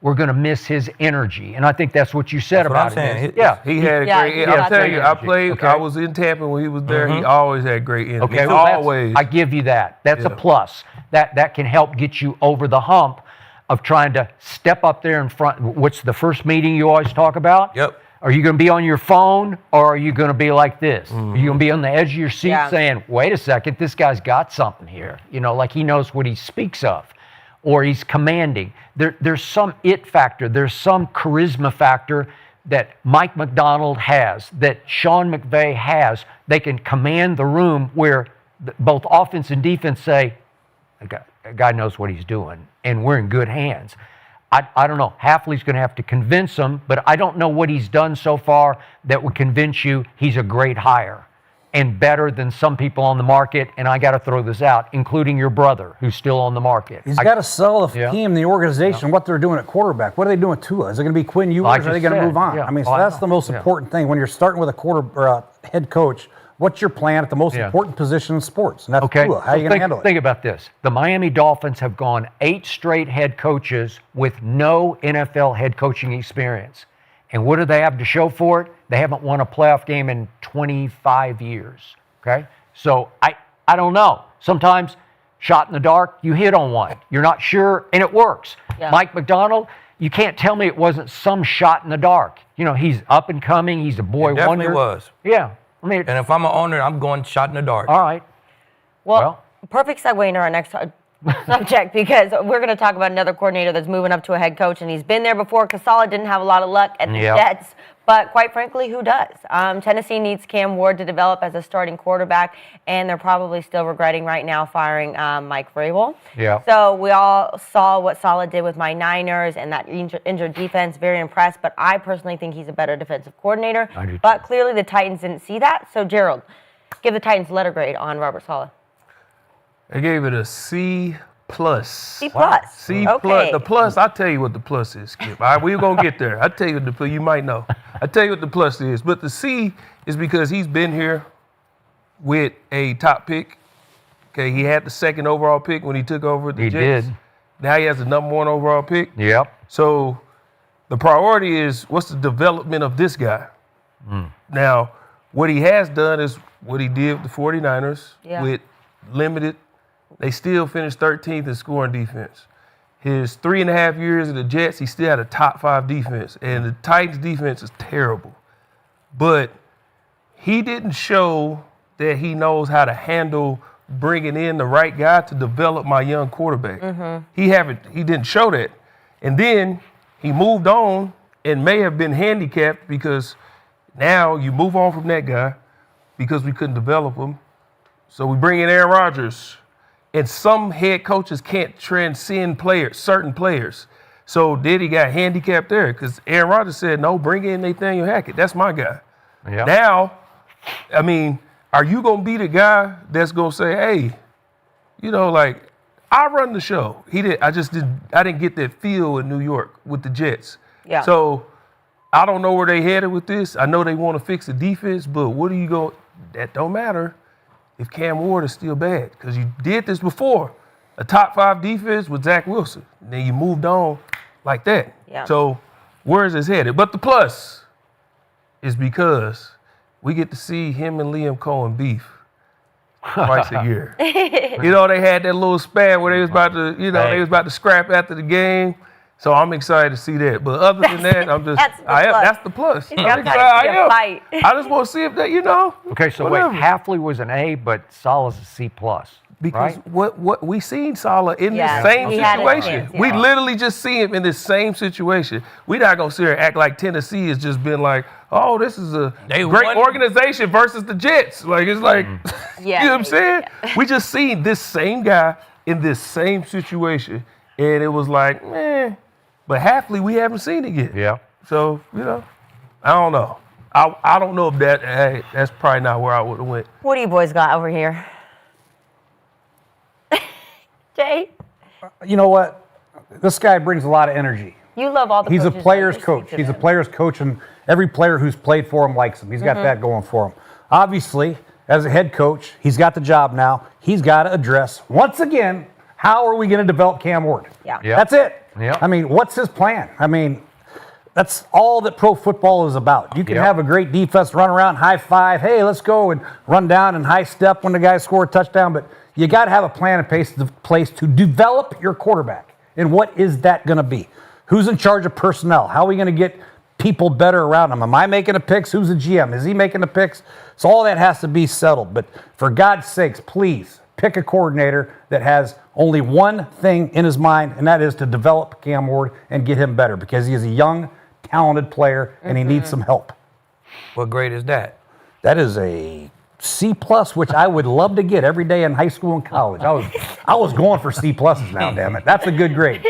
we're going to miss his energy, and I think that's what you said about him. Yeah, he had a great. I'll tell you, I played. Okay. I was in Tampa when he was there. He always had great energy. Okay, well, always. I give you that. That's a plus. That can help get you over the hump of trying to step up there in front. What's the first meeting you always talk about? Yep. Are you going to be on your phone, or are you going to be like this? Are you going to be on the edge of your seat saying, wait a second, this guy's got something here. You know, like he knows what he speaks of, or he's commanding. There's some it factor. There's some charisma factor that Mike McDonald has, that Sean McVay has. They can command the room where both offense and defense say, a guy knows what he's doing, and we're in good hands. I don't know. Hafley's going to have to convince him, but I don't know what he's done so far that would convince you he's a great hire and better than some people on the market. And I got to throw this out, including your brother, who's still on the market. He's got to sell the team, the organization, what they're doing at quarterback. What are they doing with Tua? Is it going to be Quinn Ewers, or are they going to move on? I mean, so that's the most important thing when you're starting with a head coach. What's your plan at the most important position in sports? And that's Tua. How are you going to handle it? Think about this. The Miami Dolphins have gone 8 straight head coaches with no NFL head coaching experience. And what do they have to show for it? They haven't won a playoff game in 25 years. Okay? So I don't know. Sometimes shot in the dark, you hit on one. You're not sure, and it works. Yeah. Mike McDonald, you can't tell me it wasn't some shot in the dark. You know, he's up and coming. He's a boy wonder. Definitely was. Yeah. And if I'm an owner, I'm going shot in the dark. All right. Well, perfect segue into our next subject, because we're going to talk about another coordinator that's moving up to a head coach, and he's been there before. Casala didn't have a lot of luck at the Jets, but quite frankly, who does? Tennessee needs Cam Ward to develop as a starting quarterback, and they're probably still regretting right now firing Mike Vrabel. Yeah. So we all saw what Saleh did with my Niners and that injured defense. Very impressed, but I personally think he's a better defensive coordinator. But clearly the Titans didn't see that. So Gerald, give the Titans letter grade on Robert Saleh. I gave it a C+. C+. C+. The plus, I'll tell you what the plus is, Skip. All right, we're going to get there. I'll tell you what the plus, you might know. I'll tell you what the plus is. But the C is because he's been here with a top pick. Okay, he had the 2nd overall pick when he took over the Jets. He did. Now he has the number 1 overall pick. Yep. So the priority is, what's the development of this guy? Now, what he has done is what he did with the 49ers with limited. They still finished 13th in scoring defense. His 3.5 years at the Jets, he still had a top 5 defense. And the Titans defense is terrible. But he didn't show that he knows how to handle bringing in the right guy to develop my young quarterback. He didn't show that. And then he moved on and may have been handicapped because now you move on from that guy because we couldn't develop him. So we bring in Aaron Rodgers. And some head coaches can't transcend certain players. So Diddy got handicapped there because Aaron Rodgers said, no, bring in Nathaniel Hackett. That's my guy. Yep. Now, I mean, are you going to be the guy that's going to say, hey, you know, like, I run the show. I didn't get that feel in New York with the Jets. Yeah. So I don't know where they headed with this. I know they want to fix the defense, but what do you go? That don't matter if Cam Ward is still bad, because you did this before. A top 5 defense with Zach Wilson. And then you moved on like that. Yeah. So where is this headed? But the plus is because we get to see him and Liam Cohen beef twice a year. You know, they had that little spat where they was about to, they was about to scrap after the game. So I'm excited to see that. But other than that, I'm just, that's the plus. I'm excited. I just want to see if that, Okay, so whatever. wait, Hafley was an A, but Salah's a C+. Because right? what we seen Salah in Yeah, this same he had a situation. chance, yeah. We literally just see him in this same situation. We're not gonna sit here and act like Tennessee has just been like, oh, this is a great organization versus the Jets. Like it's like, you know what I'm saying? We just seen this same guy in this same situation, and it was like, man. But Hafley, we haven't seen it yet. Yeah. So I don't know. I don't know if that's probably not where I would have went. What do you boys got over here? Jay? You know what? This guy brings a lot of energy. You love all the He's a coaches player's that you coach. speak to He's a them. player's coach, and every player who's played for him likes him. He's got that going for him. Obviously, as a head coach, he's got the job now. He's got to address, once again, how are we going to develop Cam Ward? Yeah. Yep. That's it. Yep. I mean, what's his plan? I mean, that's all that pro football is about. You can Yep. have a great defense, run around, high five, hey, let's go, and run down and high step when the guys score a touchdown, but you got to have a plan in place to develop your quarterback. And what is that going to be? Who's in charge of personnel? How are we going to get people better around him? Am I making the picks? Who's the GM? Is he making the picks? So all that has to be settled. But for God's sakes, please pick a coordinator that has only one thing in his mind, and that is to develop Cam Ward and get him better, because he is a young, talented player, and he needs some help. What grade is that? That is a C+, which I would love to get every day in high school and college. I was going for C+ now, damn it. That's a good grade.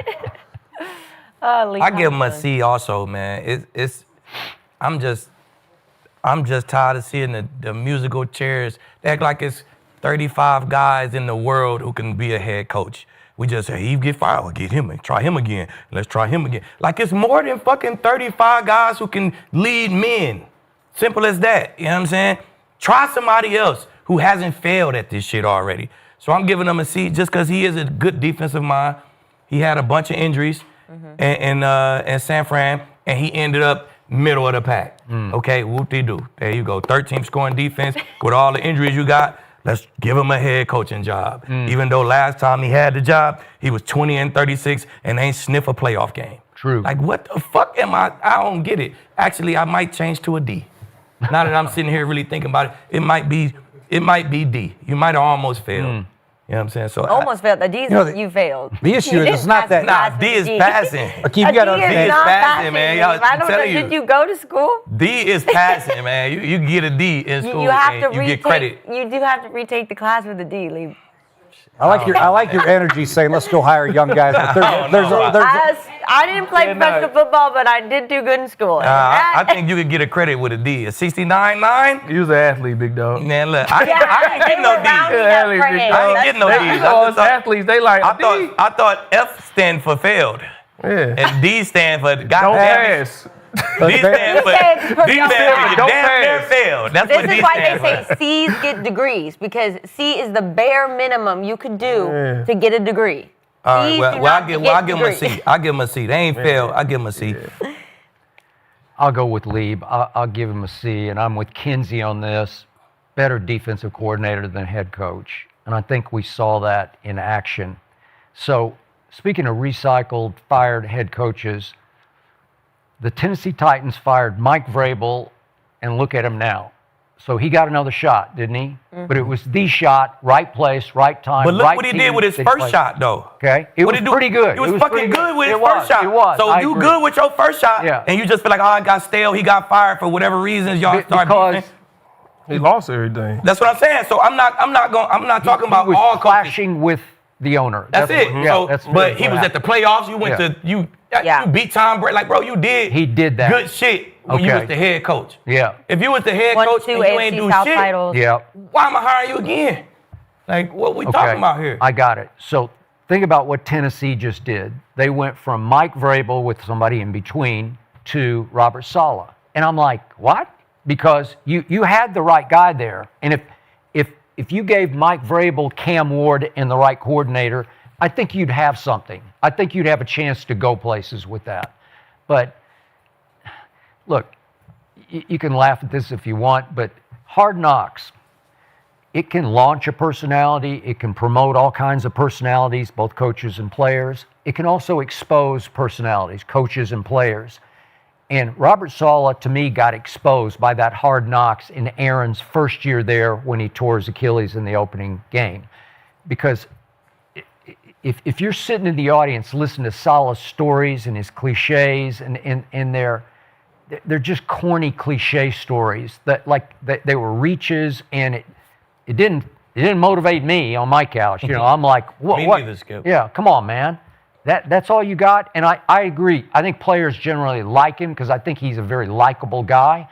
I give him a C also, man. I'm just tired of seeing the musical chairs. They act like it's 35 guys in the world who can be a head coach. We just say, he get fired, well, get him, try him again. Let's try him again. Like it's more than fucking 35 guys who can lead men. Simple as that, you know what I'm saying? Try somebody else who hasn't failed at this shit already. So I'm giving him a C just because he is a good defensive mind. He had a bunch of injuries in San Fran, and he ended up middle of the pack. Okay, whoop-de-doo. There you go. 13th scoring defense with all the injuries you got. Let's give him a head coaching job. Even though last time he had the job, he was 20-36 and ain't sniff a playoff game. True. Like, what the fuck am I don't get it. Actually, I might change to a D. Now that I'm sitting here really thinking about it, it might be D. You might have almost failed. You know what I'm saying? So Almost failed. The D is you failed. The issue is it's not that. Nah, D is passing. Aqib, you got to D is understand. not passing, man. passing. Y'all- I don't know. telling you. Did you go to school? D is passing, man. You get a D in school You have to and you retake. get credit. You do have to retake the class with a D, Lee. I like your energy saying, let's go hire young guys. But there's I didn't play professional football, but I did do good in school. I think you could get a credit with a D. A 69.9? He was an athlete, big dog. Man, look, I didn't get no D. I didn't get no D's. Those athletes, they like I thought F stand for failed. Yeah. And D stand for Don't goddamn. pass. D stand for you damn near failed. That's This what D is why stand they for. say C's get degrees, because C is the bare minimum you could do to get a degree. All right, C's well, do well not I'll give get him a degrees. C. I'll give him a C. They ain't failed. I'll give him a C. I'll go with Lieb. I'll give him a C, and I'm with Kinsey on this. Better defensive coordinator than head coach. And I think we saw that in action. So, speaking of recycled, fired head coaches, the Tennessee Titans fired Mike Vrabel, and look at him now. So he got another shot, didn't he? But it was the shot, right place, right time, But look right what he team did with his that he first played. shot, though. Okay, it was What'd he do? pretty good. He was pretty fucking good with his It was, first shot. It was. So I you agree. good with your first shot, Yeah. and you just feel like, oh, it got stale. He got fired for whatever reasons. Y'all start Because beefing. He lost everything. That's what I'm saying. So I'm not talking about he was all coaches. clashing with the owner. That's it. What, So, that's but he what was at the playoffs. You went Yeah. to you beat Tom Brady. Like, bro, you did. He did that. Good shit when you Okay. was the head coach. Yeah. If you was the head Won coach 2 and you ain't AFC do South shit, titles. Yeah. why am I hiring you again? Like, what we talking about here? I got it. So think about what Tennessee just did. They went from Mike Vrabel with somebody in between to Robert Saleh. And I'm like, what? Because you had the right guy there. And if you gave Mike Vrabel, Cam Ward, and the right coordinator, I think you'd have something. I think you'd have a chance to go places with that. But look, you can laugh at this if you want, but Hard Knocks, it can launch a personality. It can promote all kinds of personalities, both coaches and players. It can also expose personalities, coaches and players. And Robert Saleh, to me, got exposed by that Hard Knocks in Aaron's first year there when he tore his Achilles in the opening game. Because if you're sitting in the audience listening to Saleh's stories and his cliches, and they're just corny cliche stories that they were reaches, and it didn't motivate me on my couch. You know, I'm like, what? Me neither, Skip. Yeah, come on, man. That's all you got? And I agree. I think players generally like him because I think he's a very likable guy.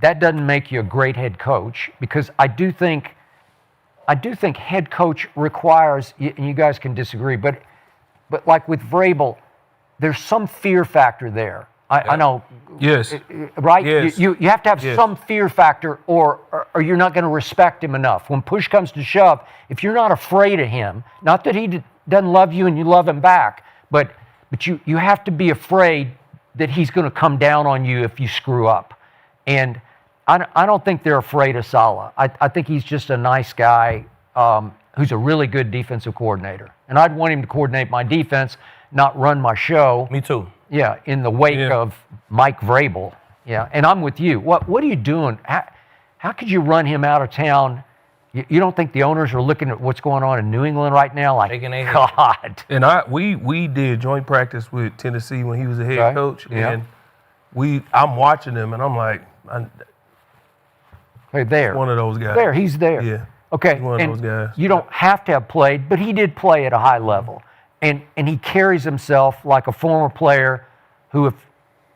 That doesn't make you a great head coach, because I do think head coach requires, and you guys can disagree, but like with Vrabel, there's some fear factor there. I know. Yes. Right? Yes. You have to have Yes. some fear factor, or you're not going to respect him enough. When push comes to shove, if you're not afraid of him, not that he doesn't love you and you love him back, but you have to be afraid that he's going to come down on you if you screw up. And I don't think they're afraid of Saleh. I think he's just a nice guy who's a really good defensive coordinator. And I'd want him to coordinate my defense, not run my show. Me too. Yeah, in the wake of Mike Vrabel. Yeah, and I'm with you. What are you doing? How could you run him out of town? You don't think the owners are looking at what's going on in New England right now? Like, God. And we did joint practice with Tennessee when he was a head Okay. coach, Yeah. and I'm watching him, and I'm like, Hey, there. one of those guys. There, he's there. Yeah. Okay, He's one of and those guys. you don't have to have played, but he did play at a high level. And he carries himself like a former player who,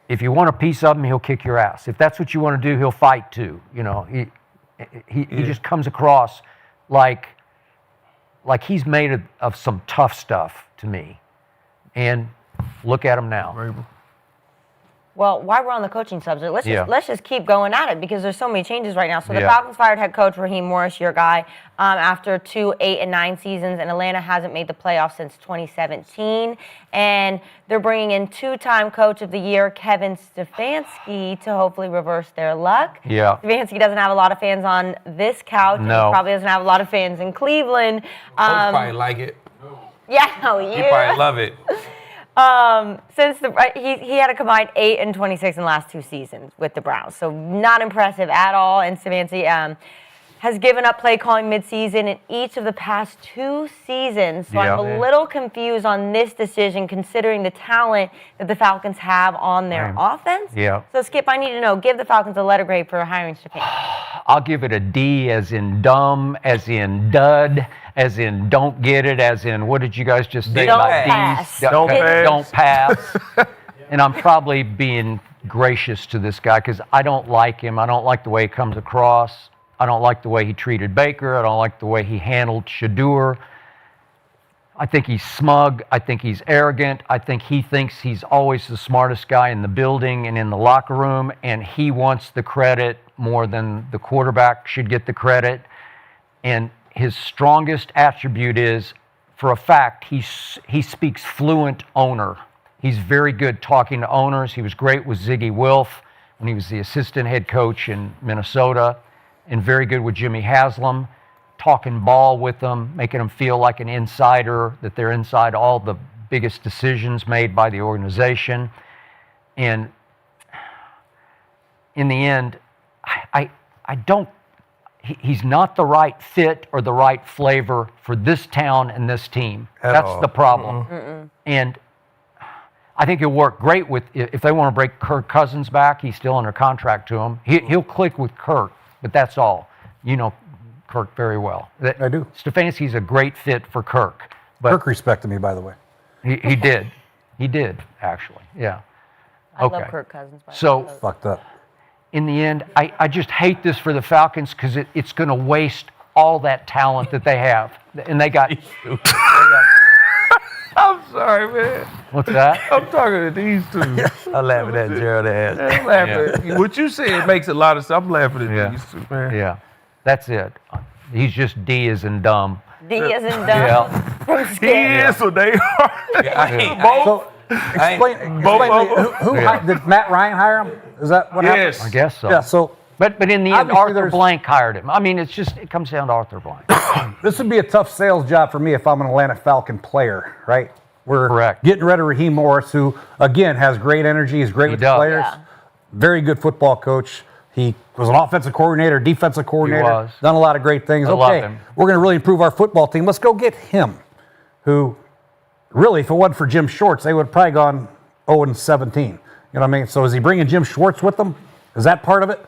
if you want a piece of him, he'll kick your ass. If that's what you want to do, he'll fight too. You know, he just comes across like he's made of some tough stuff to me. And look at him now. Well, while we're on the coaching subject, let's just keep going at it, because there's so many changes right now. So the Yeah. Falcons fired head coach Raheem Morris, your guy, after 2 8-9 seasons, and Atlanta hasn't made the playoffs since 2017. And they're bringing in 2-time Coach of the Year Kevin Stefanski to hopefully reverse their luck. Yeah. Stefanski doesn't have a lot of fans on this couch. And No. he probably doesn't have a lot of fans in Cleveland. Coach probably like it. Yeah, no, you. He probably love it. Since he had a combined 8-26 in the last 2 seasons with the Browns, so not impressive at all. And Stefanski has given up play calling midseason in each of the past 2 seasons. So I'm a little confused on this decision, considering the talent that the Falcons have on their offense. Yeah. So Skip, I need to know, give the Falcons a letter grade for hiring Stefanski. I'll give it a D, as in dumb, as in dud, as in don't get it, as in what did you guys just say Don't about pass. D's? Don't pass. Don't pass. And I'm probably being gracious to this guy because I don't like him. I don't like the way he comes across. I don't like the way he treated Baker. I don't like the way he handled Shadur. I think he's smug. I think he's arrogant. I think he thinks he's always the smartest guy in the building and in the locker room, and he wants the credit more than the quarterback should get the credit. And his strongest attribute is, for a fact, he speaks fluent owner. He's very good talking to owners. He was great with Ziggy Wilf when he was the assistant head coach in Minnesota, and very good with Jimmy Haslam, talking ball with them, making them feel like an insider, that they're inside all the biggest decisions made by the organization. And in the end, he's not the right fit or the right flavor for this town and this team. That's the problem. And I think he'll work great with, if they want to break Kirk Cousins back, he's still under contract to him. He'll click with Kirk, but that's all. You know Kirk very well. I do. Stefanski's a great fit for Kirk. But Kirk respected me, by the way. He did. He did, actually. Yeah. I love Kirk Cousins. By So, the way. Fucked up. in the end, I just hate this for the Falcons because it's going to waste all that talent that they have. And they got... I'm sorry, man. What's that? I'm talking to these two. I'm laughing at Gerald ass. I'm laughing. What you said makes a lot of sense. I'm laughing at these two, man. Yeah, that's it. He's just D as in dumb. D as in dumb. Yeah. From He Skip. is, so they are. So, explain to me, who did Matt Ryan hire him? Is that what happened? I guess so. Yeah, so But in the end, obviously Arthur there's- Blank hired him. I mean, it comes down to Arthur Blank. this would be a tough sales job for me if I'm an Atlanta Falcon player, right? We're getting rid of Raheem Morris, who, again, has great energy. He's great with the players. Yeah. Very good football coach. He was an offensive coordinator, defensive coordinator. was. Done a lot of great things. I love Okay, him. we're going to really improve our football team. Let's go get him, who, really, if it wasn't for Jim Schwartz, they would have probably gone 0-17. You know what I mean? So is he bringing Jim Schwartz with him? Is that part of it?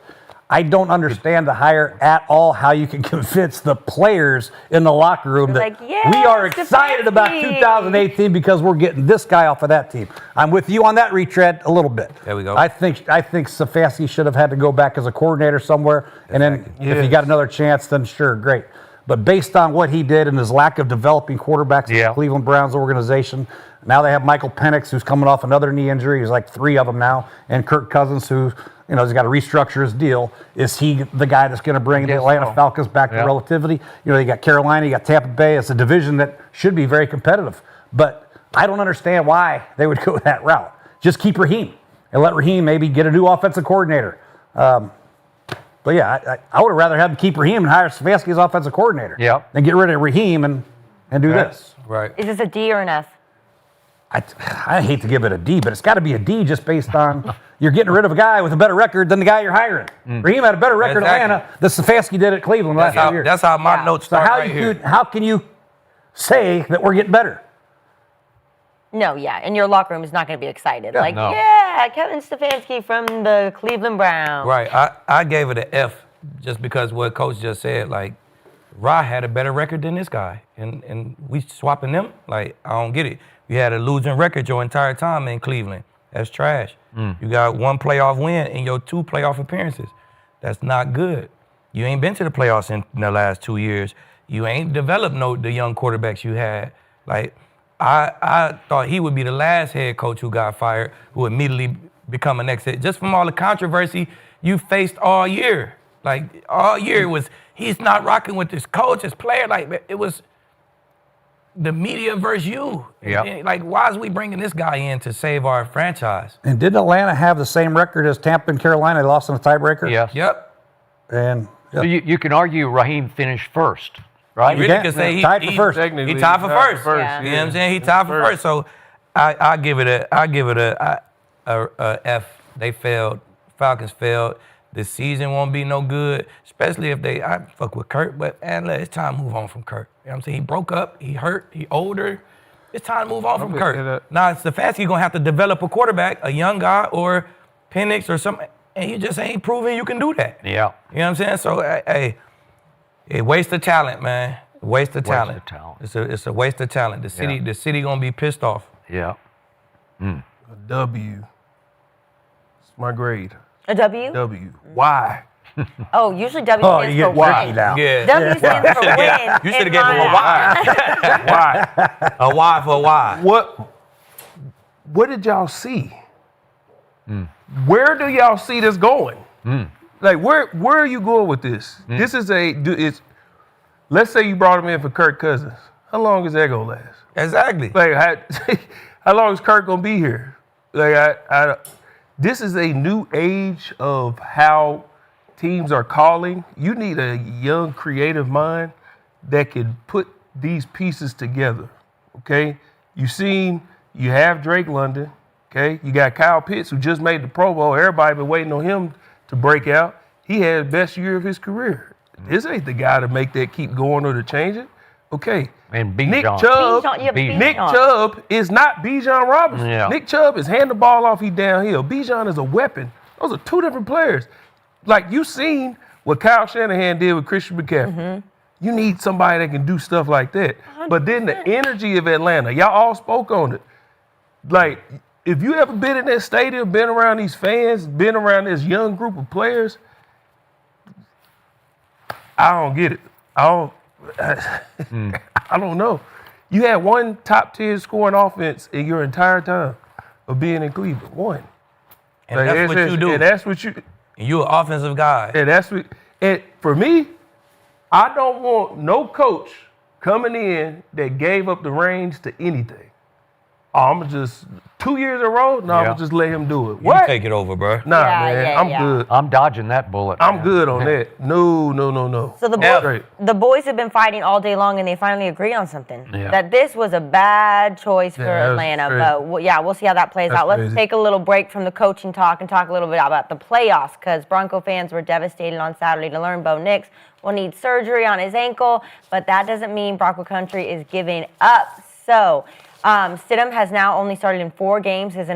I don't understand the hire at all, how you can convince the players in the locker room that Like, yes, we are excited about Stefanski. 2018 because we're getting this guy off of that team. I'm with you on that retread a little bit. There we go. I think Stefanski should have had to go back as a coordinator somewhere, and then if he got another chance, then sure, great. But based on what he did and his lack of developing quarterbacks in the Cleveland Browns organization, now they have Michael Penix, who's coming off another knee injury. He's like 3 of them now, and Kirk Cousins, who he's got to restructure his deal. Is he the guy that's going to bring the Atlanta Falcons back to relativity? You got Carolina, you got Tampa Bay. It's a division that should be very competitive. But I don't understand why they would go that route. Just keep Raheem and let Raheem maybe get a new offensive coordinator. But yeah, I would have rather have him keep Raheem and hire Stefanski as offensive coordinator. Than get rid of Raheem and do this. Right. Is this a D or an F? I hate to give it a D, but it's got to be a D just based on you're getting rid of a guy with a better record than the guy you're hiring. Raheem had a better record in Atlanta than Stefanski did at Cleveland last 2 years. That's how my notes So start here. how can you say that we're getting better? No, yeah. And your locker room is not going to be excited. Yeah, like, no. yeah, Kevin Stefanski from the Cleveland Browns. Right. I gave it an F just because what Coach just said. Like, Ra had a better record than this guy. And we swapping them? Like, I don't get it. You had a losing record your entire time in Cleveland. That's trash. You got 1 playoff win in your 2 playoff appearances. That's not good. You ain't been to the playoffs in the last 2 years. You ain't developed the young quarterbacks you had. Like, I thought he would be the last head coach who got fired, who immediately become a next head, just from all the controversy you faced all year. Like, all year was, he's not rocking with this coach, his player. Like, it was the media versus you. Yeah. Like, why is we bringing this guy in to save our franchise? And didn't Atlanta have the same record as Tampa and Carolina? They lost in a tiebreaker? Yes. Yep. And So you can argue Raheem finished first, right? You really could say he tied for first. He tied for first. Yeah. You know what I'm saying? He tied for first. So I give it a F. They failed. Falcons failed. The season won't be no good, especially if I fuck with Kurt, but it's time to move on from Kurt. You know what I'm saying? He broke up, he hurt, he older. It's time to move on from Kurt. Now, Stefanski going to have to develop a quarterback, a young guy, or Penix or something, and you just ain't proving you can do that. Yeah. You know what I'm saying? So, hey, it waste of talent, man. Waste of talent. It's a waste of talent. The city gonna be pissed off. Yeah. A W. It's my grade. A W? W. Why? Oh, usually W stands for win. Yeah. W stands for win. You should have in gave him a my- Y. A Y for why. What did y'all see? Where do y'all see this going? Like, where are you going with this? This is let's say you brought him in for Kirk Cousins. How long is that gonna last? Exactly. Like, how long is Kirk gonna be here? Like, this is a new age of how teams are calling. You need a young, creative mind that can put these pieces together, okay? You have Drake London, okay? You got Kyle Pitts, who just made the Pro Bowl. Everybody been waiting on him to break out. he had the best year of his career. This ain't the guy to make that keep going or to change it. Okay. And Nick Bijan. Chubb, Bijan, yeah, Nick Bijan. Chubb is not Bijan Robinson. Yeah. Nick Chubb is hand the ball off, he downhill. Bijan is a weapon. Those are two different players. Like you seen what Kyle Shanahan did with Christian McCaffrey. You need somebody that can do stuff like that. But then the energy of Atlanta, y'all all spoke on it. Like, if you ever been in that stadium, been around these fans, been around this young group of players, I don't get it. I don't know. You had one top 10 scoring offense in your entire time of being in Cleveland. One. And that's what you do. And that's what you. And you're an offensive guy. And that's what. And for me, I don't want no coach coming in that gave up the reins to anything. I'm just 2 years in a row. No, I'm gonna just let him do it. You take it over, bro. Nah, man, I'm good. I'm dodging that bullet. I'm good on that. No. So the boys have been fighting all day long, and they finally agreed on something. Yeah. That this was a bad choice for that was Atlanta. crazy. But we'll see how that plays That's out. Let's crazy. take a little break from the coaching talk and talk a little bit about the playoffs, because Bronco fans were devastated on Saturday to learn Bo Nix will need surgery on his ankle, but that doesn't mean Bronco Country is giving up. So Stidham has now only started in 4 games in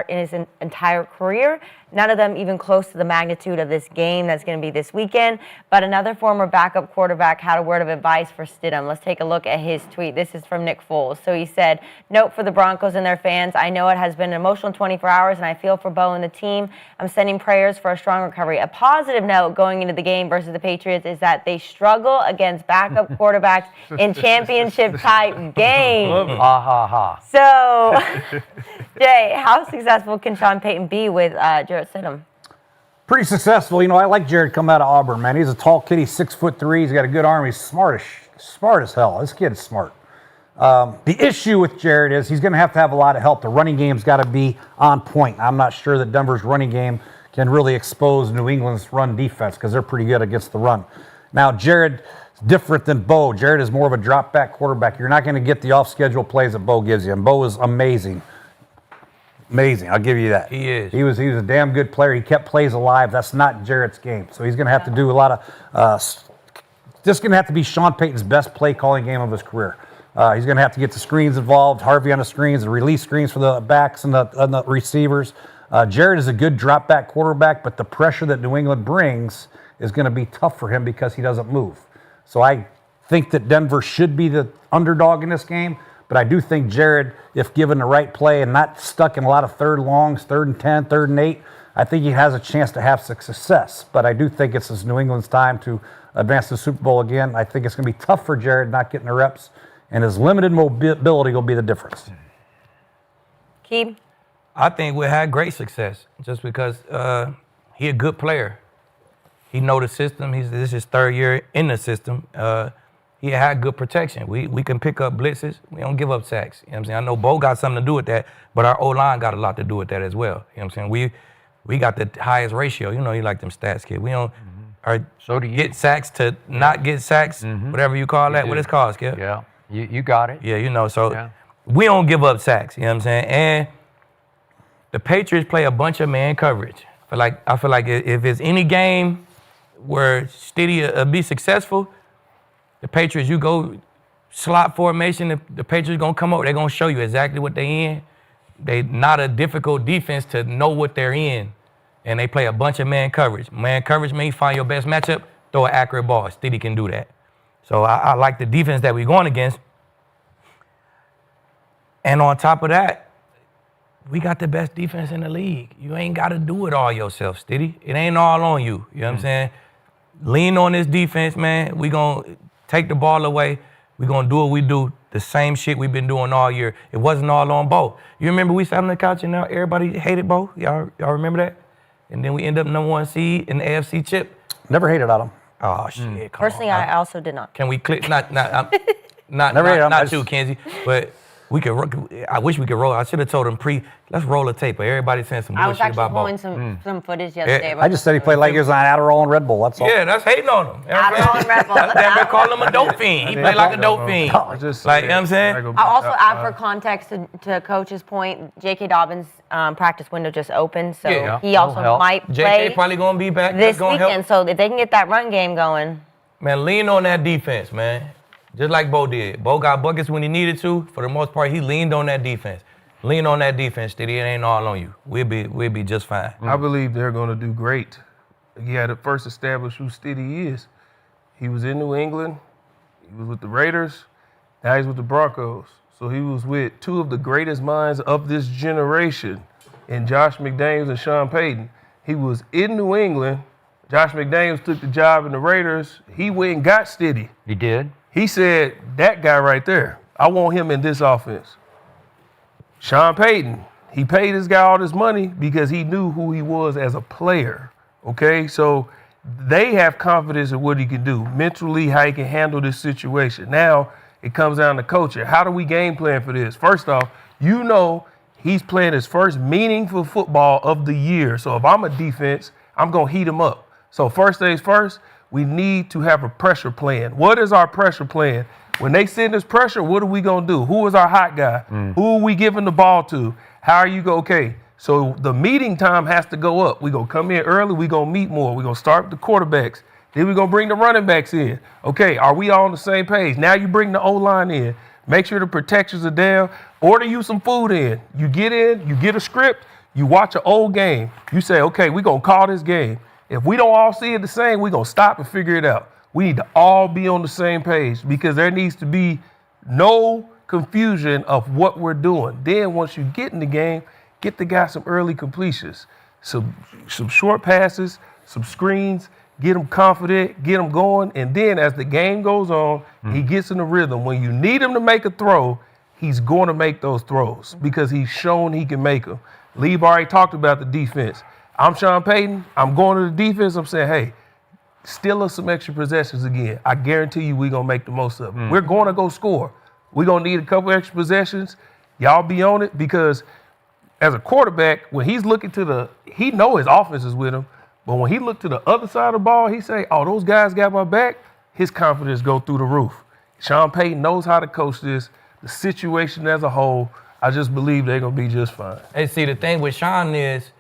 his entire career. None of them even close to the magnitude of this game that's going to be this weekend. But another former backup quarterback had a word of advice for Stidham. Let's take a look at his tweet. This is from Nick Foles. So he said, "Note for the Broncos and their fans, I know it has been an emotional 24 hours, and I feel for Bo and the team. I'm sending prayers for a strong recovery. A positive note going into the game versus the Patriots is that they struggle against backup quarterbacks in championship-type games." Ha ha ha. So, Jay, how successful can Sean Payton be with Jarrett Stidham? Pretty successful. You know, I like Jared coming out of Auburn, man. He's a tall kid. He's 6'3". He's got a good arm. He's smart as hell. This kid's smart. The issue with Jared is he's going to have a lot of help. The running game's got to be on point. I'm not sure that Denver's running game can really expose New England's run defense because they're pretty good against the run. Now, Jared is different than Bo. Jared is more of a drop-back quarterback. You're not going to get the off-schedule plays that Bo gives you, and Bo is amazing. Amazing, I'll give you that. He is. He was a damn good player. He kept plays alive. That's not Jarrett's game. So he's going to have to do a lot of just going to have to be Sean Payton's best play calling game of his career. He's going to have to get the screens involved, Harvey on the screens, the release screens for the backs and the receivers. Jarrett is a good drop back quarterback, but the pressure that New England brings is going to be tough for him because he doesn't move. So I think that Denver should be the underdog in this game. But I do think Jared, if given the right play and not stuck in a lot of third longs, 3rd and 10, 3rd and 8, I think he has a chance to have success. But I do think it's New England's time to advance to the Super Bowl again. I think it's going to be tough for Jared not getting the reps, and his limited mobility will be the difference. Aqib? I think we had great success just because he a good player. He know the system. This is his 3rd year in the system. He had good protection. We can pick up blitzes. We don't give up sacks. You know what I'm saying? I know Bo got something to do with that, but our O-line got a lot to do with that as well. You know what I'm saying? We got the highest ratio. You know, you like them stats, kid. We don't so do you. Get sacks to not get sacks, whatever you call that. What it's called, Skip? Yeah, you got it. Yeah, you know, so we don't give up sacks. You know what I'm saying? And the Patriots play a bunch of man coverage. I feel like if it's any game where Stiddy will be successful, the Patriots, you go slot formation, the Patriots going to come over. They're going to show you exactly what they're in. They not a difficult defense to know what they're in. And they play a bunch of man coverage. Man coverage means find your best matchup, throw an accurate ball. Stiddy can do that. So I like the defense that we're going against. And on top of that, we got the best defense in the league. You ain't got to do it all yourself, Stiddy. It ain't all on you. You know what I'm saying? Lean on this defense, man. We going to take the ball away. We're going to do what we do, the same shit we've been doing all year. It wasn't all on Bo. You remember we sat on the couch and now everybody hated Bo? Y'all remember that? And then we end up #1 seed in the AFC chip. Never hated on him. Oh, shit. Personally, I also did not. Can we click? Not Never hated on him. you, Kinsey. But We could. I wish we could roll. I should have told him let's roll a tape. But everybody's saying some I was bullshit actually about Bo. pulling some footage the other day. I just said he played like he was on Adderall and Red Bull. That's all. Yeah, that's hating on him. Adderall and Red Bull. They call him a dope fiend. He played like a dope fiend. Like, you know what I'm saying? I'll also add for context to Coach's point, J.K. Dobbins' practice window just opened, so he also might play. J.K. probably going to be back this weekend, so if they can get that run game going. Man, lean on that defense, man. Just like Bo did. Bo got buckets when he needed to. For the most part, he leaned on that defense. Lean on that defense, Steady. It ain't all on you. We'll be just fine. I believe they're going to do great. He had to first establish who Steady is. He was in New England. He was with the Raiders. Now he's with the Broncos. So he was with two of the greatest minds of this generation, in Josh McDaniels and Sean Payton. He was in New England. Josh McDaniels took the job in the Raiders. He went and got Steady. He did? He said, that guy right there, I want him in this offense. Sean Payton, he paid this guy all this money because he knew who he was as a player, okay? So they have confidence in what he can do, mentally, how he can handle this situation. Now it comes down to coaching. How do we game plan for this? First off, you know he's playing his first meaningful football of the year. So if I'm a defense, I'm going to heat him up. So first things first, we need to have a pressure plan. What is our pressure plan? When they send us pressure, what are we going to do? Who is our hot guy? Who are we giving the ball to? How are you going? Okay, so the meeting time has to go up. We're going to come in early. We're going to meet more. We're going to start with the quarterbacks. Then we're going to bring the running backs in. Okay, are we all on the same page? Now you bring the O-line in. Make sure the protections are down. Order you some food in. You get in, you get a script, you watch an old game. You say, okay, we're going to call this game. If we don't all see it the same, we're going to stop and figure it out. We need to all be on the same page because there needs to be no confusion of what we're doing. Then once you get in the game, get the guy some early completions, some short passes, some screens, get him confident, get him going. And then as the game goes on, he gets in the rhythm. When you need him to make a throw, he's going to make those throws because he's shown he can make them. Lieb already talked about the defense. I'm Sean Payton. I'm going to the defense. I'm saying, hey, steal us some extra possessions again. I guarantee you we're going to make the most of it. We're going to go score. We're going to need a couple extra possessions. Y'all be on it because as a quarterback, when he's looking to he know his offense is with him, but when he looked to the other side of the ball, he say, oh, those guys got my back, his confidence go through the roof. Sean Payton knows how to coach this, the situation as a whole. I just believe they're going to be just fine. Hey, see, the thing with Sean is,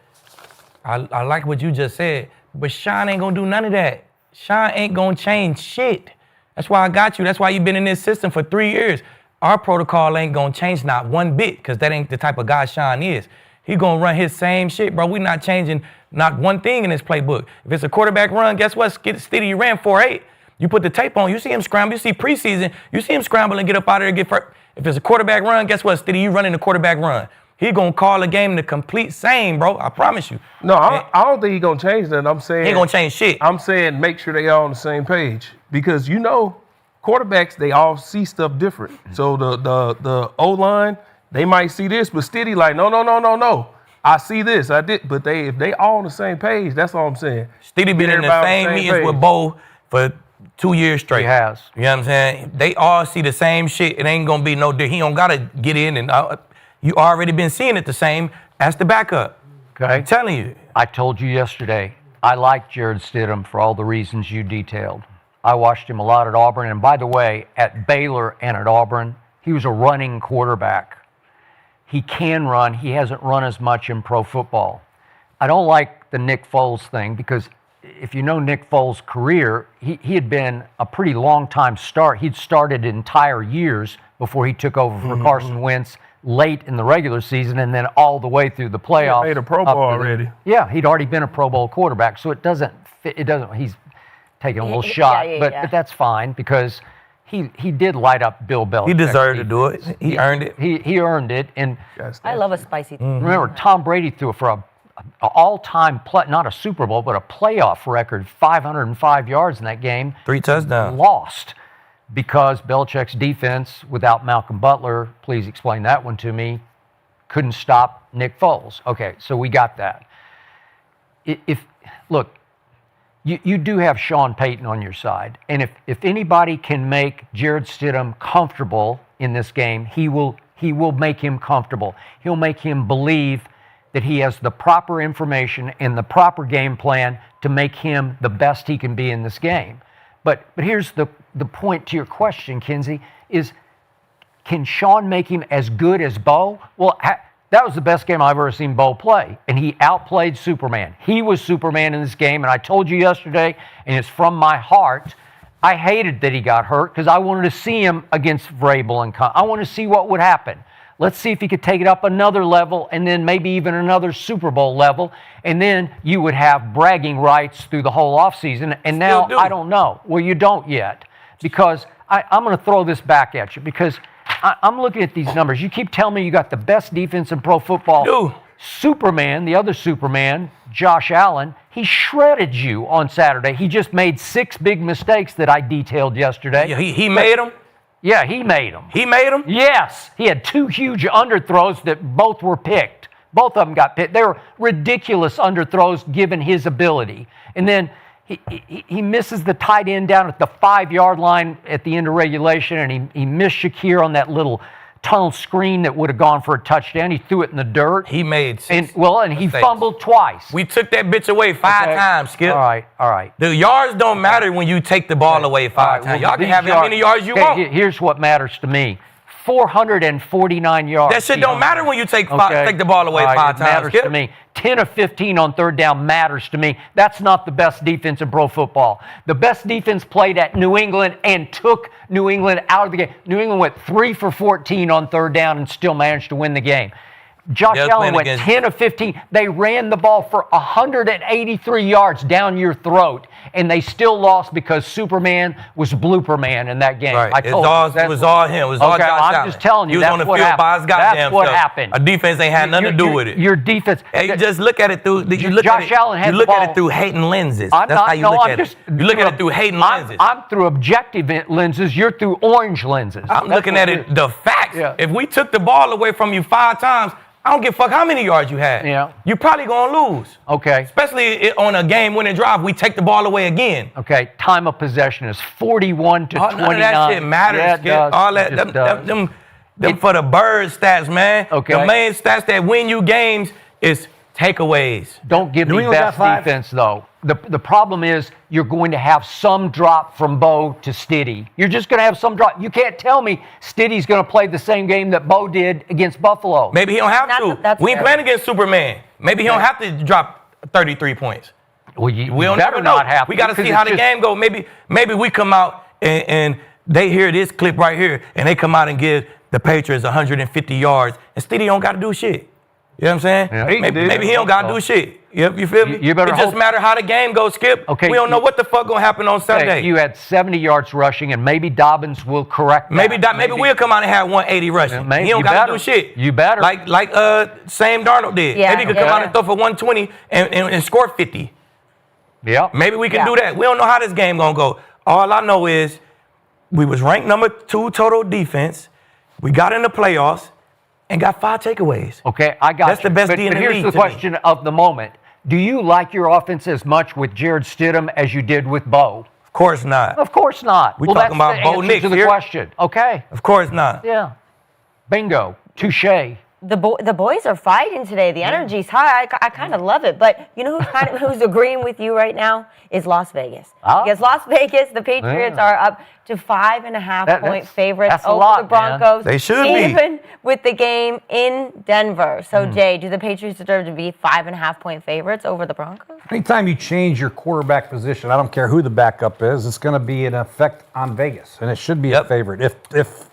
I like what you just said, but Sean ain't going to do none of that. Sean ain't going to change shit. That's why I got you. That's why you've been in this system for 3 years. Our protocol ain't going to change not one bit because that ain't the type of guy Sean is. He going to run his same shit, bro. We not changing not one thing in his playbook. If it's a quarterback run, guess what? Steady ran 4.8. You put the tape on, you see him scramble. You see preseason, you see him scramble and get up out of there and get first. If it's a quarterback run, guess what? Steady, you running the quarterback run. He going to call the game the complete same, bro. I promise you. No, I don't think he going to change that. I'm saying he ain't going to change shit. I'm saying make sure they all on the same page because you know quarterbacks, they all see stuff different. So the O-line, they might see this, but Steady like, no. I see this, I did. But if they all on the same page, that's all I'm saying. Steady been in the same meetings with Bo for 2 years straight. He has. You know what I'm saying? They all see the same shit. It ain't going to be no different. He don't got to get in and you already been seeing it the same as the backup. Okay. I'm telling you. I told you yesterday, I like Jarrett Stidham for all the reasons you detailed. I watched him a lot at Auburn. And by the way, at Baylor and at Auburn, he was a running quarterback. He can run. He hasn't run as much in pro football. I don't like the Nick Foles thing because if you know Nick Foles' career, he had been a pretty long time start. He'd started entire years before he took over for Carson Wentz late in the regular season and then all the way through the playoffs. He made a Pro Bowl already. Yeah, he'd already been a Pro Bowl quarterback, so it doesn't fit. He's taking a little shot, but that's fine because he did light up Bill Belichick. He deserved to do it. He earned it. He earned it. And I love a spicy thing. Remember, Tom Brady threw for a all-time, not a Super Bowl, but a playoff record, 505 yards in that game. 3 touchdowns. Lost because Belichick's defense, without Malcolm Butler, please explain that one to me, couldn't stop Nick Foles. Okay, so we got that. Look, you do have Sean Payton on your side, and if anybody can make Jarrett Stidham comfortable in this game, he will he will make him comfortable. He'll make him believe that he has the proper information and the proper game plan to make him the best he can be in this game. But here's the point to your question, Kinsey, is can Sean make him as good as Bo? Well, that was the best game I've ever seen Bo play, and he outplayed Superman. He was Superman in this game, and I told you yesterday, and it's from my heart, I hated that he got hurt because I wanted to see him against Vrabel and I want to see what would happen. Let's see if he could take it up another level and then maybe even another Super Bowl level, and then you would have bragging rights through the whole offseason. And now I don't know. Well, you don't yet, because I'm going to throw this back at you because I'm looking at these numbers. You keep telling me you got the best defense in pro football. Superman, the other Superman, Josh Allen, he shredded you on Saturday. He just made 6 big mistakes that I detailed yesterday. Yeah, he made them? Yeah, he made them. He made them? Yes. He had 2 huge underthrows that both were picked. Both of them got picked. They were ridiculous underthrows given his ability. And then he misses the tight end down at the 5-yard line at the end of regulation, and he missed Shakir on that little tunnel screen that would have gone for a touchdown. He threw it in the dirt. He made 6 and he fumbled twice. We took that bitch away 5 times, Skip. All right. The yards don't matter when you take the ball away 5 times. Y'all can have how many yards you want. Here's what matters to me. 449 yards. That shit don't matter when you take the ball away 5 times. It matters to me. 10 of 15 on third down matters to me. That's not the best defense in pro football. The best defense played at New England and took New England out of the game. New England went 3 for 14 on third down and still managed to win the game. Josh Allen went 10 of 15. They ran the ball for 183 yards down your throat, and they still lost because Superman was Blooper Man in that game. Right. It was all him. It was all Josh Allen. I'm just telling you, he was that's on the what field happened. by his goddamn That's what self. happened. A defense ain't had nothing to do with it. Your defense. Hey, you just look at it through. You look Josh Allen had you look the ball. at it through hating lenses. That's how you look at it. You look at it through hating lenses. I'm through objective lenses. You're through orange lenses. I'm looking at it, the facts. Yeah. If we took the ball away from you 5 times, I don't give a fuck how many yards you had. Yeah. You're probably going to lose. Okay. Especially on a game-winning drive, we take the ball away again. Okay. Time of possession is 41 to 29. None of that shit matters. Yeah, it does. All that, them for the bird stats, man. Okay. The main stats that win you games is takeaways. Don't give me best defense, though. The problem is you're going to have some drop from Bo to Stiddy. You're just going to have some drop. You can't tell me Stiddy's going to play the same game that Bo did against Buffalo. Maybe he don't have to. We ain't playing against Superman. Maybe he don't have to drop 33 points. Well, we don't never know. We got to see how the game go. Maybe we come out and they hear this clip right here, and they come out and give the Patriots 150 yards, and Stiddy don't got to do shit. You know what I'm saying? Yeah, maybe he don't got to do shit. You feel me? You better it just matter how the game goes, Skip. Okay. We don't know what the fuck gonna happen on Sunday. Okay, you had 70 yards rushing, and maybe Dobbins will correct that. Maybe we'll come out and have 180 rushing. Maybe, he don't got to do shit. You better. Like Sam Darnold did. Yeah, maybe he could come out and throw for 120 and score 50. Yeah. Maybe we can do that. We don't know how this game gonna go. All I know is we was ranked number 2 total defense. We got in the playoffs and got 5 takeaways. Okay, I got That's the best D in the league. But here's the question of the moment. Do you like your offense as much with Jared Stidham as you did with Bo? Of course not. Of course not. We talking about Bo Nix to the here. question. Okay. Of course not. Yeah. Bingo. Touche. The boys are fighting today. The energy's high. I kind of love it. But you know who's agreeing with you right now is Las Vegas. Because Las Vegas, the Patriots are up to 5.5 point favorites over the Broncos. They should be. Even with the game in Denver. So Jay, do the Patriots deserve to be 5.5 point favorites over the Broncos? Anytime you change your quarterback position, I don't care who the backup is, it's going to be an effect on Vegas, and it should be a favorite. If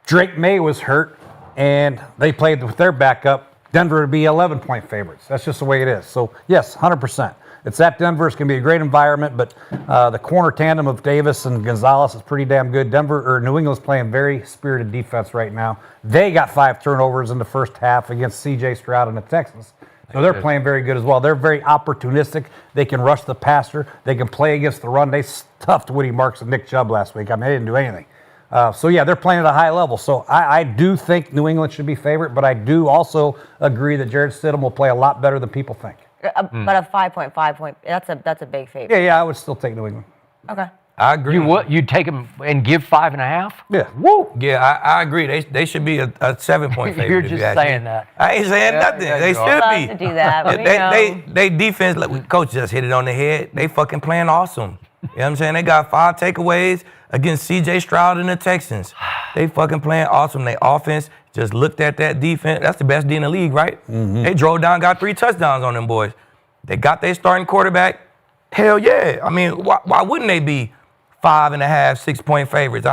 Drake May was hurt and they played with their backup, Denver would be 11-point favorites. That's just the way it is. So, yes, 100%. It's at Denver. It's going to be a great environment, but the corner tandem of Davis and Gonzalez is pretty damn good. New England's playing very spirited defense right now. They got 5 turnovers in the first half against C.J. Stroud and the Texans. So they're playing very good as well. They're very opportunistic. They can rush the passer. They can play against the run. They stuffed Woody Marks and Nick Chubb last week. I mean, they didn't do anything. They're playing at a high level. So I do think New England should be favorite, but I do also agree that Jared Stidham will play a lot better than people think. But a 5.5 point, that's a big favorite. Yeah, I would still take New England. Okay. I agree. You would? You'd take them and give 5.5? Yeah. Woo! Yeah, I agree. They should be a 7-point favorite. You're if just you ask me. saying that. I ain't saying nothing. They should Love be. to do that. But we know. They defense, like coach just hit it on the head. They fucking playing awesome. You know what I'm saying? They got 5 takeaways against C.J. Stroud and the Texans. They fucking playing awesome. They offense just looked at that defense. That's the best D in the league, right? They drove down, got 3 touchdowns on them boys. They got their starting quarterback. Hell yeah. I mean, why wouldn't they be 5.5, 6-point favorites?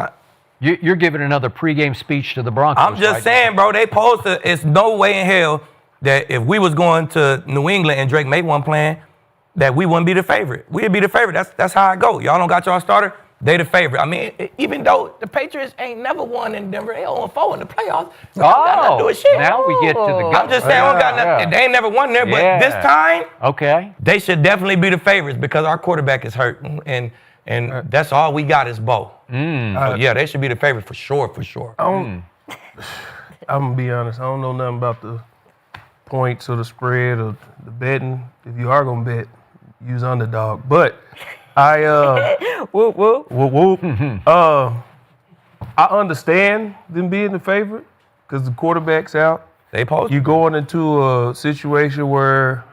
You're giving another pregame speech to the Broncos. I'm just saying, bro, they posed to, it's no way in hell that if we was going to New England and Drake May wasn't playing, that we wouldn't be the favorite. We'd be the favorite. That's how I go. Y'all don't got y'all starter, they the favorite. I mean, even though the Patriots ain't never won in Denver, they 0-4 in the playoffs. So got nothing to do with shit. Now we get to the I'm just saying, they ain't never won there, but this time, they should definitely be the favorites because our quarterback is hurt, and that's all we got is Bo. So yeah, they should be the favorite for sure. I'm gonna be honest. I don't know nothing about the points or the spread or the betting. If you are gonna bet, use underdog. But whoop whoop. Whoop whoop. I understand them being the favorite because the quarterback's out. You're going into a situation where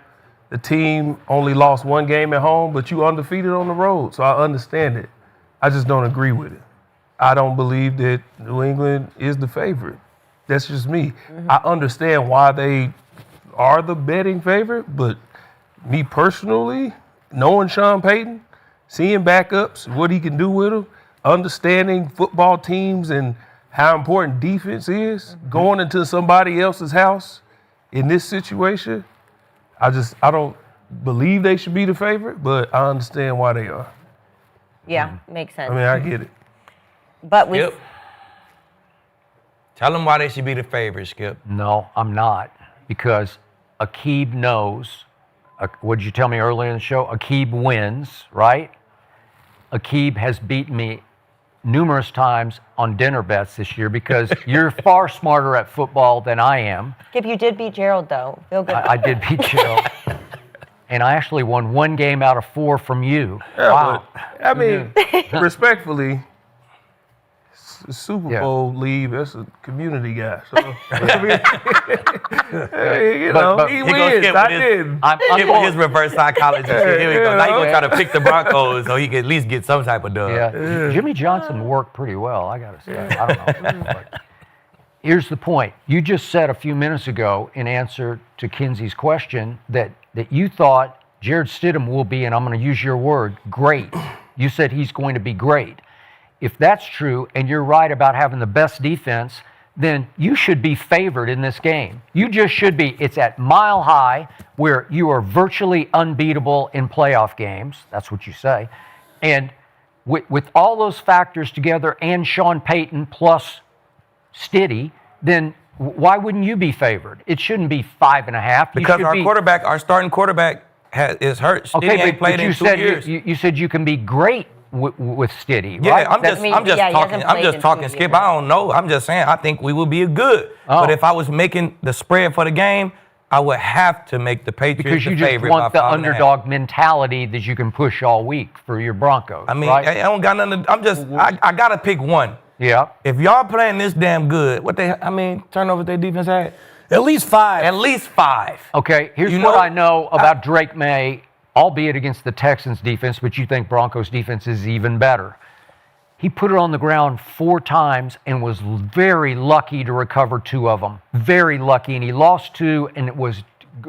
the team only lost 1 game at home, but you undefeated on the road. So I understand it. I just don't agree with it. I don't believe that New England is the favorite. That's just me. I understand why they are the betting favorite, but me personally, knowing Sean Payton, seeing backups, what he can do with them, understanding football teams and how important defense is, going into somebody else's house in this situation, I don't believe they should be the favorite, but I understand why they are. Yeah, makes sense. I mean, I get it. But we. Skip. Tell them why they should be the favorite, Skip. No, I'm not. Because Aqib knows. What did you tell me earlier in the show? Aqib wins, right? Aqib has beaten me numerous times on dinner bets this year because you're far smarter at football than I am. Skip, you did beat Gerald, though. Feel good. I did beat Gerald. And I actually won 1 game out of 4 from you. Yeah, Wow. but, I mean, respectfully, Super Bowl leave, that's a community guy. So, I mean, you know, he wins. I did. Skip with his reverse psychology shit. Here we go. Now he's going to try to pick the Broncos so he can at least get some type of dub. Yeah. Jimmy Johnson worked pretty well, I got to say. I don't know. But here's the point. You just said a few minutes ago in answer to Kinsey's question that you thought Jared Stidham will be, and I'm going to use your word, great. You said he's going to be great. If that's true, and you're right about having the best defense, then you should be favored in this game. You just should be. It's at Mile High, where you are virtually unbeatable in playoff games. That's what you say. And with all those factors together and Sean Payton plus Stiddy, then why wouldn't you be favored? It shouldn't be 5.5. Because our starting quarterback is hurt. Stiddy ain't played in 2 years. You said you can be great with Stiddy, yeah, right? I'm just talking, Skip. I don't know. I'm just saying I think we would be good. But if I was making the spread for the game, I would have to make the Patriots because you the just favorite want by the 5.5. underdog mentality that you can push all week for your Broncos. I mean, right? I don't got nothing. I gotta pick one. Yeah. If y'all playing this damn good, turnovers their defense had? At least 5. At least 5. Okay, here's what I know about Drake May, albeit against the Texans defense, but you think Broncos defense is even better. He put it on the ground 4 times and was very lucky to recover 2 of them. Very lucky. And he lost 2, and it was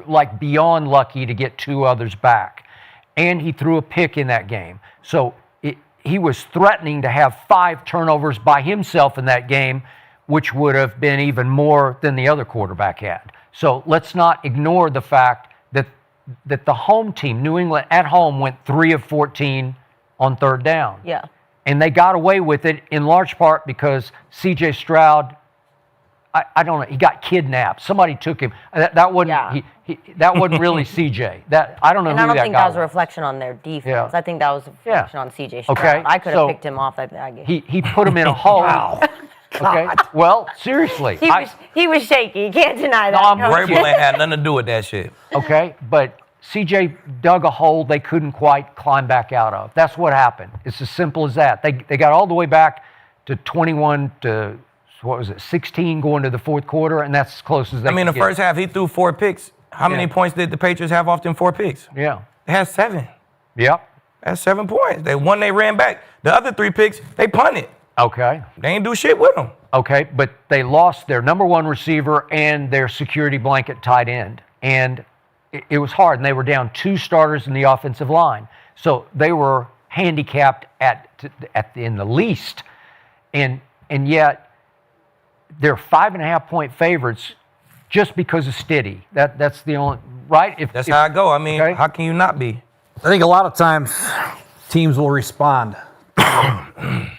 like beyond lucky to get 2 others back. And he threw a pick in that game. So he was threatening to have 5 turnovers by himself in that game, which would have been even more than the other quarterback had. So let's not ignore the fact that the home team, New England at home, went 3 of 14 on 3rd down. Yeah. And they got away with it in large part because C.J. Stroud, I don't know, he got kidnapped. Somebody took him. That wasn't that wasn't really C.J. I don't know who that guy was. And I don't think that was a reflection on their defense. Yeah. I think that was a reflection on C.J. Stroud. Okay, I could have picked him off. He put him in a hole. Wow. Okay. Well, seriously. He was shaky. You can't deny that. Vrabel ain't had nothing to do with that shit. Okay, but CJ dug a hole they couldn't quite climb back out of. That's what happened. It's as simple as that. They got all the way back to 21 to, 16 going to the fourth quarter, and that's as close as they the first half, he threw 4 picks. How many points did the Patriots have off them 4 picks? Yeah. They had 7. Yep. That's 7 points. They ran back. The other 3 picks, they punted. Okay. They ain't do shit with them. Okay, but they lost their number 1 receiver and their security blanket tight end. And it was hard, and they were down 2 starters in the offensive line. So they were handicapped in the least. And yet they're 5.5-point favorites just because of Stiddy. That's the only, right? That's how I go. I mean, how can you not be? I think a lot of times teams will respond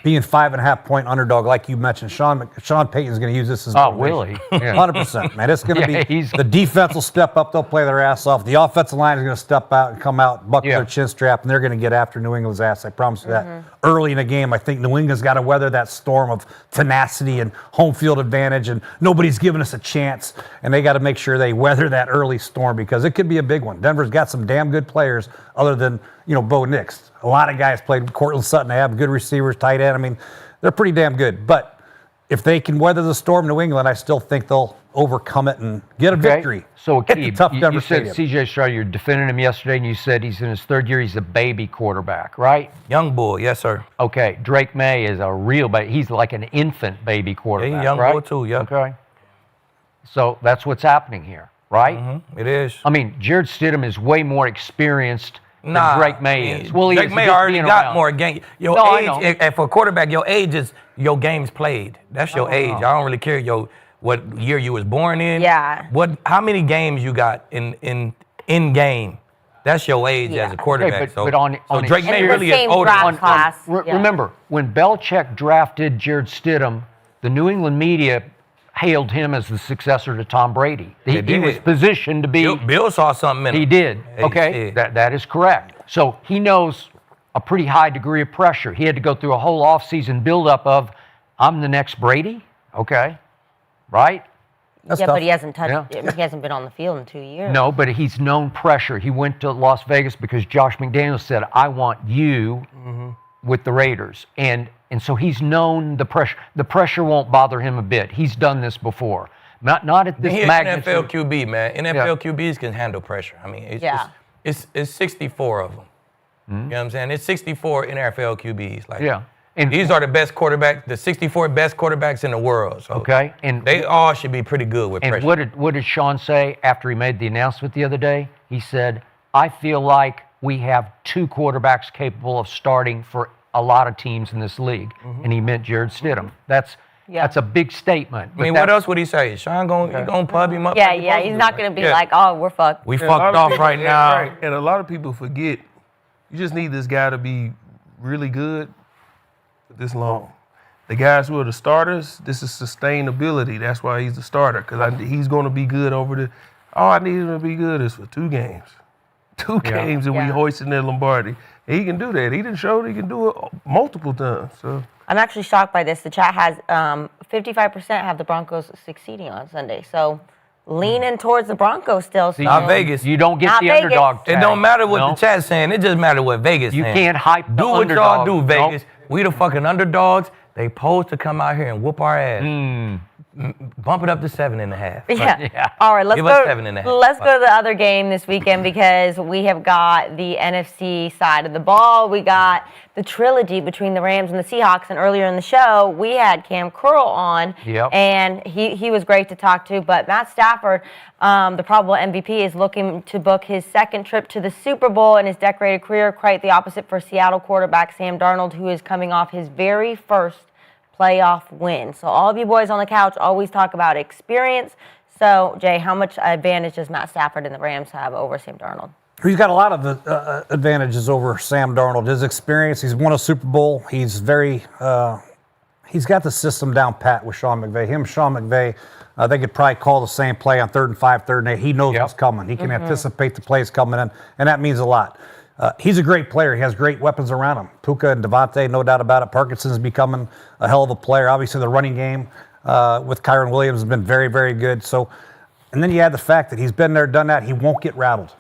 being 5.5-point underdog, like you mentioned. Sean Payton's going to use this as will he? 100%, man. It's going to be the defense will step up. They'll play their ass off. The offensive line is going to step out and come out, buckle their chin strap, and they're going to get after New England's ass. I promise you that. Early in the game, I think New England's got to weather that storm of tenacity and home field advantage, and nobody's giving us a chance. And they got to make sure they weather that early storm because it could be a big one. Denver's got some damn good players other than Bo Nix. A lot of guys played Cortland Sutton. They have good receivers, tight end. I mean, they're pretty damn good. But if they can weather the storm, New England, I still think they'll overcome it and get a victory. So, Aqib, you said C.J. Stroud, you're defending him yesterday, and you said he's in his 3rd year. He's a baby quarterback, right? Young bull, yes, sir. Okay, Drake May is a real baby. He's like an infant baby quarterback, Yeah, he's young bull too, yeah. Okay. So that's what's happening here, right? Mm-hmm. It is. I mean, Jared Stidham is way more experienced than Drake May is. Well, Drake May already got more game. Your age, and for a quarterback, your age is your games played. That's your age. I don't really care what year you was born in. Yeah. How many games you got in game? That's your age as a quarterback. Okay, but on Drake May really is older. Remember, when Belichick drafted Jared Stidham, the New England media hailed him as the successor to Tom Brady. He was positioned to be. Bill saw something in him. He did. Okay, that is correct. So he knows a pretty high degree of pressure. He had to go through a whole offseason buildup of, I'm the next Brady. Okay, right? But he hasn't touched. He hasn't been on the field in 2 years. No, but he's known pressure. He went to Las Vegas because Josh McDaniels said, I want you with the Raiders. And so he's known the pressure. The pressure won't bother him a bit. He's done this before. Not at this magnitude. NFL QB, man. NFL QBs can handle pressure. I mean, it's 64 of them. You know what I'm saying? It's 64 NFL QBs. And these are the best quarterbacks, the 64 best quarterbacks in the world. So and they all should be pretty good with pressure. And what did Sean say after he made the announcement the other day? He said, I feel like we have 2 quarterbacks capable of starting for a lot of teams in this league. And he meant Jared Stidham. That's a big statement. I mean, what else would he say? Sean gonna pub him up? Yeah, he's not going to be like, oh, we're fucked. We fucked off right now. Right. And a lot of people forget, you just need this guy to be really good for this long. The guys who are the starters, this is sustainability. That's why he's the starter, because he's going to be good all I need him to be good is for 2 games. 2 games and we hoisting that Lombardi. And he can do that. He didn't show that he can do it multiple times. So I'm actually shocked by this. The chat has 55% have the Broncos succeeding on Sunday. So leaning towards the Broncos still. So not Vegas. You don't get the underdog tag. It don't matter what the chat's saying. It just matters what Vegas saying. You can't hype the underdog. Do what y'all do, Vegas. Nope. We the fucking underdogs. They supposed to come out here and whoop our ass. Bump it up to 7.5. Yeah. All right, let's Give go. us 7.5. Let's go to the other game this weekend because we have got the NFC side of the ball. We got the trilogy between the Rams and the Seahawks. And earlier in the show, we had Cam Kurl on, and he was great to talk to. But Matt Stafford, the probable MVP, is looking to book his 2nd trip to the Super Bowl in his decorated career. Quite the opposite for Seattle quarterback Sam Darnold, who is coming off his very first playoff win. So all of you boys on the couch always talk about experience. So, Jay, how much advantage does Matt Stafford and the Rams have over Sam Darnold? He's got a lot of advantages over Sam Darnold. His experience, he's won a Super Bowl. He's he's got the system down pat with Sean McVay. Sean McVay, they could probably call the same play on 3rd and 5, 3rd and 8. He knows what's coming. He can anticipate the plays coming in, and that means a lot. He's a great player. He has great weapons around him. Puka and Devontae, no doubt about it. Parkinson's becoming a hell of a player. Obviously, the running game with Kyron Williams has been very, very good. So, and then you add the fact that he's been there, done that. He won't get rattled.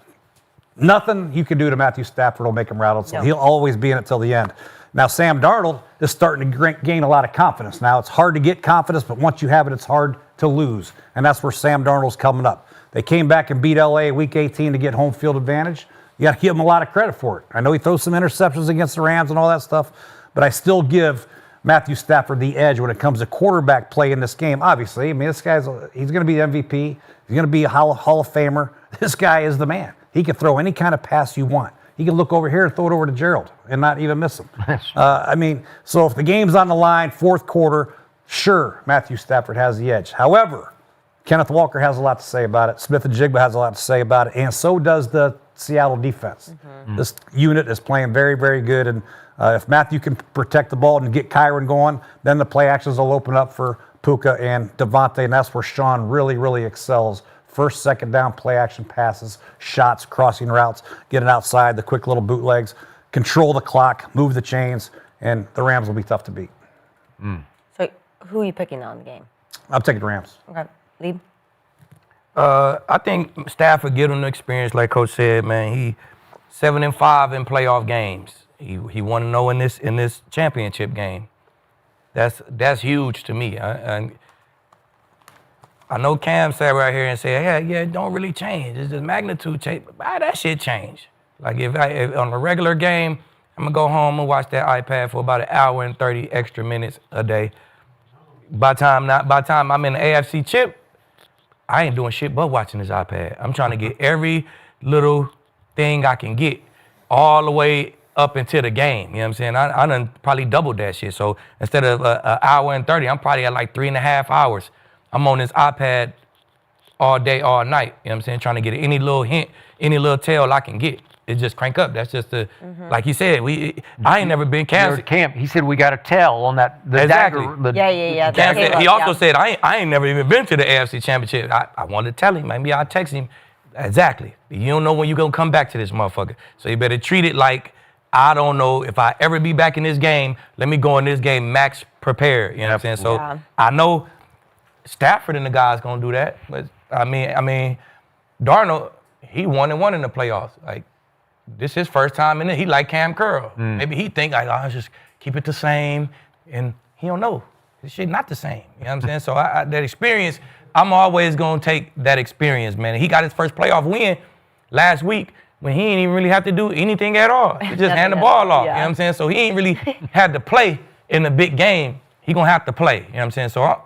Nothing you can do to Matthew Stafford will make him rattle, so he'll always be in it till the end. Now, Sam Darnold is starting to gain a lot of confidence. Now, it's hard to get confidence, but once you have it, it's hard to lose, and that's where Sam Darnold's coming up. They came back and beat LA Week 18 to get home field advantage. You got to give him a lot of credit for it. I know he throws some interceptions against the Rams and all that stuff, but I still give Matthew Stafford the edge when it comes to quarterback play in this game. Obviously, I mean, he's going to be MVP. He's going to be a Hall of Famer. This guy is the man. He can throw any kind of pass you want. He can look over here and throw it over to Gerald and not even miss him. I mean, so if the game's on the line, fourth quarter, sure, Matthew Stafford has the edge. However, Kenneth Walker has a lot to say about it. Smith-Njigba has a lot to say about it, and so does the Seattle defense. This unit is playing very, very good, and if Matthew can protect the ball and get Kyron going, then the play actions will open up for Puka and Devontae, and that's where Sean really, really excels. First, second down play action passes, shots, crossing routes, get it outside, the quick little bootlegs, control the clock, move the chains, and the Rams will be tough to beat. So who are you picking on the game? I'm taking the Rams. Okay. Lee? I think Stafford give him the experience, like Coach said, man. He 7-5 in playoff games. He 1-0 in this championship game. That's huge to me. I know Cam sat right here and said, yeah, it don't really change. It's just magnitude change. But that shit change. Like if on a regular game, I'm gonna go home and watch that iPad for about 1 hour and 30 extra minutes a day. By the time I'm in the AFC chip, I ain't doing shit but watching this iPad. I'm trying to get every little thing I can get all the way up into the game. You know what I'm saying? I done probably doubled that shit. So instead of 1 hour and 30, I'm probably at like 3.5 hours. I'm on this iPad all day, all night. You know what I'm saying? Trying to get any little hint, any little tell I can get. It just crank up. That's just like you said, I ain't never been canceled. Camp. He said we got to tell on that. The exactly. Dagger, Cam said, he also said, I ain't never even been to the AFC Championship. I wanted to tell him. Maybe I'll text him. Exactly. You don't know when you're going to come back to this motherfucker. So you better treat it like, I don't know if I ever be back in this game. Let me go in this game max prepared. You know what I'm saying? So I know Stafford and the guys going to do that. But I mean, Darnold, he 1-1 in the playoffs. Like, this is his first time in it. He like Cam Kurl. Maybe he think like, oh, just keep it the same. And he don't know. This shit not the same. You know what I'm saying? So that experience, I'm always going to take that experience, man. He got his first playoff win last week when he didn't even really have to do anything at all. He just hand the ball off. You know what I'm saying? So he ain't really had to play in the big game. He going to have to play. You know what I'm saying? So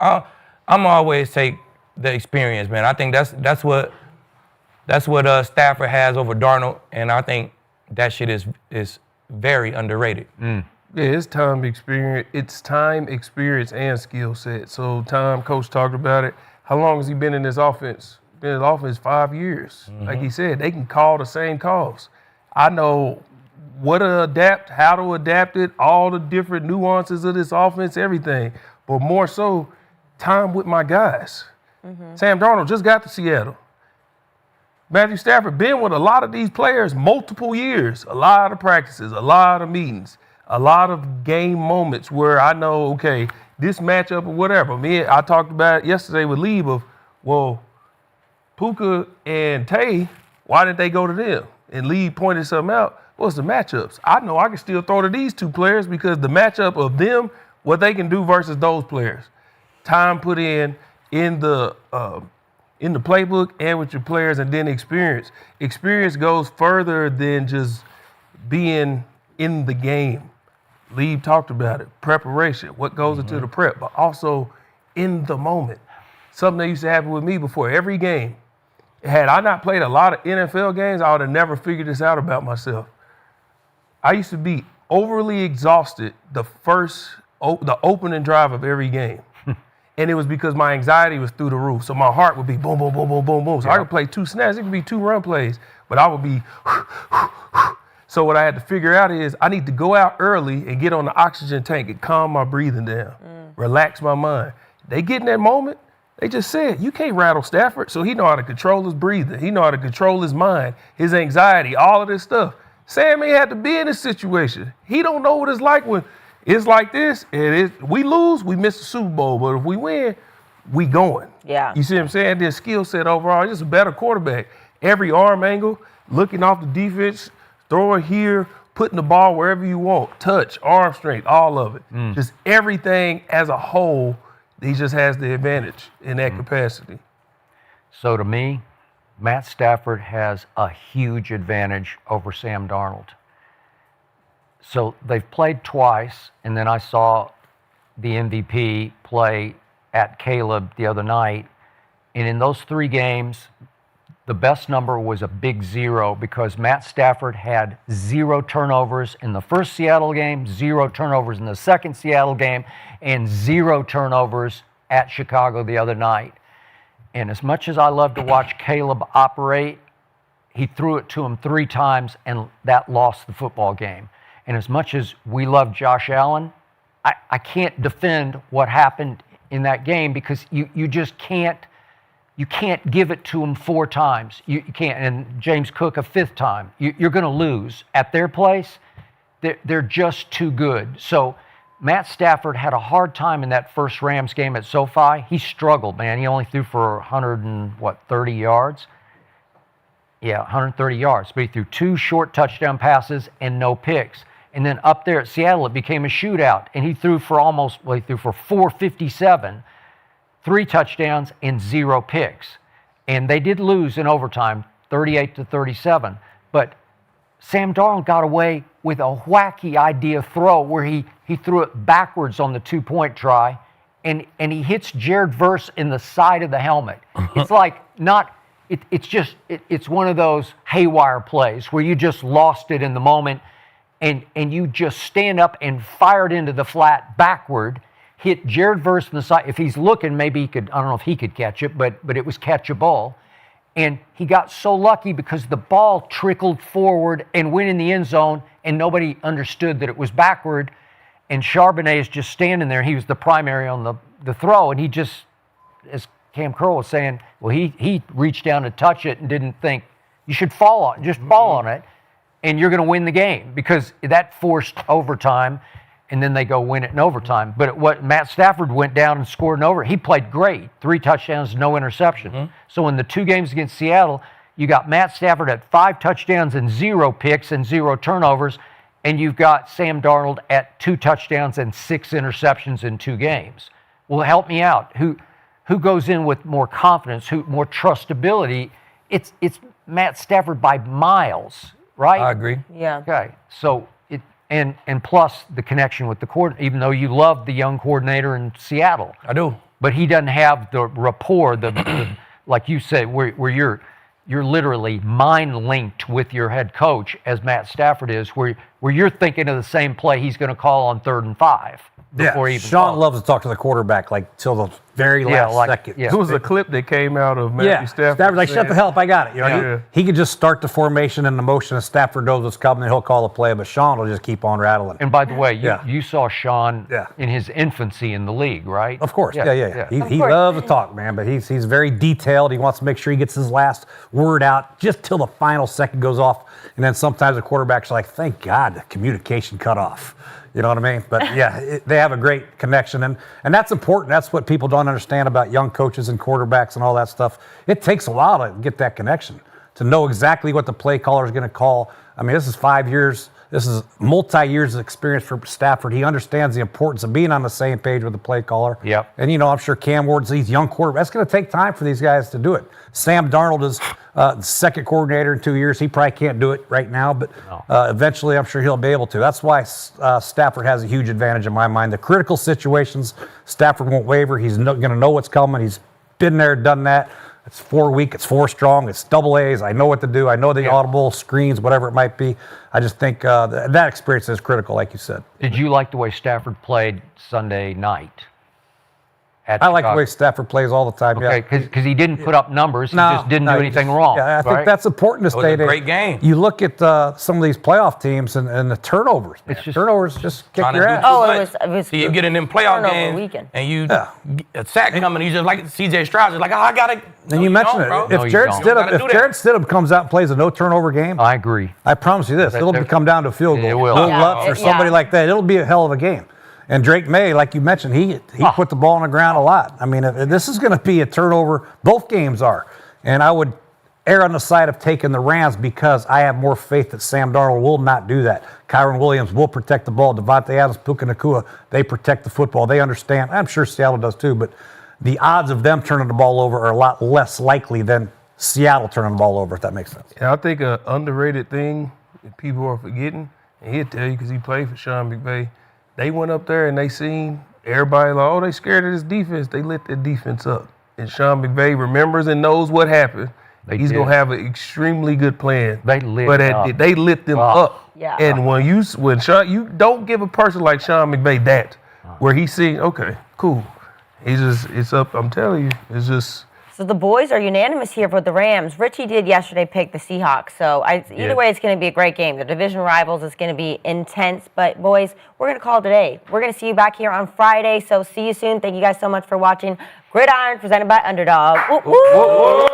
I'm always take the experience, man. I think that's what Stafford has over Darnold, and I think that shit is very underrated. Yeah, it's time experience. It's time, experience, and skill set. So Tom, Coach talked about it. How long has he been in this offense? Been in the offense 5 years. Like he said, they can call the same calls. I know what to adapt, how to adapt it, all the different nuances of this offense, everything. But more so, time with my guys. Sam Darnold just got to Seattle. Matthew Stafford been with a lot of these players multiple years, a lot of practices, a lot of meetings, a lot of game moments where I know, okay, this matchup or whatever. I talked about it yesterday with Lee of, well, Puka and Tay, why didn't they go to them? And Lee pointed something out. What's the matchups? I know I can still throw to these two players because the matchup of them, what they can do versus those players. Time put in the playbook and with your players, and then experience. Experience goes further than just being in the game. Lee talked about it. Preparation, what goes into the prep, but also in the moment. Something that used to happen with me before every game. Had I not played a lot of NFL games, I would have never figured this out about myself. I used to be overly exhausted the opening drive of every game. And it was because my anxiety was through the roof. So my heart would be boom, boom, boom, boom, boom, boom. So I could play 2 snaps. It could be 2 run plays. But I would be So what I had to figure out is I need to go out early and get on the oxygen tank and calm my breathing down, relax my mind. They get in that moment, they just said, you can't rattle Stafford. So he know how to control his breathing. He know how to control his mind, his anxiety, all of this stuff. Sam ain't had to be in this situation. He don't know what it's like when it's like this, and we lose, we miss the Super Bowl. But if we win, we going. Yeah. You see what I'm saying? This skill set overall, just a better quarterback. Every arm angle, looking off the defense, throwing here, putting the ball wherever you want, touch, arm strength, all of it. Just everything as a whole, he just has the advantage in that capacity. So to me, Matt Stafford has a huge advantage over Sam Darnold. So they've played twice, and then I saw the MVP play at Caleb the other night. And in those 3 games, the best number was a big 0 because Matt Stafford had 0 turnovers in the first Seattle game, 0 turnovers in the second Seattle game, and 0 turnovers at Chicago the other night. And as much as I love to watch Caleb operate, he threw it to him 3 times, and that lost the football game. And as much as we love Josh Allen, I can't defend what happened in that game because you just can't. You can't give it to them 4 times. You can't. And James Cook a 5th time. You're going to lose at their place. They're just too good. So Matt Stafford had a hard time in that first Rams game at SoFi. He struggled, man. He only threw for 130 yards. Yeah, 130 yards. But he threw 2 short touchdown passes and no picks. And then up there at Seattle, it became a shootout. And he threw for 457, 3 touchdowns and 0 picks. And they did lose in overtime, 38-37. But Sam Darnold got away with a wacky idea throw where he threw it backwards on the 2-point try, and he hits Jared Verse in the side of the helmet. It's like it's one of those haywire plays where you just lost it in the moment, and you just stand up and fire it into the flat backward, hit Jared Verse in the side. If he's looking, maybe he could, I don't know if he could catch it, but it was catchable. And he got so lucky because the ball trickled forward and went in the end zone, and nobody understood that it was backward. And Charbonnet is just standing there. He was the primary on the throw, and he just, as Cam Kurl was saying, well, he reached down to touch it and didn't think, you should fall on it, just fall on it, and you're going to win the game, because that forced overtime, and then they go win it in overtime. But what Matt Stafford went down and scored in overtime. He played great, 3 touchdowns, no interception. So in the 2 games against Seattle, you got Matt Stafford at 5 touchdowns and 0 picks and 0 turnovers, and you've got Sam Darnold at 2 touchdowns and 6 interceptions in 2 games. Well, help me out. Who goes in with more confidence, more trustability? It's Matt Stafford by miles, right? I agree. Yeah. Okay. So and plus the connection with the coordinator, even though you love the young coordinator in Seattle. I do. But he doesn't have the rapport, like you said, where you're literally mind linked with your head coach as Matt Stafford is, where you're thinking of the same play he's going to call on 3rd and 5 before he even Sean calls. loves to talk to the quarterback like till the very last second. There was a clip that came out of Matthew Stafford. Stafford's like, shut the hell up, I got it. You know, he could just start the formation and the motion, and Stafford knows what's coming, and he'll call the play, but Sean will just keep on rattling. And by the way, you saw Sean in his infancy in the league, right? Of course, yeah. He loves to talk, man, but he's very detailed. He wants to make sure he gets his last word out just till the final second goes off, and then sometimes the quarterback's like, thank God the communication cut off. You know what I mean? But they have a great connection, and that's important. That's what people don't understand about young coaches and quarterbacks and all that stuff. It takes a while to get that connection, to know exactly what the play caller is going to call. I mean, this is 5 years. This is multi-years of experience for Stafford. He understands the importance of being on the same page with the play caller. Yep. And, I'm sure Cam Ward's these young quarterbacks. That's going to take time for these guys to do it. Sam Darnold is the second coordinator in 2 years. He probably can't do it right now, but eventually I'm sure he'll be able to. That's why Stafford has a huge advantage in my mind. The critical situations, Stafford won't waver. He's going to know what's coming. He's been there, done that. It's 4 weak, it's 4 strong, it's double A's. I know what to do. I know the audible screens, whatever it might be. I just think that experience is critical, like you said. Did you like the way Stafford played Sunday night? I like the way Stafford plays all the time. Okay, because he didn't put up numbers. He just didn't do anything wrong. Yeah, I think that's important to stay there. Great game. You look at some of these playoff teams and the turnovers. It's just turnovers just kick your ass. Oh, it was. So you get in them playoff games, weekend. and you a sack coming, you just like C.J. Stroud, just like, I got it. And you mentioned it. If Jared Stidham comes out and plays a no turnover game, I agree. I promise you this: it'll come down to a field goal. It will. Will Lutz or somebody like that. It'll be a hell of a game. And Drake May, like you mentioned, he put the ball on the ground a lot. I mean, this is going to be a turnover. Both games are. And I would err on the side of taking the Rams because I have more faith that Sam Darnold will not do that. Kyron Williams will protect the ball. Devontae Adams, Puka Nacua, they protect the football. They understand. I'm sure Seattle does too, but the odds of them turning the ball over are a lot less likely than Seattle turning the ball over, if that makes sense. Yeah, I think an underrated thing that people are forgetting, and he'll tell you because he played for Sean McVay, they went up there and they seen everybody like, oh, they scared of this defense. They lit their defense up. And Sean McVay remembers and knows what happened. He's going to have an extremely good plan. They lit they lit them up. Yeah. And when Sean, you don't give a person like Sean McVay that, where he's seeing, okay, cool. It's up, I'm telling you, it's just. So the boys are unanimous here for the Rams. Richie did yesterday pick the Seahawks. So either way, it's going to be a great game. The division rivals is going to be intense. But boys, we're going to call it today. We're going to see you back here on Friday. So see you soon. Thank you guys so much for watching Gridiron presented by Underdog. Woo, woo.